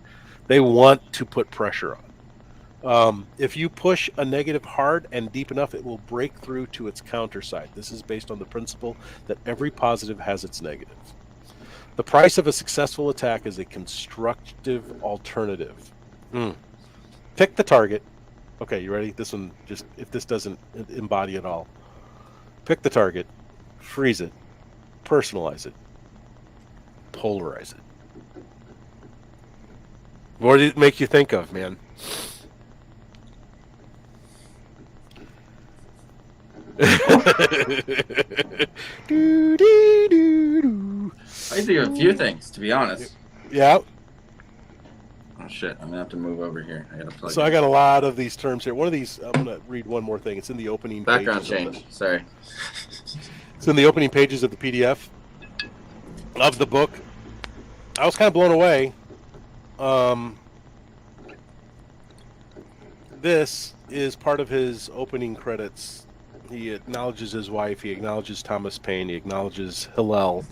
They want to put pressure on. If you push a negative hard and deep enough, it will break through to its counter side. This is based on the principle that every positive has its negative. The price of a successful attack is a constructive alternative. Pick the target. Okay, you ready? This one, just if this doesn't embody it all. Pick the target, freeze it, personalize it, polarize it. What did it make you think of, man? I do a few things, to be honest. Yeah. Oh shit! I'm gonna have to move over here. I gotta plug. So I got a lot of these terms here. One of these, I'm gonna read one more thing. It's in the opening background pages change. Sorry. It's in the opening pages of the PDF. of the book. I was kind of blown away. This is part of his opening credits. He acknowledges his wife. He acknowledges Thomas Paine. He acknowledges Hillel.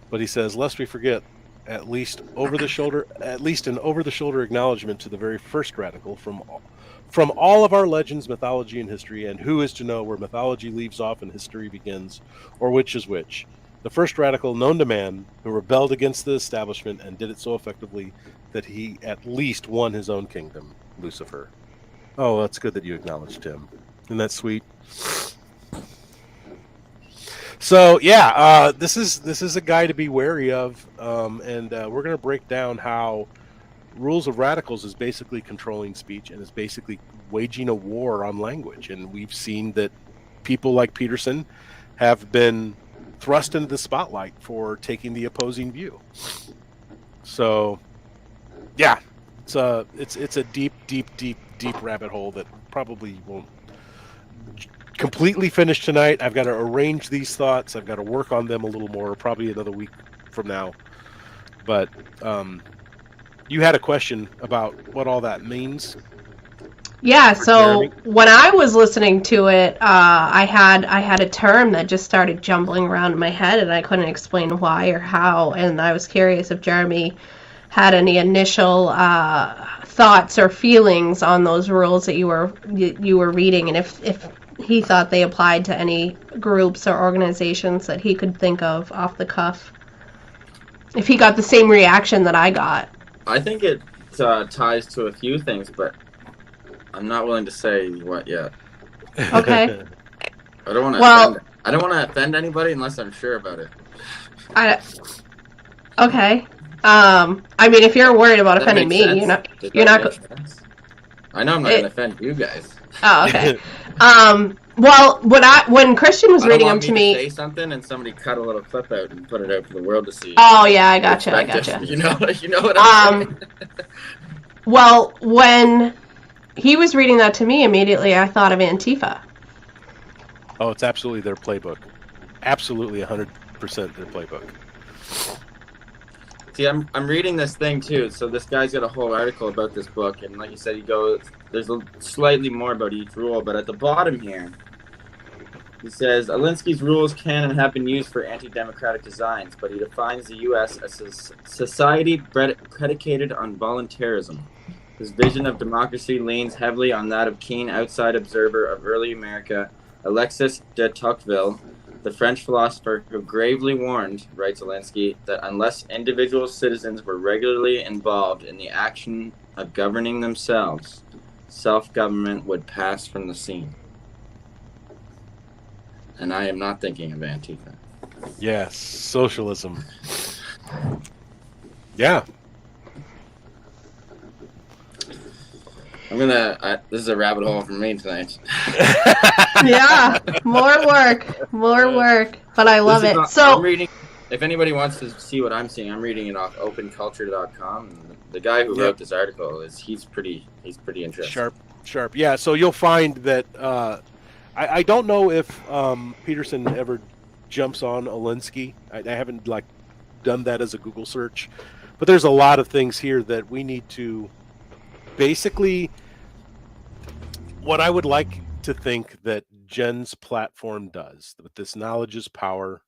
But he says, lest we forget, at least an over-the-shoulder acknowledgement to the very first radical from all of our legends, mythology, and history, and who is to know where mythology leaves off and history begins, or which is which. The first radical known to man who rebelled against the establishment and did it so effectively that he at least won his own kingdom, Lucifer. Oh, that's good that you acknowledged him. Isn't that sweet? So yeah, this is a guy to be wary of, and we're going to break down how Rules of Radicals is basically controlling speech and is basically waging a war on language. And we've seen that people like Peterson have been thrust into the spotlight for taking the opposing view. So yeah, it's a deep rabbit hole that probably won't completely finish tonight. I've got to arrange these thoughts. I've got to work on them a little more, probably another week from now. But you had a question about what all that means. Yeah, so Jeremy? when I was listening to it, I had a term that just started jumbling around in my head, and I couldn't explain why or how. And I was curious if Jeremy had any initial thoughts or feelings on those rules that you were reading, and if he thought they applied to any groups or organizations that he could think of off the cuff. If he got the same reaction that I got. I think it ties to a few things, but I'm not willing to say what yet. Okay. I don't want to offend anybody unless I'm sure about it. Okay. I mean, if you're worried about Does that offending make me, sense? you're not. Does that make sense? I know I'm not going to offend you guys. Oh, okay. Well, when Christian was reading them to me, say something and somebody cut a little clip out and put it out for the world to see. Oh yeah, I gotcha. You know what I'm saying? Well, when he was reading that to me, immediately I thought of Antifa. Oh, it's absolutely their playbook. Absolutely 100% their playbook. See, I'm reading this thing too. So this guy's got a whole article about this book, and like you said, there's slightly more about each rule, but at the bottom here, he says Alinsky's rules can and have been used for anti-democratic designs, but he defines the U.S. as a society predicated on voluntarism. His vision of democracy leans heavily on that of keen outside observer of early America, Alexis de Tocqueville, the French philosopher who gravely warned, writes Alinsky, that unless individual citizens were regularly involved in the action of governing themselves, self-government would pass from the scene. And I am not thinking of Antifa. Yes, socialism. Yeah. This is a rabbit hole for me tonight. Yeah, more work, but I love it. So I'm reading, if anybody wants to see what I'm seeing, I'm reading it off openculture.com. And the guy who wrote this article he's pretty interesting. Sharp. Yeah, so you'll find that I don't know if Peterson ever jumps on Alinsky. I haven't done that as a Google search, but there's a lot of things here that we need to basically. What I would like to think that Jen's platform does with this knowledge is power.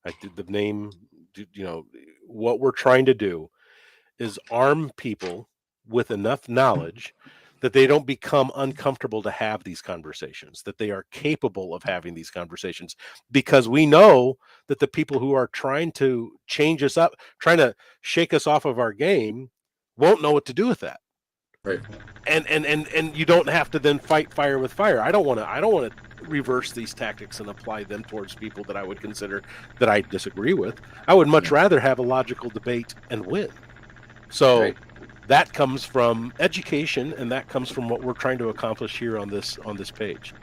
I did the name. What we're trying to do is arm people with enough knowledge that they don't become uncomfortable to have these conversations, that they are capable of having these conversations, because we know that the people who are trying to change us up, trying to shake us off of our game, won't know what to do with that. Right. And you don't have to then fight fire with fire. I don't want to reverse these tactics and apply them towards people that I would consider that I disagree with. I would much rather have a logical debate and win. So that comes from education, and that comes from what we're trying to accomplish here on this page.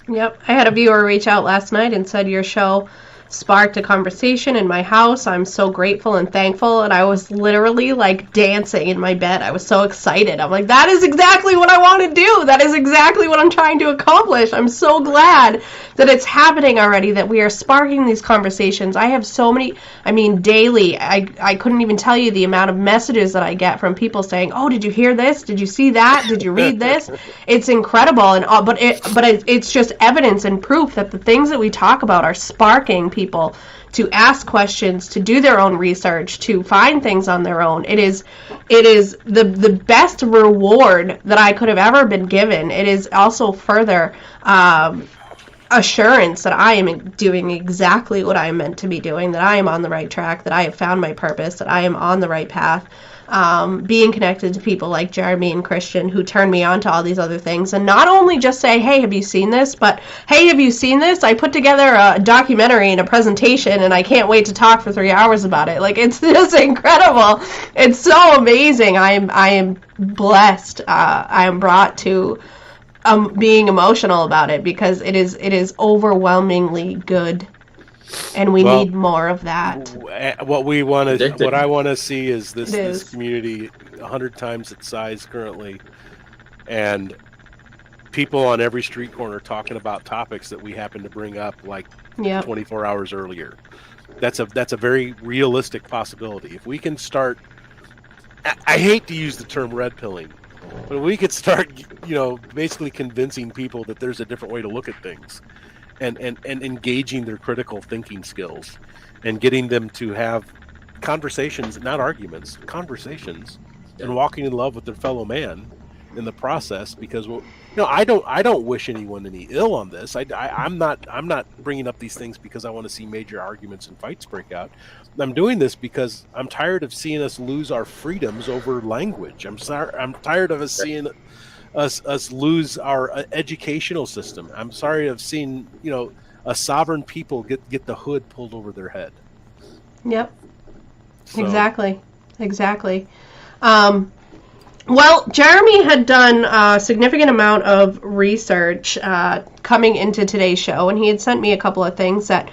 Yep, I had a viewer reach out last night and said your show sparked a conversation in my house. I'm so grateful and thankful, and I was literally like dancing in my bed. I was so excited. I'm like, that is exactly what I want to do. That is exactly what I'm trying to accomplish. I'm so glad that it's happening already, that we are sparking these conversations. I have so many, I mean, daily, I couldn't even tell you the amount of messages that I get from people saying, oh, did you hear this? Did you see that? Did you read this? It's incredible. And but it's just evidence and proof that the things that we talk about are sparking people to ask questions, to do their own research, to find things on their own. It is the best reward that I could have ever been given. It is also further assurance that I am doing exactly what I am meant to be doing, that I am on the right track, that I have found my purpose, that I am on the right path. Being connected to people like Jeremy and Christian, who turn me on to all these other things, and not only just say, hey, have you seen this, but hey, have you seen this? I put together a documentary and a presentation, and I can't wait to talk for 3 hours about it. Like, it's just incredible. It's so amazing. I am blessed. I am brought to being emotional about it, because it is overwhelmingly good. And we need more of that. What I want to see is this community 100 times its size currently, and people on every street corner talking about topics that we happen to bring up like 24 hours earlier. That's a very realistic possibility. If we can start, I hate to use the term red pilling, but we could start, basically convincing people that there's a different way to look at things. And engaging their critical thinking skills, and getting them to have conversations, not arguments, conversations, and walking in love with their fellow man in the process. Because I don't wish anyone any ill on this. I'm not bringing up these things because I want to see major arguments and fights break out. I'm doing this because I'm tired of seeing us lose our freedoms over language. I'm tired of us seeing us lose our educational system. I'm sorry of seeing, a sovereign people get the hood pulled over their head. Yep. So. Exactly. Well, Jeremy had done a significant amount of research coming into today's show, and he had sent me a couple of things that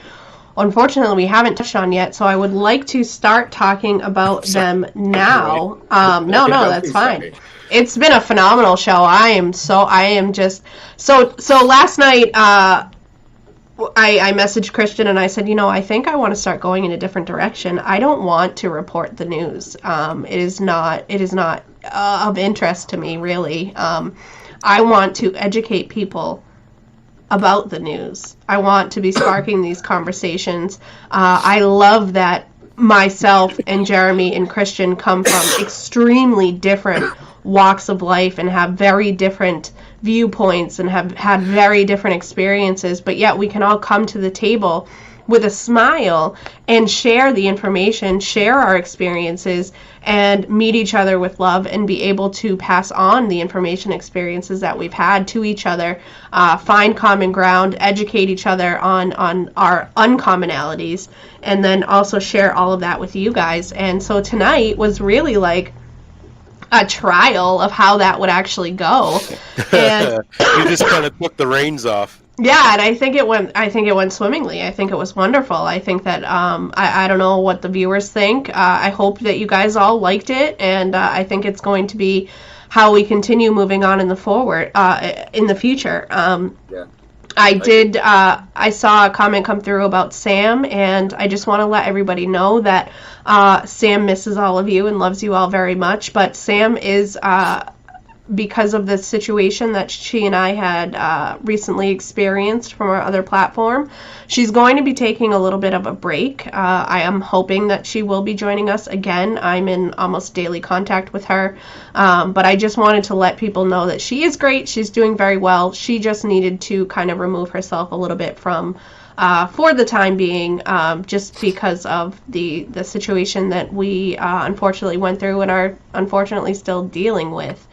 unfortunately we haven't touched on yet, so I would like to start talking about them now. No, that's fine. It's been a phenomenal show. I am just so last night I messaged Christian and I said, I think I want to start going in a different direction. I don't want to report the news. It is not of interest to me, really. I want to educate people about the news. I want to be sparking these conversations. I love that myself and Jeremy and Christian come from extremely different walks of life and have very different viewpoints and have had very different experiences, but yet we can all come to the table with a smile and share the information, share our experiences, and meet each other with love and be able to pass on the information experiences that we've had to each other, find common ground, educate each other on our uncommonalities, and then also share all of that with you guys. And so tonight was really like a trial of how that would actually go. And you just kind of took the reins off. Yeah, and I think it went swimmingly. I think it was wonderful. I think that I don't know what the viewers think. I hope that you guys all liked it, and I think it's going to be how we continue moving on in the future. I saw a comment come through about Sam, and I just want to let everybody know that Sam misses all of you and loves you all very much, but Sam is, because of the situation that she and I had recently experienced from our other platform, she's going to be taking a little bit of a break. I am hoping that she will be joining us again. I'm in almost daily contact with her, but I just wanted to let people know that she is great. She's doing very well. She just needed to kind of remove herself a little bit from for the time being, just because of the situation that we unfortunately went through and are unfortunately still dealing with.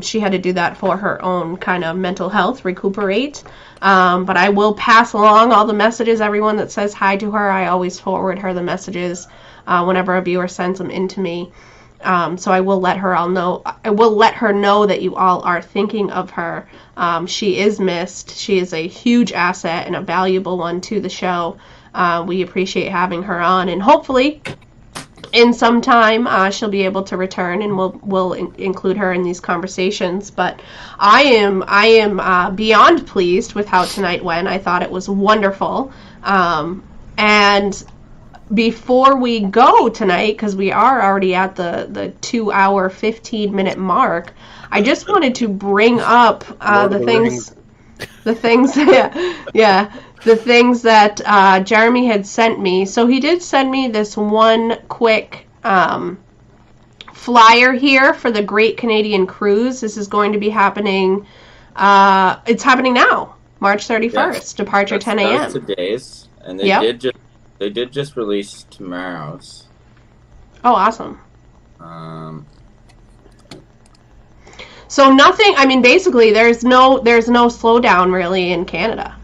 She had to do that for her own kind of mental health, recuperate. But I will pass along all the messages. Everyone that says hi to her, I always forward her the messages whenever a viewer sends them in to me. So I will let her all know. I will let her know that you all are thinking of her. She is missed. She is a huge asset and a valuable one to the show. We appreciate having her on, and hopefully in some time she'll be able to return, and we'll include her in these conversations. But I am beyond pleased with how tonight went. I thought it was wonderful. And before we go tonight, because we are already at the 2 hour 15-minute mark, I just wanted to bring up the things that Jeremy had sent me. So he did send me this one quick flyer here for the Great Canadian Cruise. This is going to be happening. It's happening now, March 31st. Departure 10 a.m. That's today's, and they did just release tomorrow's. Oh, awesome. So nothing. I mean, basically, there's no slowdown really in Canada.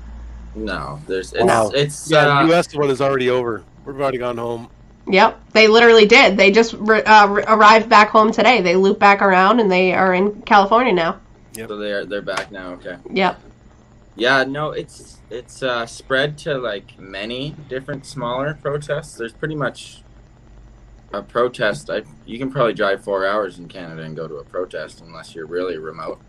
No, it's the U.S. one is already over. We've already gone home. Yep, they literally did. They just arrived back home today. They looped back around, and they are in California now. Yep. So they're back now. Okay. Yep. Yeah, no, it's spread to like many different smaller protests. There's pretty much a protest. You can probably drive 4 hours in Canada and go to a protest unless you're really remote.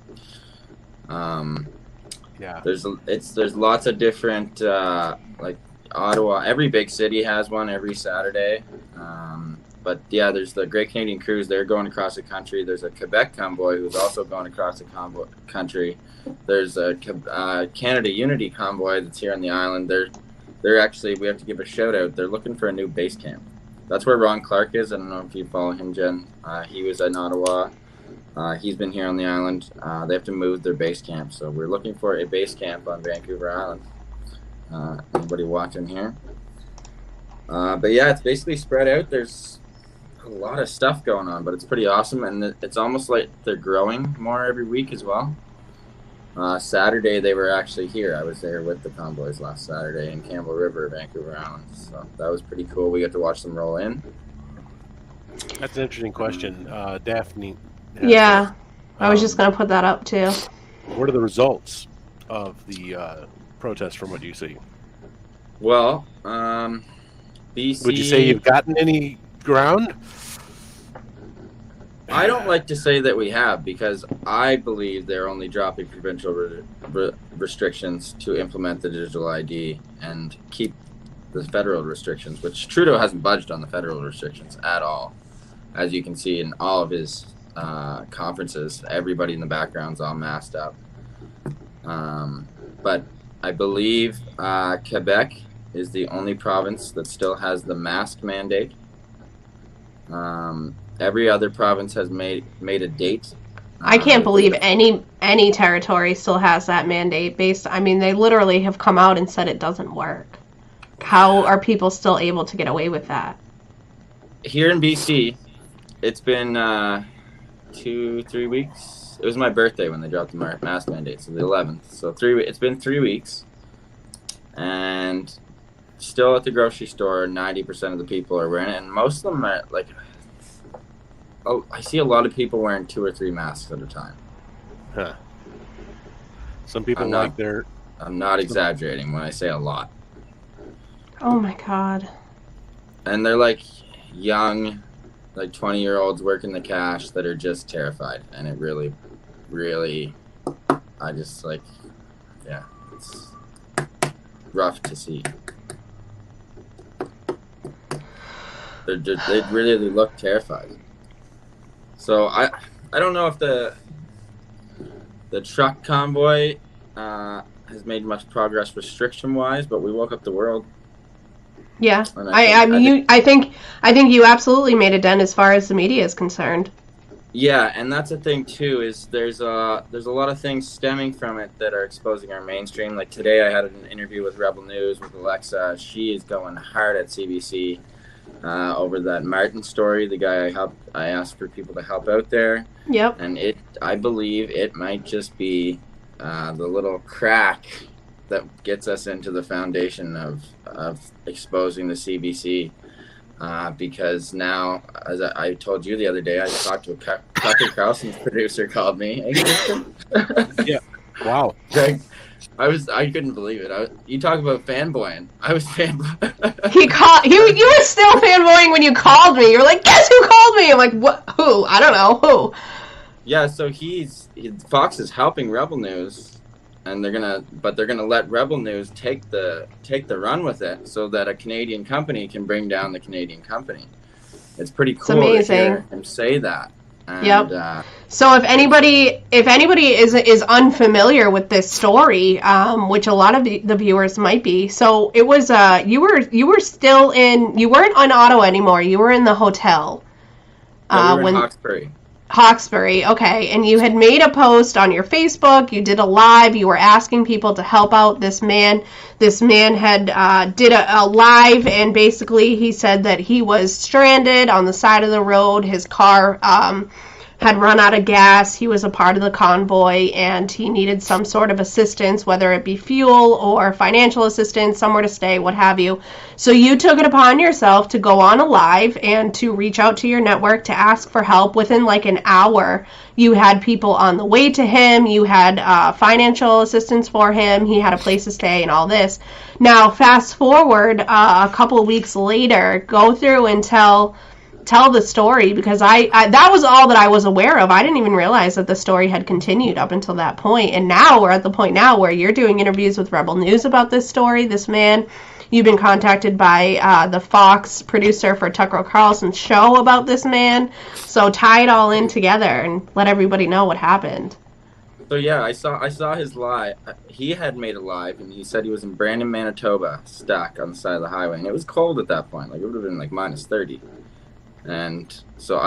Yeah. There's lots of different like Ottawa. Every big city has one every Saturday. But yeah, there's the Great Canadian Cruise. They're going across the country. There's a Quebec convoy who's also going across the country. There's a Canada Unity convoy that's here on the island. They're actually, we have to give a shout out. They're looking for a new base camp. That's where Ron Clark is. I don't know if you follow him, Jen. He was in Ottawa. He's been here on the island. They have to move their base camp. So we're looking for a base camp on Vancouver Island. Anybody watching here? But yeah, it's basically spread out. There's a lot of stuff going on, but it's pretty awesome. And it's almost like they're growing more every week as well. Saturday, they were actually here. I was there with the convoys last Saturday in Campbell River, Vancouver Island. So that was pretty cool. We got to watch them roll in. That's an interesting question. Daphne. Yeah, I was just going to put that up too. What are the results of the protest from what you see? Well, BC... Would you say you've gotten any ground? I don't like to say that we have, because I believe they're only dropping provincial restrictions to implement the digital ID and keep the federal restrictions, which Trudeau hasn't budged on the federal restrictions at all. As you can see in all of his conferences, everybody in the background's all masked up. But I believe Quebec is the only province that still has the mask mandate. Every other province has made a date. I can't believe any territory still has that mandate. I mean, they literally have come out and said it doesn't work. How are people still able to get away with that? Here in BC, it's been 2-3 weeks. It was my birthday when they dropped the mask mandate, so the 11th. So it's been 3 weeks, and still at the grocery store, 90% of the people are wearing it, and most of them are like. Oh, I see a lot of people wearing 2 or 3 masks at a time. Huh. Some people I'm not exaggerating when I say a lot. Oh my God. And they're like young, like 20-year-olds working the cash that are just terrified. And it really, really, I just like, yeah, it's rough to see. They really look terrified. So I don't know if the truck convoy has made much progress restriction-wise, but we woke up the world. Yeah, I think you absolutely made a dent as far as the media is concerned. Yeah, and that's the thing too, is there's a lot of things stemming from it that are exposing our mainstream. Like today, I had an interview with Rebel News with Alexa. She is going hard at CBC. Over that Martin story, the guy I asked for people to help out there. Yep. And I believe it might just be the little crack that gets us into the foundation of exposing the CBC. Because now, as I told you the other day, I talked to Tucker Carlson's producer called me. Hey, yeah. Wow. Greg, I couldn't believe it. You talk about fanboying. I was fanboying. You were still fanboying when you called me. You're like, guess who called me? I'm like, what? Who? I don't know who. Yeah, so Fox is helping Rebel News, and they're gonna let Rebel News take the run with it, so that a Canadian company can bring down the Canadian company. It's pretty cool to hear him say that. And, yep. So if anybody is unfamiliar with this story, which a lot of the viewers might be, so it was you were still you weren't on Ottawa anymore. You were in the hotel. Yeah, we were in Hawkesbury. Hawkesbury, okay, and you had made a post on your Facebook, you did a live, you were asking people to help out this man. This man had did a live, and basically he said that he was stranded on the side of the road. His car had run out of gas. He was a part of the convoy, and he needed some sort of assistance, whether it be fuel or financial assistance, somewhere to stay, what have you. So you took it upon yourself to go on a live and to reach out to your network to ask for help. Within like an hour, you had people on the way to him. You had financial assistance for him. He had a place to stay and all this. Now, fast forward a couple of weeks later, go through and tell the story, because I that was all that I was aware of. I didn't even realize that the story had continued up until that point. And now we're at the point now where you're doing interviews with Rebel News about this story, this man. You've been contacted by the Fox producer for Tucker Carlson's show about this man. So tie it all in together and let everybody know what happened. So yeah, I saw his live. He had made a live, and he said he was in Brandon, Manitoba, stuck on the side of the highway, and it was cold at that point. Like, it would have been like -30. And so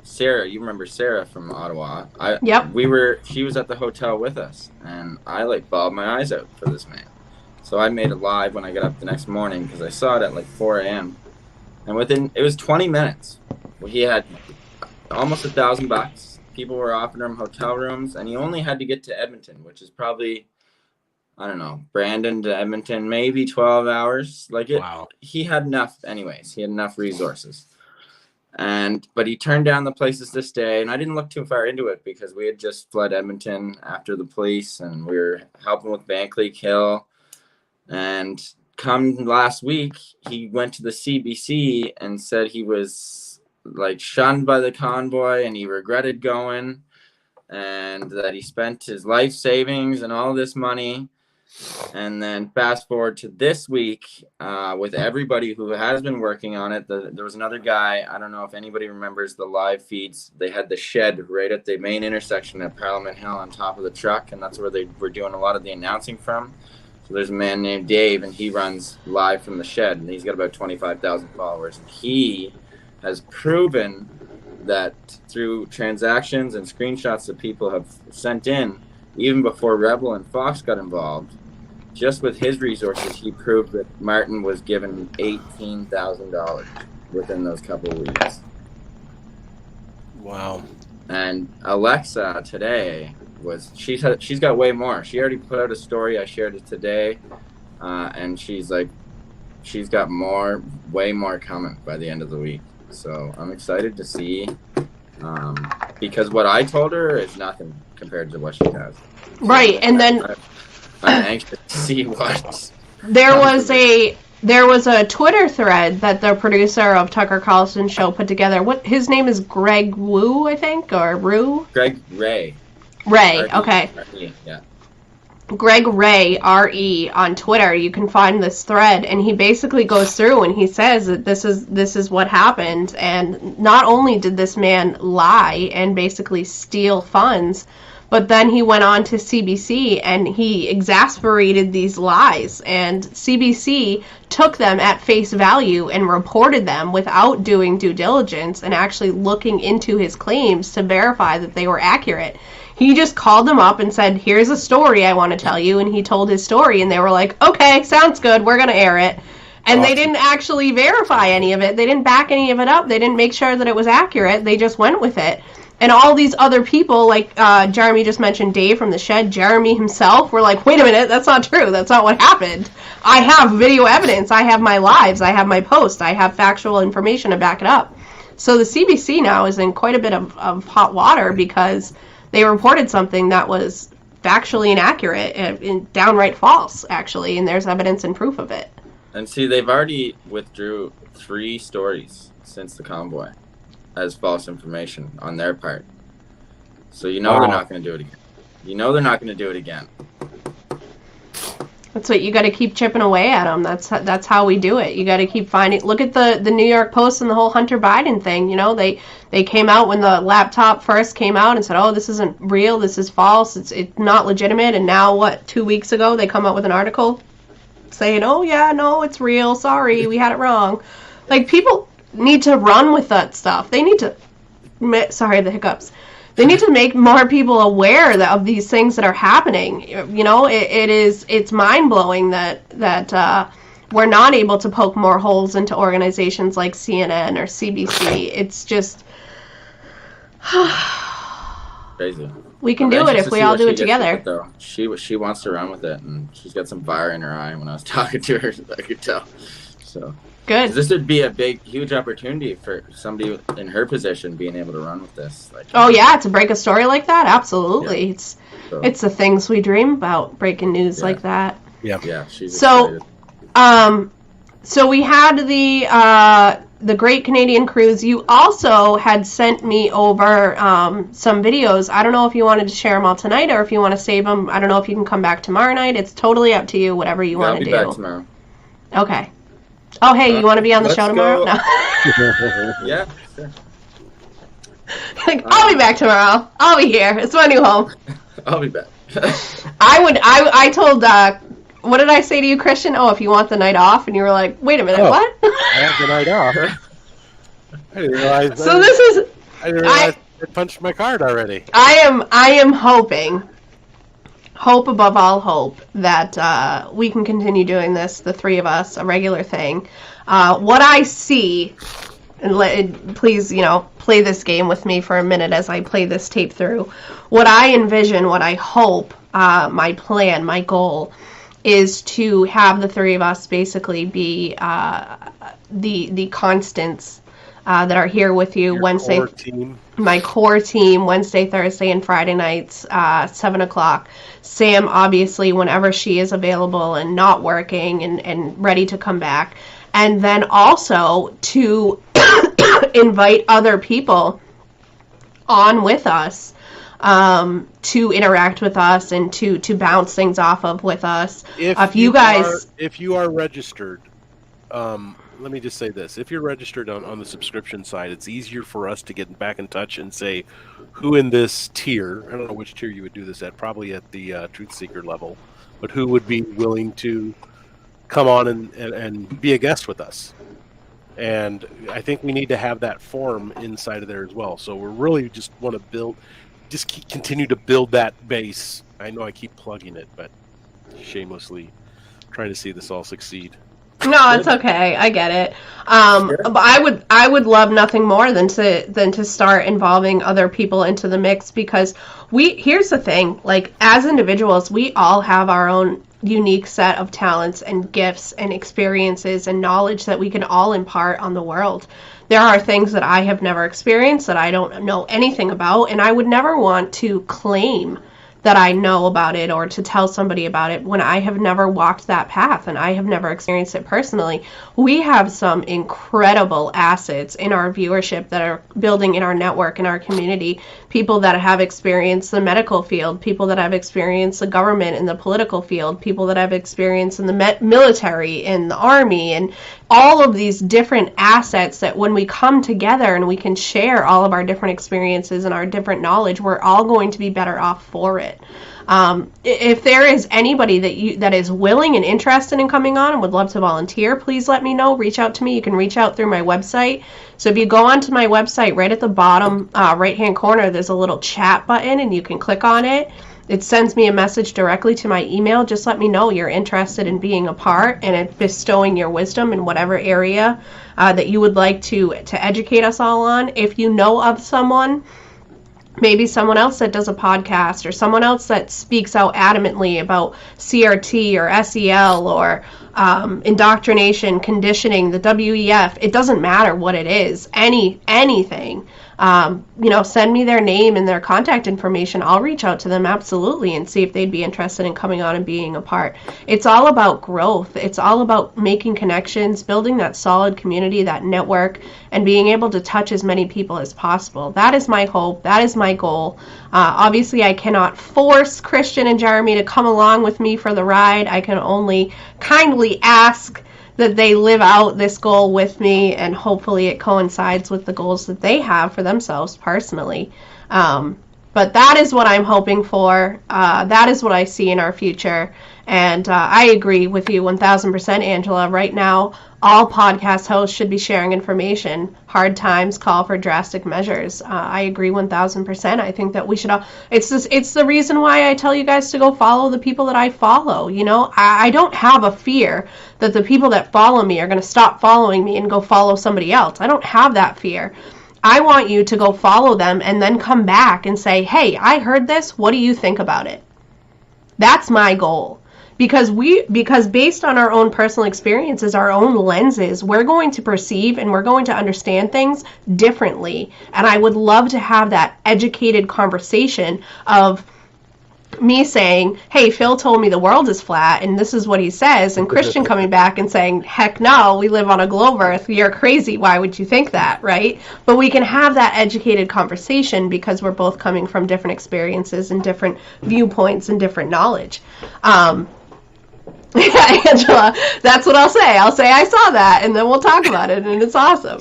Sarah, you remember Sarah from Ottawa? Yep. She was at the hotel with us, and I like bawled my eyes out for this man. So I made a live when I got up the next morning, because I saw it at like 4 a.m. And it was 20 minutes. He had almost $1,000. People were offering him hotel rooms, and he only had to get to Edmonton, which is probably, I don't know, Brandon to Edmonton, maybe 12 hours. Wow. He had enough anyways. He had enough resources. But he turned down the places to stay, and I didn't look too far into it because we had just fled Edmonton after the police, and we were helping with Vankleek Hill. And come last week, he went to the CBC and said he was like shunned by the convoy, and he regretted going, and that he spent his life savings and all this money. And then fast forward to this week, with everybody who has been working on it. There was another guy, I don't know if anybody remembers the live feeds. They had the shed right at the main intersection at Parliament Hill on top of the truck, and that's where they were doing a lot of the announcing from. So there's a man named Dave, and he runs live from the shed, and he's got about 25,000 followers. And he has proven that through transactions and screenshots that people have sent in, even before Rebel and Fox got involved, just with his resources, he proved that Martin was given $18,000 within those couple of weeks. Wow. And Alexa today she's got way more. She already put out a story. I shared it today, and she's got way more coming by the end of the week. So I'm excited to see, because what I told her is nothing compared to what she has. Right, and then I'm anxious to see what. There was a Twitter thread that the producer of Tucker Carlson's show put together. His name is Greg Wu, I think, or Rue? Greg Ray. Ray, okay. Yeah. Greg Ray, R-E, on Twitter. You can find this thread, and he basically goes through and he says that this is what happened. And not only did this man lie and basically steal funds, but then he went on to CBC and he exasperated these lies, and CBC took them at face value and reported them without doing due diligence and actually looking into his claims to verify that they were accurate. He just called them up and said, here's a story I want to tell you, and he told his story, and they were like, okay, sounds good, we're going to air it. And They didn't actually verify any of it. They didn't back any of it up. They didn't make sure that it was accurate. They just went with it. And all these other people, like Jeremy just mentioned, Dave from the shed, Jeremy himself, were like, wait a minute, that's not true. That's not what happened. I have video evidence. I have my lives. I have my posts. I have factual information to back it up. So the CBC now is in quite a bit of hot water because they reported something that was factually inaccurate and downright false, actually, and there's evidence and proof of it. And see, they've already withdrew 3 stories since the convoy as false information on their part. So they're not going to do it again. They're not going to do it again. That's what you got to keep chipping away at them. That's how we do it. You got to keep finding. Look at the New York Post and the whole Hunter Biden thing. They came out when the laptop first came out and said, "Oh, this isn't real. This is false. It's not legitimate." And now, 2 weeks ago, they come out with an article saying, "Oh yeah, no, it's real. Sorry, we had it wrong." Like, people need to run with that stuff. They need to. Sorry, the hiccups. They need to make more people aware of these things that are happening. It's mind-blowing that we're not able to poke more holes into organizations like CNN or CBC. It's just crazy. We can do it if we all do it together. Though. She wants to run with it, and she's got some fire in her eye. When I was talking to her, I could tell. So. Good. This would be a huge opportunity for somebody in her position being able to run with this. Oh yeah, to break a story like that, absolutely. Yeah. It's the things we dream about, breaking news like that. Yeah. Yeah. She's excited. So we had the Great Canadian Cruise. You also had sent me over some videos. I don't know if you wanted to share them all tonight or if you want to save them. I don't know if you can come back tomorrow night. It's totally up to you. Whatever you want to do. I'll be back tomorrow. Okay. Oh, hey, you want to be on the show tomorrow? No. Yeah, sure. I'll be back tomorrow. I'll be here. It's my new home. I'll be back. I told, what did I say to you, Christian? Oh, if you want the night off. And you were like, wait a minute, what? I have the night off. I didn't realize. I didn't realize I punched my card already. I am hoping. Hope above all hope that we can continue doing this, the 3 of us, a regular thing. What I see, and please, play this game with me for a minute as I play this tape through. What I envision, what I hope, my plan, my goal, is to have the 3 of us basically be the constants that are here with you. Wednesday. Core team. My core team, Wednesday, Thursday, and Friday nights, 7 o'clock. Sam, obviously, whenever she is available and not working and ready to come back. And then also to invite other people on with us to interact with us and to bounce things off of with us. If you are registered, let me just say this. If you're registered on the subscription side, it's easier for us to get back in touch and say who in this tier, I don't know which tier you would do this at, probably at the Truth Seeker level, but who would be willing to come on and be a guest with us. And I think we need to have that form inside of there as well. So we really just want to continue to build that base. I know I keep plugging it, but shamelessly trying to see this all succeed. No, it's okay. I get it. But I would love nothing more than to start involving other people into the mix, because here's the thing, like, as individuals, we all have our own unique set of talents and gifts and experiences and knowledge that we can all impart on the world. There are things that I have never experienced, that I don't know anything about, and I would never want to claim that I know about it or to tell somebody about it when I have never walked that path and I have never experienced it personally. We have some incredible assets in our viewership that are building in our network, in our community. People that have experienced the medical field, people that have experienced the government and the political field, people that have experienced in the military, in the army, and all of these different assets that when we come together and we can share all of our different experiences and our different knowledge, we're all going to be better off for it. If there is anybody that is willing and interested in coming on and would love to volunteer, please let me know. Reach out to me. You can reach out through my website. So if you go onto my website, right at the bottom right-hand corner, there's a little chat button, and you can click on it. It sends me a message directly to my email. Just let me know you're interested in being a part and bestowing your wisdom in whatever area that you would like to educate us all on. If you know of someone, maybe someone else that does a podcast, or someone else that speaks out adamantly about CRT or SEL or indoctrination, conditioning, the WEF, it doesn't matter what it is, anything. Send me their name and their contact information. I'll reach out to them absolutely and see if they'd be interested in coming on and being a part. It's all about growth. It's all about making connections, building that solid community, that network, and being able to touch as many people as possible. That is my hope. That is my goal. Obviously, I cannot force Christian and Jeremy to come along with me for the ride. I can only kindly ask that they live out this goal with me, and hopefully it coincides with the goals that they have for themselves personally. But that is what I'm hoping for. That is what I see in our future. And I agree with you 1,000%, Angela. Right now, all podcast hosts should be sharing information. Hard times call for drastic measures. I agree 1,000%. I think that we should all, it's the reason why I tell you guys to go follow the people that I follow. I don't have a fear that the people that follow me are going to stop following me and go follow somebody else. I don't have that fear. I want you to go follow them and then come back and say, hey, I heard this. What do you think about it? That's my goal. Because based on our own personal experiences, our own lenses, we're going to perceive and we're going to understand things differently. And I would love to have that educated conversation of me saying, hey, Phil told me the world is flat and this is what he says, and Christian coming back and saying, heck no, we live on a globe earth, you're crazy, why would you think that, right? But we can have that educated conversation because we're both coming from different experiences and different viewpoints and different knowledge. Yeah, Angela, that's what I'll say. I'll say I saw that, and then we'll talk about it, and it's awesome.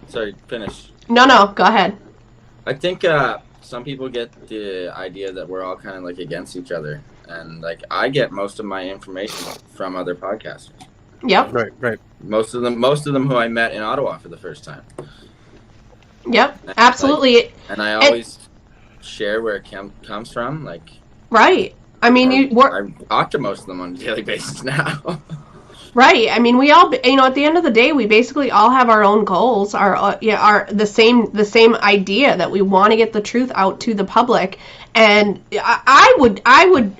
Sorry, finish. No, go ahead. I think some people get the idea that we're all kind of like against each other, and like I get most of my information from other podcasters. Yep. Right. Most of them who I met in Ottawa for the first time. Yep, absolutely. And I always share where it comes from, like. Right. I mean, I talk to most of them on a daily basis now. Right. I mean, we all, at the end of the day, we basically all have our own goals, are the same idea that we want to get the truth out to the public. And I would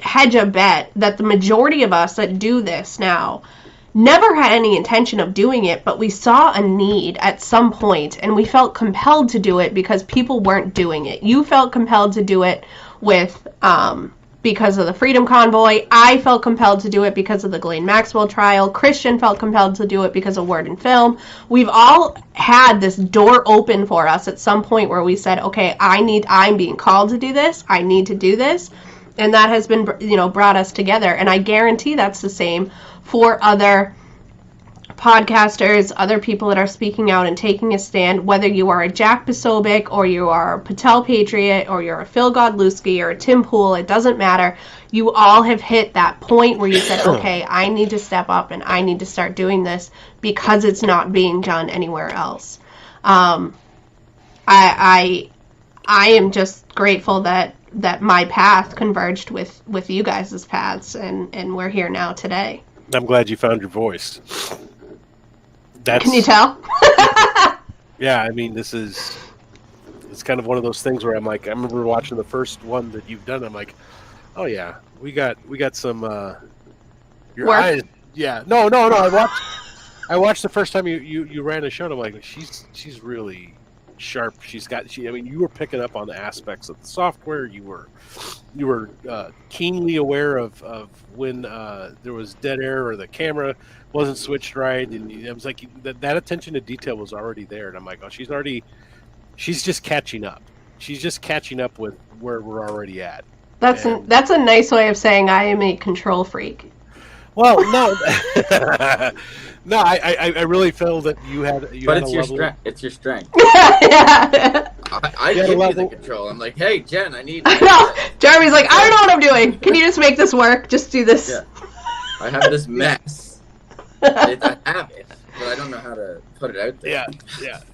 hedge a bet that the majority of us that do this now never had any intention of doing it, but we saw a need at some point and we felt compelled to do it because people weren't doing it. You felt compelled to do it with, because of the Freedom Convoy. I felt compelled to do it because of the Ghislaine Maxwell trial. Christian felt compelled to do it because of Word and Film. We've all had this door open for us at some point where we said, okay, I'm being called to do this. I need to do this. And that has been, brought us together. And I guarantee that's the same for other podcasters, other people that are speaking out and taking a stand, whether you are a Jack Posobiec or you are a Patel Patriot or you're a Phil Godlewski or a Tim Pool, it doesn't matter. You all have hit that point where you said, okay, I need to step up and I need to start doing this because it's not being done anywhere else. I am just grateful that my path converged with you guys' paths and we're here now today. I'm glad you found your voice. Can you tell? Yeah, I mean, it's kind of one of those things where I'm like, I remember watching the first one that you've done. I'm like, oh yeah, we got some your work. eyes. Yeah, no. I watched the first time you ran a show. And I'm like, she's really sharp. I mean, you were picking up on the aspects of the software. You were keenly aware of when there was dead air or the camera wasn't switched right, and it was like that attention to detail was already there. And I'm like, oh, she's just catching up. She's just catching up with where we're already at. That's a nice way of saying I am a control freak. Well, no, no, I really feel that you had. But had it's a your level... strength. It's your strength. Yeah. I give you the control. I'm like, hey, Jen, I need. I know. Jeremy's like, I don't know what I'm doing. Can you just make this work? Just do this. Yeah. I have this mess. I have it, but I don't know how to put it out there.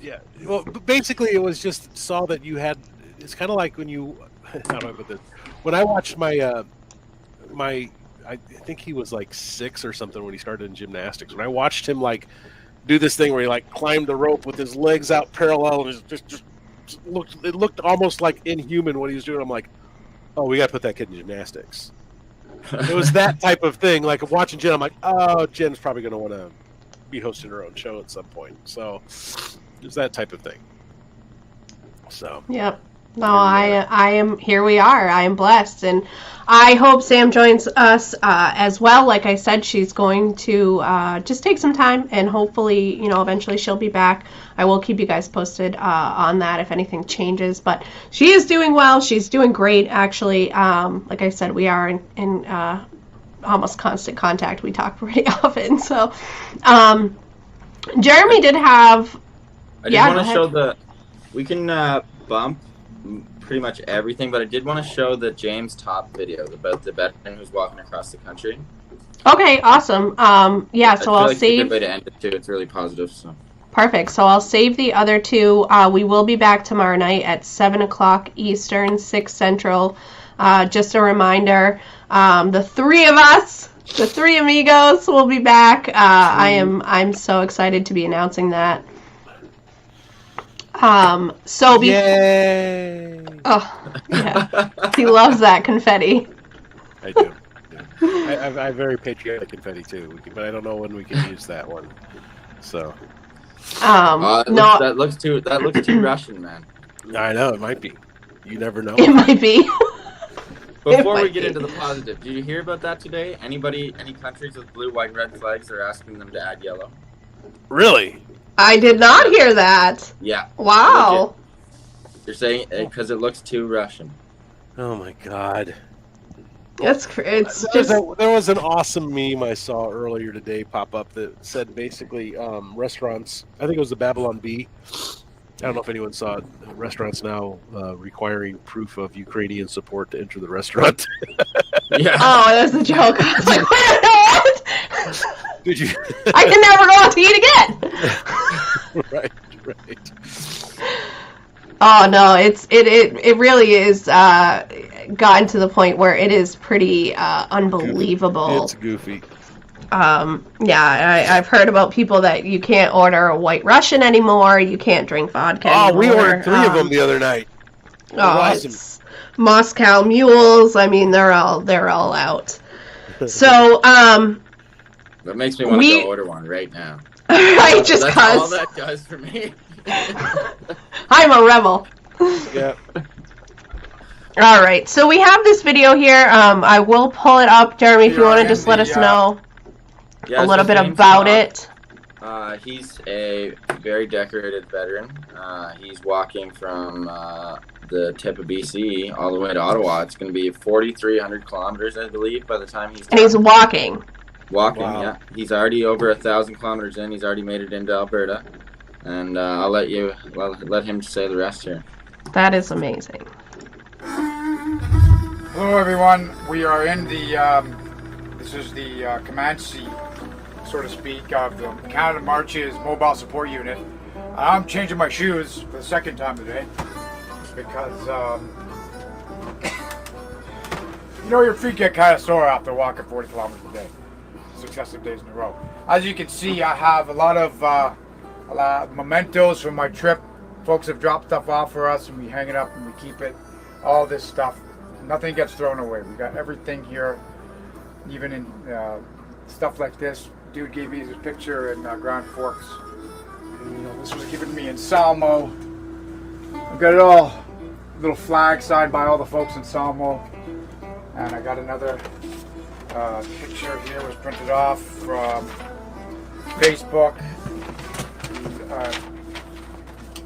Yeah. Well, basically, it was just saw that you had. It's kind of like when you. How do I put this? When I watched my. I think he was like 6 or something when he started in gymnastics. When I watched him like do this thing where he like climbed the rope with his legs out parallel and just looked almost like inhuman what he was doing. I'm like, oh, we got to put that kid in gymnastics. It was that type of thing. Like watching Jen, I'm like, oh, Jen's probably going to want to be hosting her own show at some point. So it was that type of thing. So Yep. No, I am. Here we are. I am blessed, and I hope Sam joins us as well. Like I said, she's going to just take some time, and hopefully, eventually she'll be back. I will keep you guys posted on that if anything changes. But she is doing well. She's doing great, actually. Like I said, we are in almost constant contact. We talk pretty often. So, Jeremy did have. I did want to show we can bump pretty much everything, but I did want to show the James Top video about the veteran who's walking across the country. Okay, awesome. Yeah, so I'll It's a save. good way to end it too. It's really positive. So Perfect. So I'll save the other two. We will be back tomorrow night at 7 o'clock Eastern, 6 Central. Just a reminder, the three of us, the three amigos, will be back. I'm so excited to be announcing that. yay! Oh, yeah. He loves that confetti. I do. Yeah. I have very patriotic confetti too, but I don't know when we can use that one. So No, that looks too Russian, man. I know it might be. You never know. it might be. Before we might get be. into the positive, did you hear about that today? Any countries with blue, white, and red flags are asking them to add yellow? Really? I did not hear that. Yeah. Wow. Legit. They're saying because it looks too Russian. Oh my God. It's just There was an awesome meme I saw earlier today pop up that said basically restaurants. I think it was the Babylon Bee. I don't know if anyone saw it. Restaurants now requiring proof of Ukrainian support to enter the restaurant. Yeah. Oh, that's a joke. I was like, what? Did you? I can never go out to eat again. Right. Oh no, it really is gotten to the point where it is pretty unbelievable. It's goofy. Yeah, I've heard about people that you can't order a White Russian anymore. You can't drink vodka anymore. We ordered 3 of them the other night. Oh, awesome. it's Moscow mules. I mean, they're all out. So, That makes me want to go order one right now. right, just That's cause all that does for me. I'm a rebel. Yeah. All right, so we have this video here. I will pull it up, Jeremy, if you want to just let us know Yeah, a little his bit name's about Bob. it. He's a very decorated veteran. He's walking from the tip of BC all the way to Ottawa. It's going to be 4,300 kilometers, I believe, by the time he's And he's done. walking. Walking, Wow. yeah. He's already over 1,000 kilometers in. He's already made it into Alberta. And I'll let him say the rest here. That is amazing. Hello everyone, we are in the, this is the command seat, so to speak, of the Canada Marches Mobile Support Unit. I'm changing my shoes for the second time today, because, your feet get kind of sore after walking 40 kilometers a day, successive days in a row. As you can see, I have a lot of mementos from my trip. Folks have dropped stuff off for us, and we hang it up and we keep it. All this stuff. Nothing gets thrown away. We got everything here, even in stuff like this. Dude gave me his picture in Grand Forks. This was given to me in Salmo. I've got it all, little flag signed by all the folks in Salmo. And I got another picture here, was printed off from Facebook.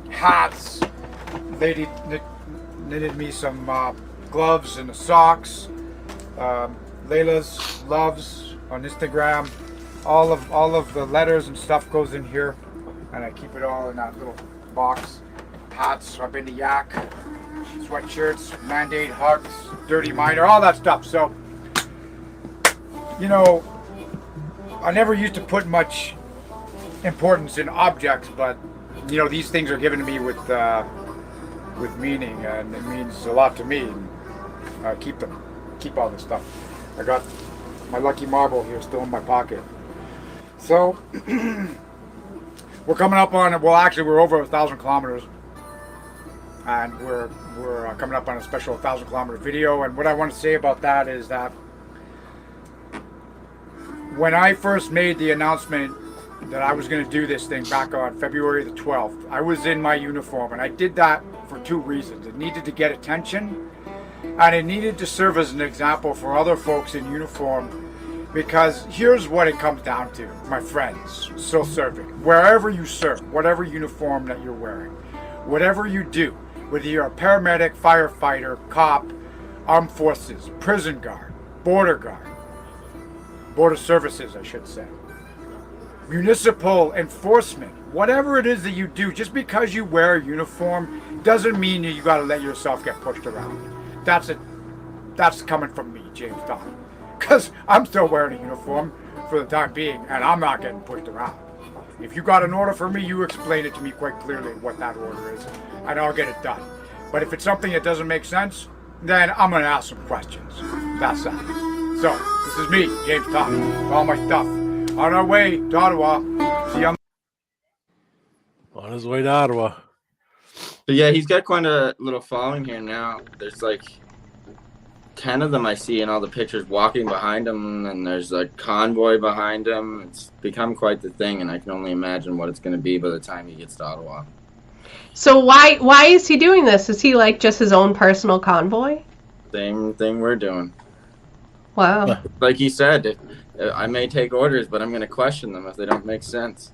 Hats. Lady knitted me some gloves and the socks. Layla's loves on Instagram. All of the letters and stuff goes in here, and I keep it all in that little box. Hats. I've been to Yak. Sweatshirts, Mandate hugs, Dirty Miner, all that stuff. So, I never used to put much importance in objects, but these things are given to me with meaning, and it means a lot to me. Keep all this stuff. I got my lucky marble here still in my pocket. So we're coming up on, we're over 1,000 kilometers, and we're coming up on a special 1,000 kilometer video. And what I want to say about that is that when I first made the announcement that I was going to do this thing back on February the 12th, I was in my uniform, and I did that for 2 reasons. It needed to get attention, and it needed to serve as an example for other folks in uniform, because here's what it comes down to, my friends still serving. Wherever you serve, whatever uniform that you're wearing, whatever you do, whether you're a paramedic, firefighter, cop, armed forces, prison guard, border services, I should say, municipal enforcement, whatever it is that you do, just because you wear a uniform doesn't mean that you got to let yourself get pushed around. That's coming from me, James Don, because I'm still wearing a uniform for the time being, and I'm not getting pushed around. If you got an order for me, you explain it to me quite clearly what that order is, and I'll get it done. But if it's something that doesn't make sense, then I'm going to ask some questions. That's that. So, this is me, James Don, with all my stuff. On our way to Ottawa. See you on his way to Ottawa. But yeah, he's got quite a little following here now. There's like 10 of them I see in all the pictures walking behind him, and there's a convoy behind him. It's become quite the thing, and I can only imagine what it's going to be by the time he gets to Ottawa. So why is he doing this? Is he like just his own personal convoy? Same thing we're doing. Wow. Like he said, I may take orders, but I'm going to question them if they don't make sense.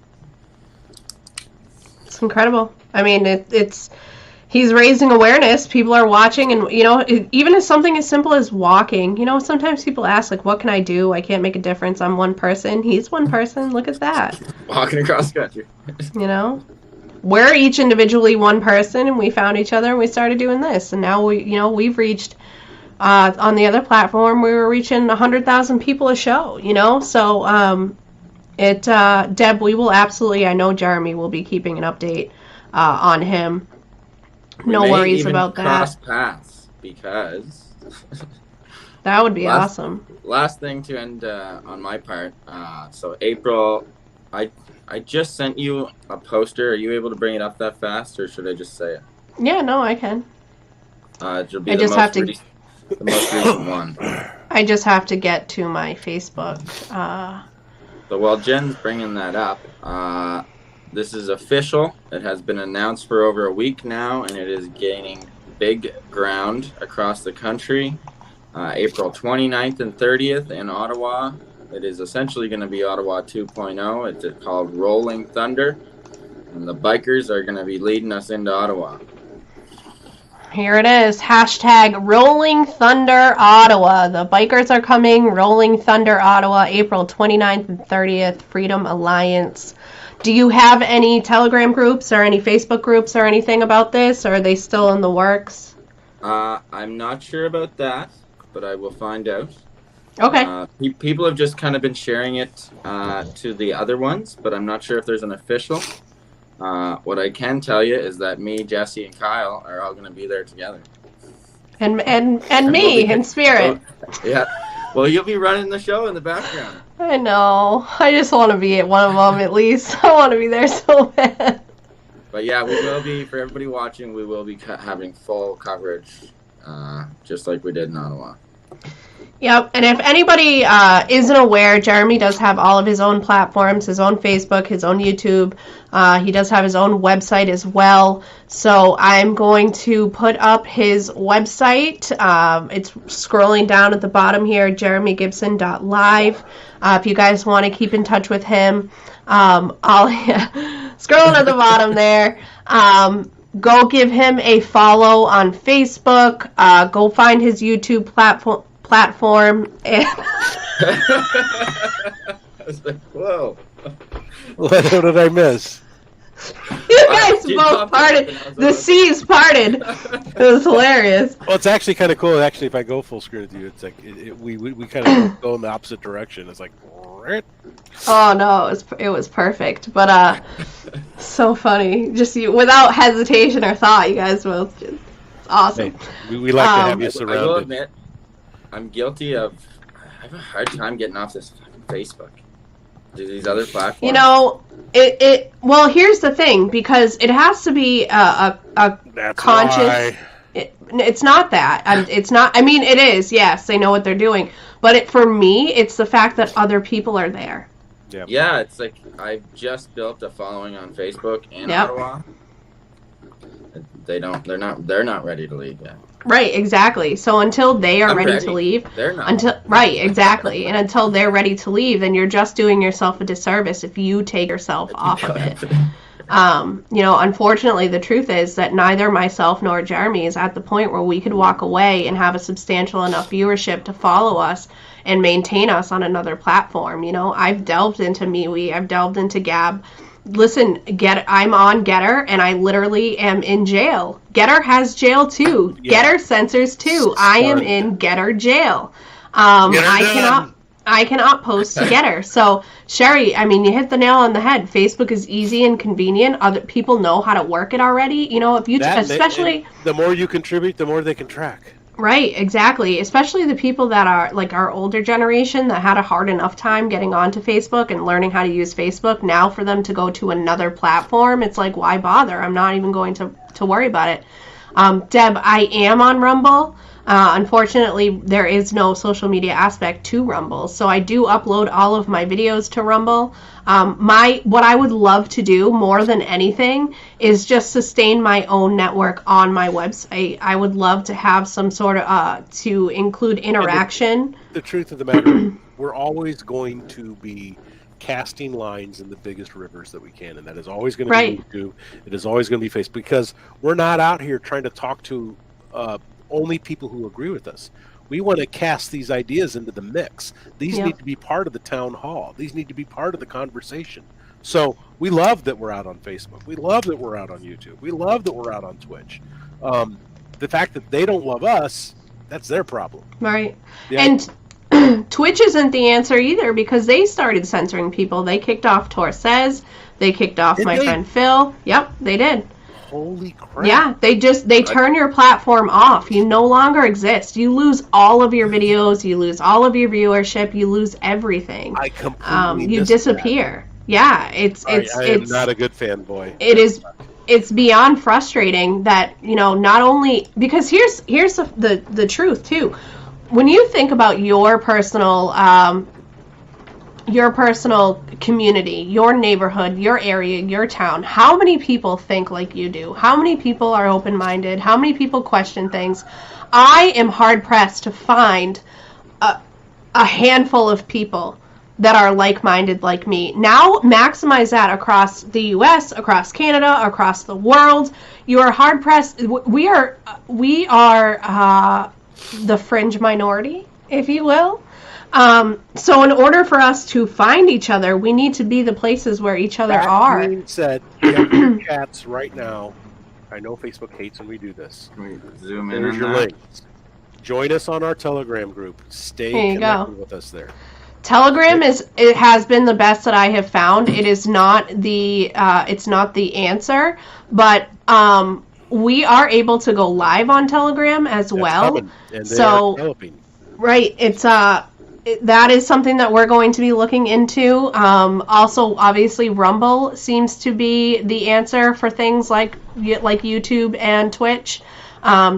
It's incredible. I mean, it's he's raising awareness. People are watching, and even if something as simple as walking, sometimes people ask, like, what can I do? I can't make a difference. I'm one person. He's one person. Look at that. Walking across country. We're each individually one person, and we found each other, and we started doing this, and now we've reached. On the other platform, we were reaching 100,000 people a show. So Deb, we will absolutely. I know Jeremy will be keeping an update on him. No worries about that. Cross paths because that would be awesome. Last thing to end on my part. So April, I just sent you a poster. Are you able to bring it up that fast, or should I just say it? Yeah, no, I can. It'll be the most recent one. I just have to get to my Facebook. So while Jen's bringing that up, this is official. It has been announced for over a week now, and it is gaining big ground across the country. April 29th and 30th in Ottawa. It is essentially going to be Ottawa 2.0. It's called Rolling Thunder, and the bikers are going to be leading us into Ottawa. Here it is. Hashtag Rolling Thunder Ottawa. The bikers are coming. Rolling Thunder Ottawa, April 29th and 30th. Freedom Alliance. Do you have any Telegram groups or any Facebook groups or anything about this? Or are they still in the works? I'm not sure about that, but I will find out. Okay. People have just kind of been sharing it to the other ones, but I'm not sure if there's an official. What I can tell you is that me, Jesse, and Kyle are all going to be there together. And me in spirit. Yeah. Well, you'll be running the show in the background. I know. I just want to be at one of them at least. I want to be there so bad. But yeah, we will be, for everybody watching, we will be having full coverage, just like we did in Ottawa. Yep, and if anybody isn't aware, Jeremy does have all of his own platforms, his own Facebook, his own YouTube. He does have his own website as well. So I'm going to put up his website. It's scrolling down at the bottom here, jeremygibson.live. If you guys want to keep in touch with him, scrolling at the bottom there. Go give him a follow on Facebook. Go find his YouTube platform. And I was like, whoa. What did I miss? You guys both parted. The seas parted. It was hilarious. Well, it's actually kind of cool. Actually, if I go full screen with you, it's like we kind of go in the opposite direction. It's like, oh no, it was perfect. But so funny. Just without hesitation or thought, you guys both just awesome. Hey, we like to have you surrounded. I will admit, I'm guilty of. I have a hard time getting off this fucking Facebook. These other platforms. It. Well, here's the thing, because it has to be a That's conscious. why. It's not that. It's not. I mean, it is. Yes, they know what they're doing. But for me, it's the fact that other people are there. Yeah, it's like I've just built a following on Facebook in Yep. Ottawa. They're not ready to leave yet. Right, exactly. So until they are I'm ready ready. to leave, They're not. right, exactly. And until they're ready to leave, then you're just doing yourself a disservice if you take yourself off of it. Unfortunately, the truth is that neither myself nor Jeremy is at the point where we could walk away and have a substantial enough viewership to follow us and maintain us on another platform. I've delved into MeWe, I've delved into Gab. Listen, I'm on Getter, and I literally am in jail. Getter has jail too. Yeah. Getter censors too. I am in Getter jail. I cannot post to Getter. So, Sherry, I mean, you hit the nail on the head. Facebook is easy and convenient. Other people know how to work it already. If you, especially the more you contribute, the more they can track. Right, exactly. Especially the people that are like our older generation that had a hard enough time getting onto Facebook and learning how to use Facebook. Now for them to go to another platform, it's like, why bother? I'm not even going to worry about it. Deb, I am on Rumble. Unfortunately, there is no social media aspect to Rumble, so I do upload all of my videos to Rumble. What I would love to do more than anything is just sustain my own network on my website. I would love to have some sort of to include interaction. The truth of the matter, we're always going to be casting lines in the biggest rivers that we can, and that is always going to Right. be YouTube. It is always going to be Facebook, because we're not out here trying to talk to only people who agree with us. We want to cast these ideas into the mix. These Yep. need to be part of the town hall. These need to be part of the conversation. So we love that we're out on Facebook. We love that we're out on YouTube. We love that we're out on Twitch. The fact that they don't love us, that's their problem. Right. Yeah. And Twitch isn't the answer either, because they started censoring people. They kicked off Torces. They kicked off Did my they? friend Phil. Yep, they did. Holy crap. Yeah, they turn your platform off. You no longer exist. You lose all of your videos. You lose all of your viewership. You lose everything. I completely You missed disappear. Yeah, I am not a good fanboy. it is it's beyond frustrating that not only because here's the truth too. When you think about your personal community, your neighborhood, your area, your town, how many people think like you do? How many people are open-minded? How many people question things? I am hard-pressed to find a handful of people that are like-minded like me. Now maximize that across the US, across Canada, across the world. You are hard-pressed. We are the fringe minority, if you will. So in order for us to find each other, we need to be the places where each other are. That being said, we have two chats right now. I know Facebook hates when we do this. Can we zoom in There's on your that? links. Join us on our Telegram group. Stay There you connected go. with us there. Telegram it has been the best that I have found. It is not the answer, but we are able to go live on Telegram as That's well. coming, and they So- are developing. Right, that is something that we're going to be looking into. Also, obviously, Rumble seems to be the answer for things like YouTube and Twitch.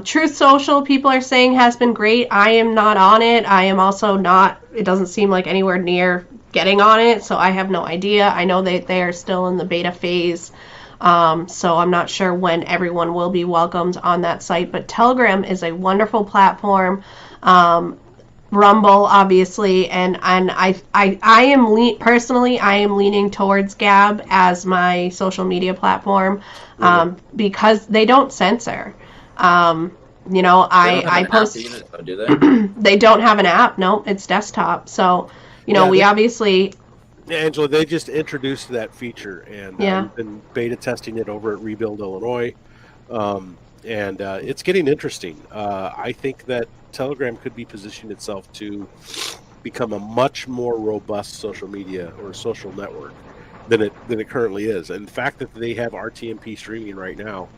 Truth Social, people are saying, has been great. I am not on it. I am also not. It doesn't seem like anywhere near getting on it, so I have no idea. I know they are still in the beta phase, so I'm not sure when everyone will be welcomed on that site. But Telegram is a wonderful platform. Rumble, obviously, and I am personally I am leaning towards Gab as my social media platform, because they don't censor. I post. Either, though, do they? They don't have an app. No, it's desktop. So, we obviously. Yeah, Angela, they just introduced that feature, and Yeah. we've been beta testing it over at Rebuild Illinois, and it's getting interesting. I think that Telegram could be positioning itself to become a much more robust social media or social network than it currently is. And the fact that they have RTMP streaming right now,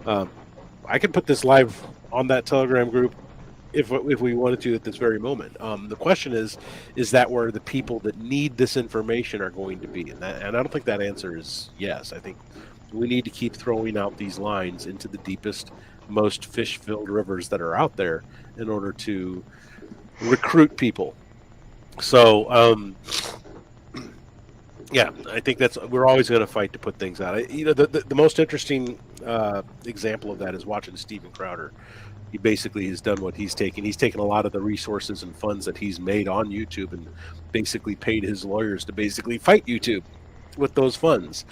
I could put this live on that Telegram group if we wanted to at this very moment. The question is that where the people that need this information are going to be? And I don't think that answer is yes. I think we need to keep throwing out these lines into the deepest most fish-filled rivers that are out there in order to recruit people. So, yeah, I think we're always going to fight to put things out. The most interesting example of that is watching Steven Crowder. He basically has done what he's taken. He's taken a lot of the resources and funds that he's made on YouTube and basically paid his lawyers to basically fight YouTube with those funds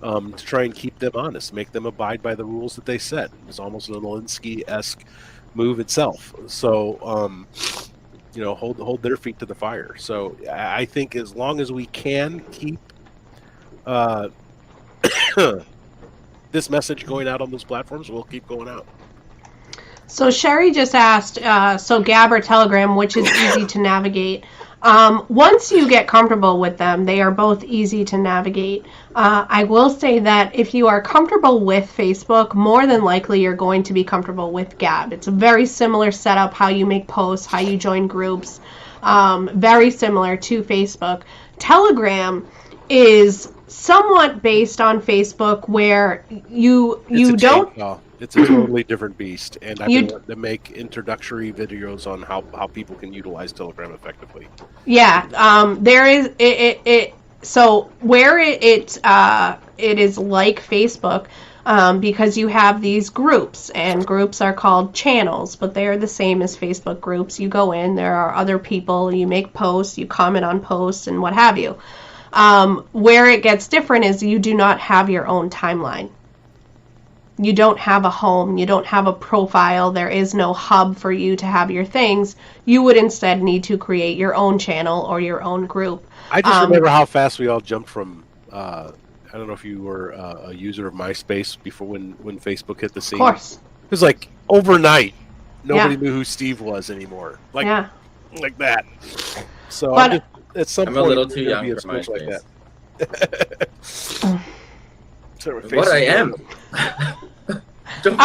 to try and keep them honest, make them abide by the rules that they set. It's almost an Alinsky-esque move itself. So, hold their feet to the fire. So I think as long as we can keep this message going out on those platforms, we'll keep going out. So Sherry just asked, so Gab or Telegram, which is easy to navigate? Once you get comfortable with them, they are both easy to navigate. I will say that if you are comfortable with Facebook, more than likely you're going to be comfortable with Gab. It's a very similar setup, how you make posts, how you join groups, very similar to Facebook. Telegram is somewhat based on Facebook, where you don't... It's a totally different beast, and I've been wanting to make introductory videos on how people can utilize Telegram effectively. Yeah, there is it. So where it is like Facebook, because you have these groups, and groups are called channels, but they are the same as Facebook groups. You go in, there are other people, you make posts, you comment on posts, and what have you. Where it gets different is you do not have your own timeline. You don't have a home, you don't have a profile, there is no hub for you to have your things. You would instead need to create your own channel or your own group. I just remember how fast we all jumped from, I don't know if you were a user of MySpace before when Facebook hit the scene. Of course. It was like overnight, nobody knew who Steve was anymore. Like that. So at some I'm point, a little too young for MySpace like that. What I am. It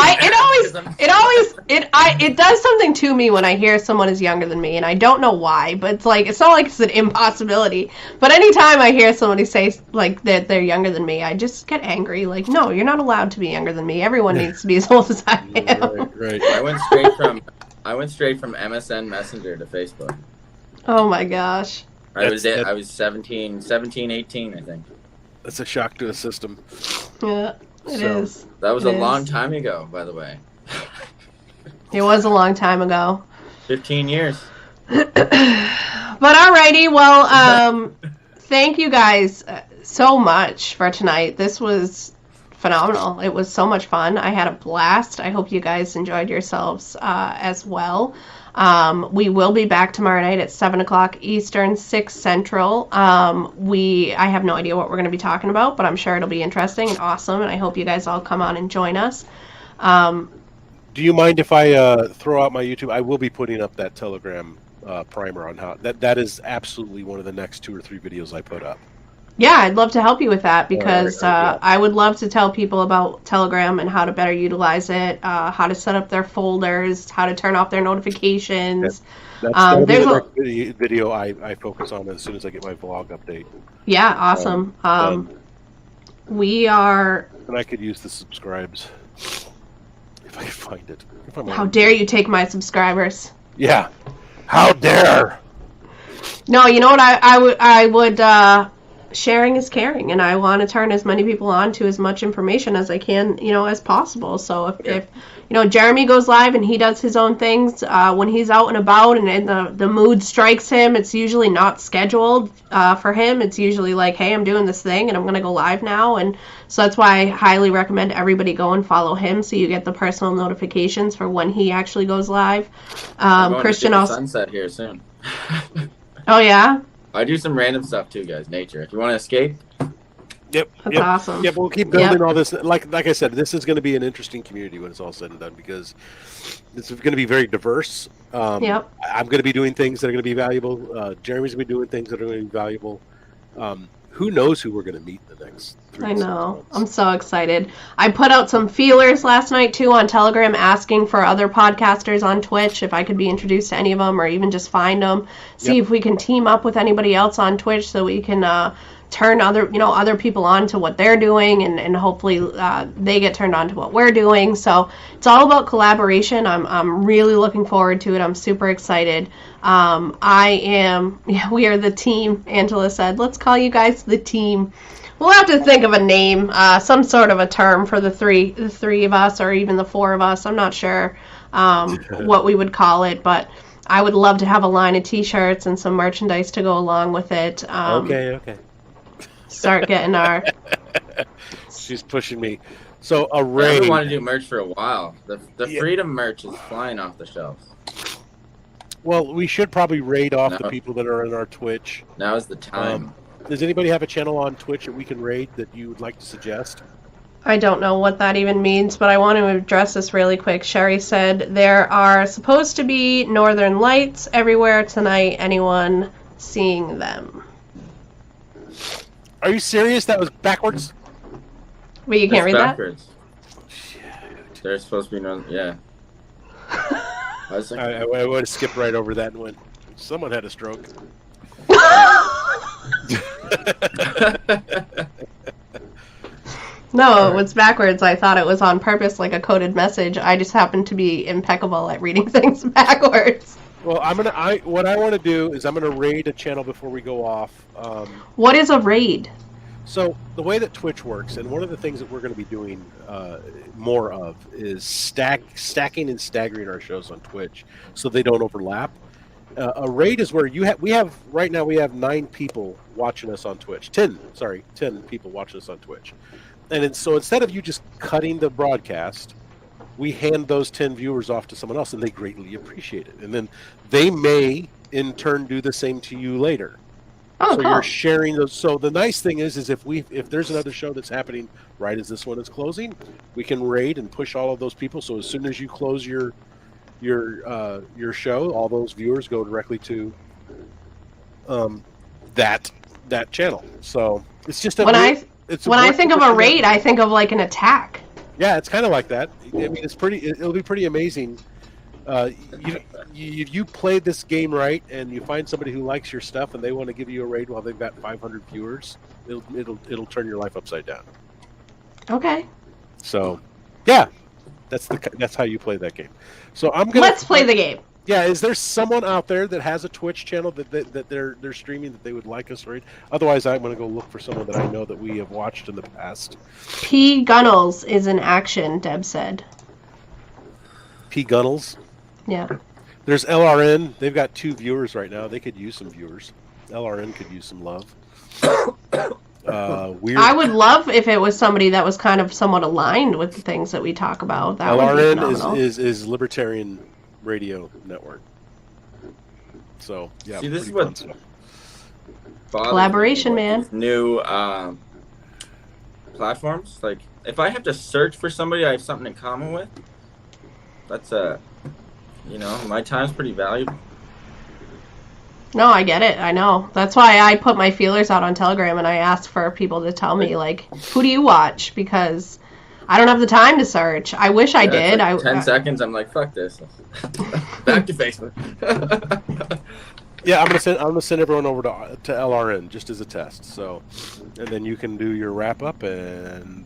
does something to me when I hear someone is younger than me, and I don't know why, but it's not like it's an impossibility. But anytime I hear somebody say like that they're younger than me, I just get angry. Like, no, you're not allowed to be younger than me. Everyone needs to be as old as I am. Right. I went straight from MSN Messenger to Facebook. Oh my gosh. I was 17, 18, I think. That's a shock to the system. Yeah, it is. That was a long time ago, by the way. It was a long time ago. 15 years. But alrighty, well, thank you guys so much for tonight. This was phenomenal. It was so much fun. I had a blast. I hope you guys enjoyed yourselves as well. We will be back tomorrow night at 7 o'clock Eastern, 6 Central. I have no idea what we're going to be talking about, but I'm sure it'll be interesting and awesome, and I hope you guys all come on and join us. Do you mind if I throw out my YouTube? I will be putting up that Telegram primer on how that is absolutely one of the next 2 or 3 videos I put up. Yeah, I'd love to help you with that, because I would love to tell people about Telegram and how to better utilize it, how to set up their folders, how to turn off their notifications. That's there's the next video I focus on as soon as I get my vlog update. Yeah, awesome. We are... And I could use the subscribes if I can find it. How dare you take my subscribers? Yeah. How dare! No, you know what I would sharing is caring, and I want to turn as many people on to as much information as I can, as possible. So if Jeremy goes live and he does his own things, when he's out and about and the mood strikes him, it's usually not scheduled for him. It's usually like, hey, I'm doing this thing and I'm going to go live now. And so that's why I highly recommend everybody go and follow him, so you get the personal notifications for when he actually goes live. Christian also... sunset here soon. Oh, yeah? I do some random stuff too, guys. Nature. If you want to escape. Yep. That's awesome. Yeah, we'll keep building all this. Like I said, this is going to be an interesting community when it's all said and done, because this is going to be very diverse. Yep. I'm going to be doing things that are going to be valuable. Jeremy's going to be doing things that are going to be valuable. Who knows who we're going to meet in the next 3 I to 6 know. months. I'm so excited. I put out some feelers last night, too, on Telegram, asking for other podcasters on Twitch, if I could be introduced to any of them, or even just find them. See if we can team up with anybody else on Twitch, so we can turn other people on to what they're doing, and hopefully they get turned on to what we're doing. So it's all about collaboration. I'm really looking forward to it. I'm super excited. We are the team. Angela said, let's call you guys the team. We'll have to think of a name, some sort of a term for the three of us, or even the four of us. I'm not sure what we would call it, but I would love to have a line of t-shirts and some merchandise to go along with it. Okay. Start getting our... She's pushing me. So a I've raid. been wanting to do merch for a while. The Freedom merch is flying off the shelves. Well, we should probably raid off No. the people that are in our Twitch. Now is the time. Does anybody have a channel on Twitch that we can raid that you would like to suggest? I don't know what that even means, but I want to address this really quick. Sherry said there are supposed to be northern lights everywhere tonight. Anyone seeing them? Are you serious? That was backwards? Wait, you can't read backwards. There's supposed to be no. Yeah. I was like, I would have skipped right over that and went, someone had a stroke. No, it was backwards. I thought it was on purpose, like a coded message. I just happen to be impeccable at reading things backwards. Well, what I want to do is I'm gonna raid a channel before we go off. What is a raid? So the way that Twitch works, and one of the things that we're going to be doing more of, is stacking and staggering our shows on Twitch so they don't overlap. A raid is where we have right now 9 people watching us on Twitch. 10 people watching us on Twitch. And so instead of you just cutting the broadcast, we hand those 10 viewers off to someone else, and they greatly appreciate it. And then they may, in turn, do the same to you later. Oh, So cool. you're sharing those. So the nice thing is if there's another show that's happening right as this one is closing, we can raid and push all of those people. So as soon as you close your show, all those viewers go directly to that channel. So it's just When I think of a raid, I think of like an attack. Yeah, it's kind of like that. I mean, it'll be pretty amazing. You played this game right, and you find somebody who likes your stuff, and they want to give you a raid while they've got 500 viewers. It'll turn your life upside down. Okay. So, yeah, that's how you play that game. So Let's play the game. Yeah, is there someone out there that has a Twitch channel that they're streaming that they would like us to raid? Otherwise, I'm going to go look for someone that I know that we have watched in the past. P. Gunnels is in action, Deb said. P. Gunnels. Yeah. There's LRN. They've got 2 viewers right now. They could use some viewers. LRN could use some love. Weird. I would love if it was somebody that was kind of somewhat aligned with the things that we talk about. That would be LRN phenomenal. is Libertarian Radio Network. So yeah, See, this is pretty what fun stuff. bothers Collaboration, me man. with these new platforms. Like, if I have to search for somebody I have something in common with, that's my time's pretty valuable. No, I get it. I know. That's why I put my feelers out on Telegram and I ask for people to tell me, like, who do you watch? Because I don't have the time to search. I wish I did. Like 10 seconds, I'm like, fuck this. Back to Facebook. Yeah, I'm gonna send everyone over to LRN just as a test. So, and then you can do your wrap up, and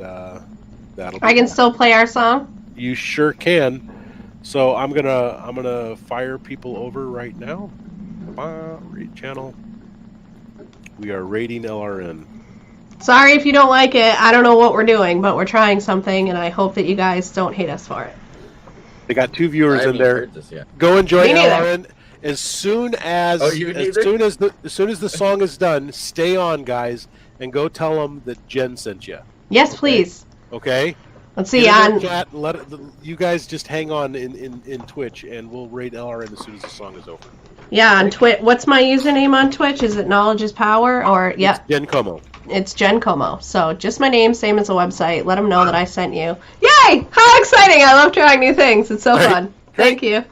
that'll. I can still play our song. You sure can. So I'm gonna fire people over right now. Raid channel. We are raiding LRN. Sorry if you don't like it. I don't know what we're doing, but we're trying something, and I hope that you guys don't hate us for it. They got 2 viewers I in haven't there. heard this yet. Go enjoy Me neither. LRN. As soon as the song is done, stay on, guys, and go tell them that Jen sent you. Yes, please. Okay. Let's see. Get in On the chat, you guys just hang on in Twitch, and we'll raid LRN as soon as the song is over. on Twitch. What's my username on Twitch? Is it Knowledge is Power? Or yep, It's Jen Como. it's Jen Como. So just my name, same as the website. Let them know that I sent you. Yay! How exciting! I love trying new things. It's so fun. Thank you.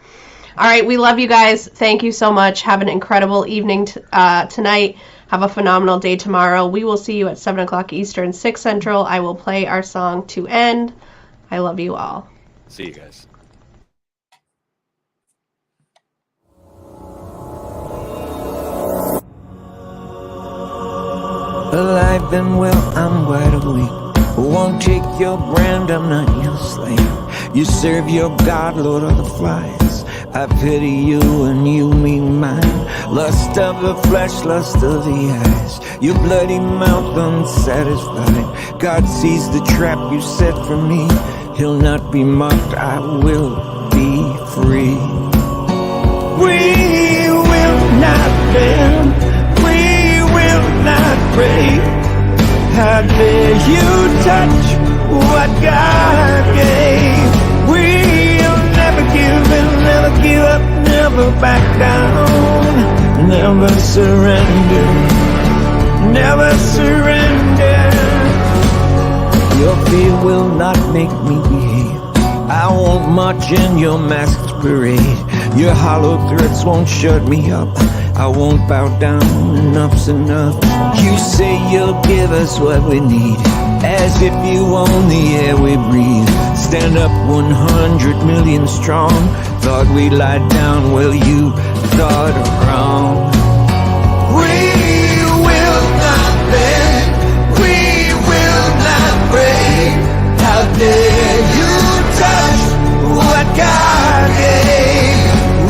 All right, we love you guys. Thank you so much. Have an incredible evening tonight. Have a phenomenal day tomorrow. We will see you at 7 o'clock Eastern, 6 Central. I will play our song to end. I love you all. See you guys. alive and well, I'm wide awake. Won't take your brand, I'm not your slave. You serve your God, Lord of the flies. I pity you and you me mine. Lust of the flesh, lust of the eyes. Your bloody mouth unsatisfied. God sees the trap you set for me. He'll not be mocked, I will be free. We will not bend, we will not break. How dare you touch what God gave? We'll never give in, never give up, never back down, never surrender, never surrender. Your fear will not make me behave. I won't march in your masked parade. Your hollow threats won't shut me up. I won't bow down, enough's enough. You say you'll give us what we need, as if you own the air we breathe. Stand up 100 million strong. Thought we'd lie down, well you thought wrong. We will not bend, we will not break. How dare you touch what God gave?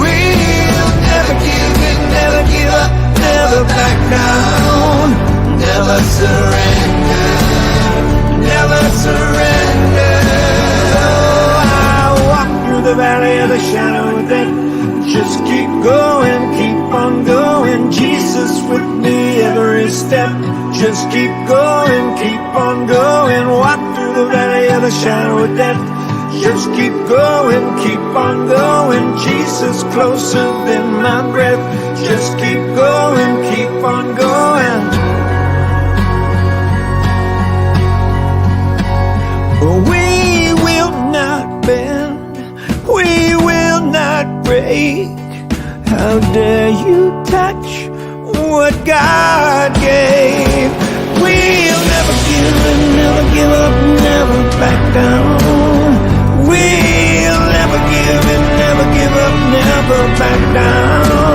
We'll never give in, never give up, never back down, never surrender, never surrender. Oh, I walk through the valley of the shadow of death. Just keep going, keep on going. Jesus with me every step. Just keep going, keep on going. Walk through the valley of the shadow of death. Just keep going, keep on going. Jesus closer than my breath. Just keep going, keep on going. We will not bend, we will not break. How dare you touch what God gave? We'll never give in, never give up, never back down. We'll never give in, never give up, never back down.